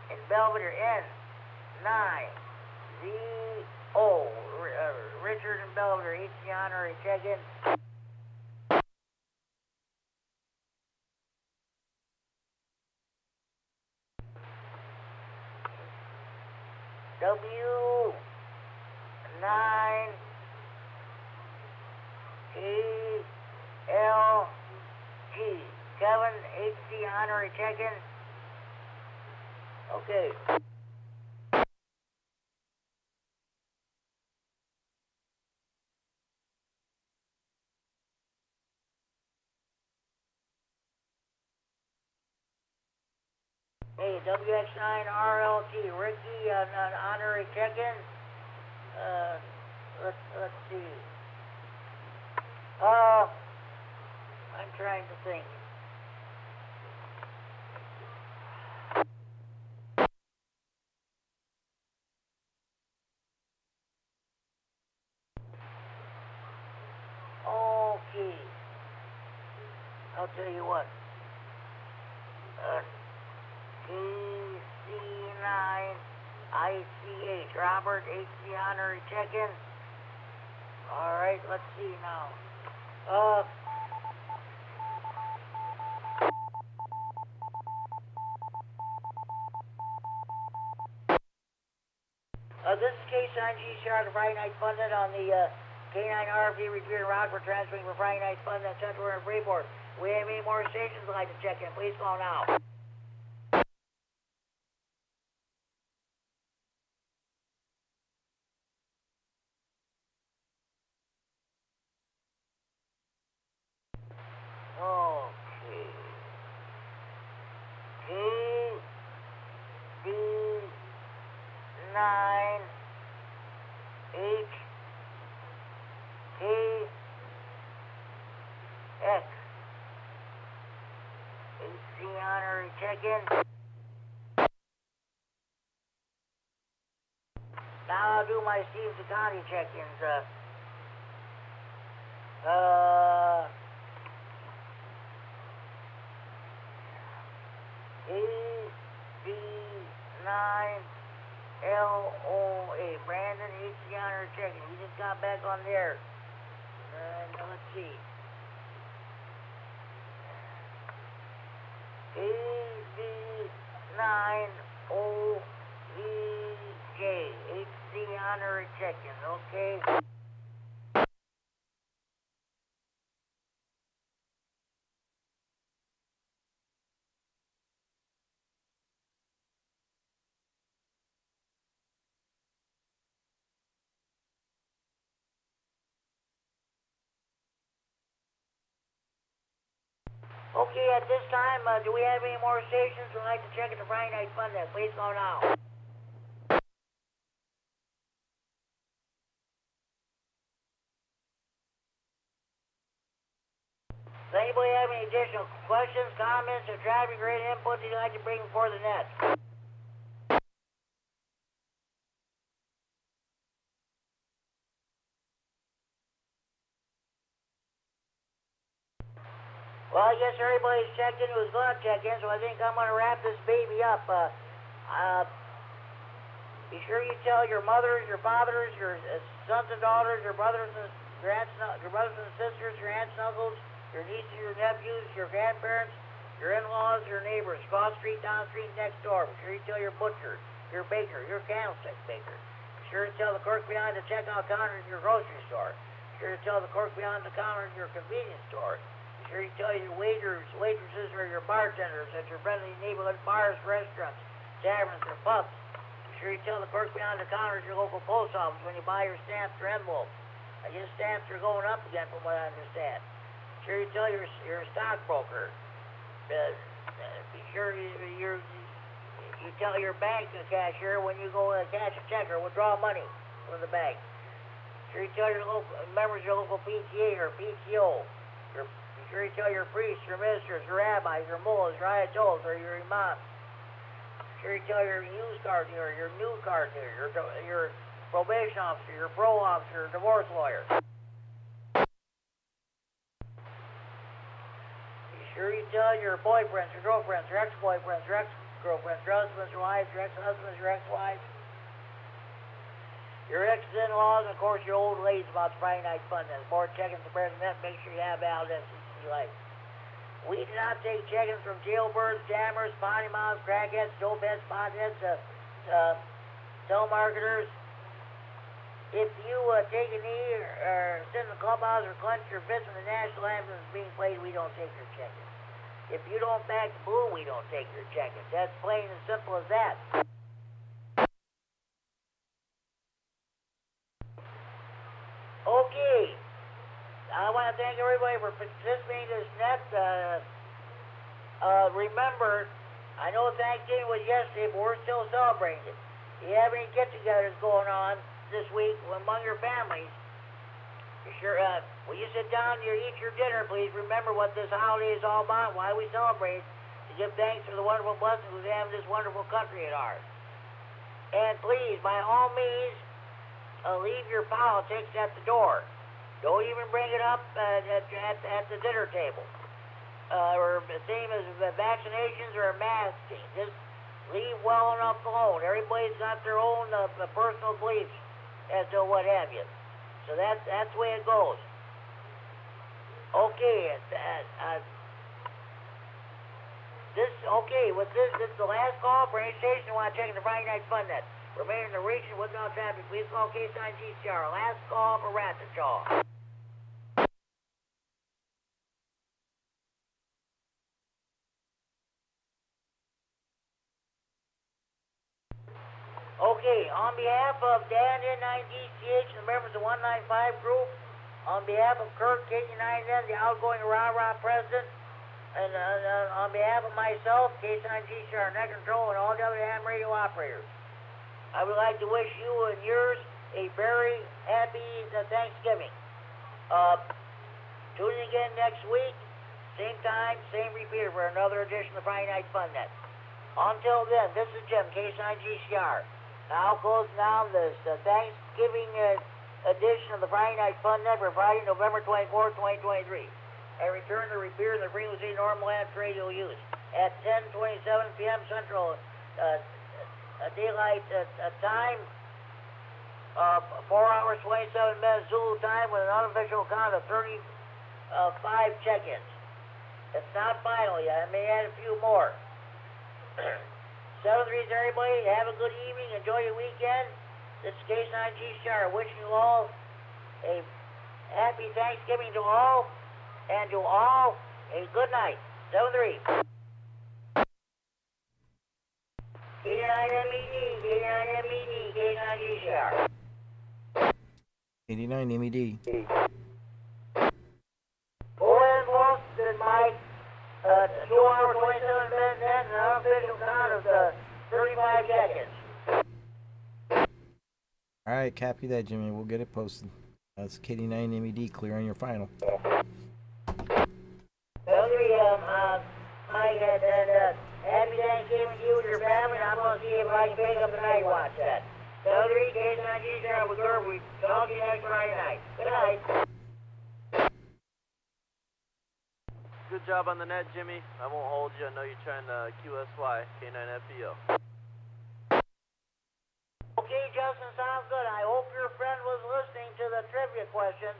[SPEAKER 1] in Belvedere, N9ZO, Richard in Belvedere, HC honorary check-in. W9ALG, Kevin, HC honorary check-in. Okay. Hey, WX9RLT, Ricky, an honorary check-in. Let's see. I'm trying to think. Okay. I'll tell you what. KC9ICH, Robert, HC honorary check-in. All right, let's see now. This is K9G Charlotte Friday Night Funded on the K9RFD Repeater Rockford transmitting for Friday Night Funded Central and Freeport. We have any more stations you'd like to check in? Please call now. Okay. KD9HC honorary check-in. Now I'll do my Steve County check-ins. KD9LOA, Brandon HC honorary check-in. We just got back on there. Now let's see. KD9OEJ, HC honorary check-in, okay? Okay, at this time, do we have any more stations who'd like to check in the Friday Night Fun Net? Please go now. Does anybody have any additional questions, comments, or traffic rate input you'd like to bring before the net? Well, I guess everybody's checked in who's going to check in, so I think I'm going to wrap this baby up. Be sure you tell your mothers, your fathers, your sons and daughters, your brothers and sisters, your aunts and uncles, your nieces, your nephews, your grandparents, your in-laws, your neighbors, cross street, down street, next door. Be sure you tell your butcher, your baker, your candlestick maker. Be sure to tell the clerk behind the checkout counter in your grocery store. Be sure to tell the clerk behind the counter in your convenience store. Be sure you tell your waiters, waitresses, or your bartenders at your friendly neighborhood bars, restaurants, taverns, or pubs. Be sure you tell the clerk behind the counter at your local post office when you buy your stamps or envelopes. I guess stamps are going up again from what I understand. Be sure you tell your stockbroker. Be sure you tell your bank cashier when you go cash a check or withdraw money from the bank. Be sure you tell your local members of your local PTA or PTO. Be sure you tell your priests, your ministers, your rabbis, your mullahs, your ayatollahs, or your imams. Be sure you tell your used car dealer, your new car dealer, your probation officer, your parole officer, your divorce lawyer. Be sure you tell your boyfriends, your girlfriends, your ex-boyfriends, your ex-girlfriends, your husbands, your wives, your ex-husbands, your ex-wives, your ex-in-laws, and of course your old ladies about the Friday Night Fun. There's more check-ins to President. Make sure you have valid SEC life. We do not take check-ins from jailbirds, jammers, potty mouths, crackheads, dopeheads, potheads, telemarketers. If you take a knee or sit in the clubhouse or clench your fist when the national anthem is being played, we don't take your check-ins. If you don't back the blue, we don't take your check-ins. That's plain and simple as that. Okay. I want to thank everybody for participating in this net. Remember, I know Thanksgiving was yesterday, but we're still celebrating it. Do you have any get-togethers going on this week among your families? You sure, when you sit down and you eat your dinner, please remember what this holiday is all about, why we celebrate, to give thanks for the wonderful blessings we have in this wonderful country of ours. And please, by all means, leave your politics at the door. Don't even bring it up at the dinner table. Or the same as vaccinations or masking. Just leave well enough alone. Everybody's got their own personal beliefs as to what have you. So that's the way it goes. Okay, this is the last call for any station who want to check in the Friday Night Fun Net. Remain in the region without traffic. Please call K9GCR. Last call for Ratchetchaw. Okay, on behalf of Dan N9DCH and the members of the 195 group, on behalf of Kirk, KD9MED, the outgoing Rah-Rah president, and on behalf of myself, K9GCR Net Control, and all the other ham radio operators, I would like to wish you and yours a very happy Thanksgiving. Tune in again next week, same time, same repeater for another edition of Friday Night Fun Net. Until then, this is Jim, K9GCR. Now closing down this Thanksgiving edition of the Friday Night Fun Net for Friday, November 24th, 2023. And return the repeater in the frequency normal amp radio use at 10:27 p.m. Central Daylight Time, 4 hours 27 minutes Zulu time with an unofficial count of 35 check-ins. It's not final yet. I may add a few more. 7-3 everybody. Have a good evening. Enjoy your weekend. This is K9GCR wishing you all a happy Thanksgiving to all, and to all a good night. 7-3. K9MED, K9MED, K9GCR.
[SPEAKER 7] KD9MED.
[SPEAKER 1] Go ahead, folks. This is Mike. 2 hours, 27 minutes, and an unofficial count of 35 seconds.
[SPEAKER 7] All right, copy that, Jimmy. We'll get it posted. That's KD9MED. Clear on your final.
[SPEAKER 1] Mike, happy Thanksgiving to you and your family. I'm going to see if I can pick up the night watch set. Celery, K9GCR with her. We talk to you next Friday night. Good night.
[SPEAKER 3] Good job on the net, Jimmy. I won't hold you. I know you're trying to QSY, K9FDO.
[SPEAKER 1] Okay, Justin, sounds good. I hope your friend was listening to the trivia questions.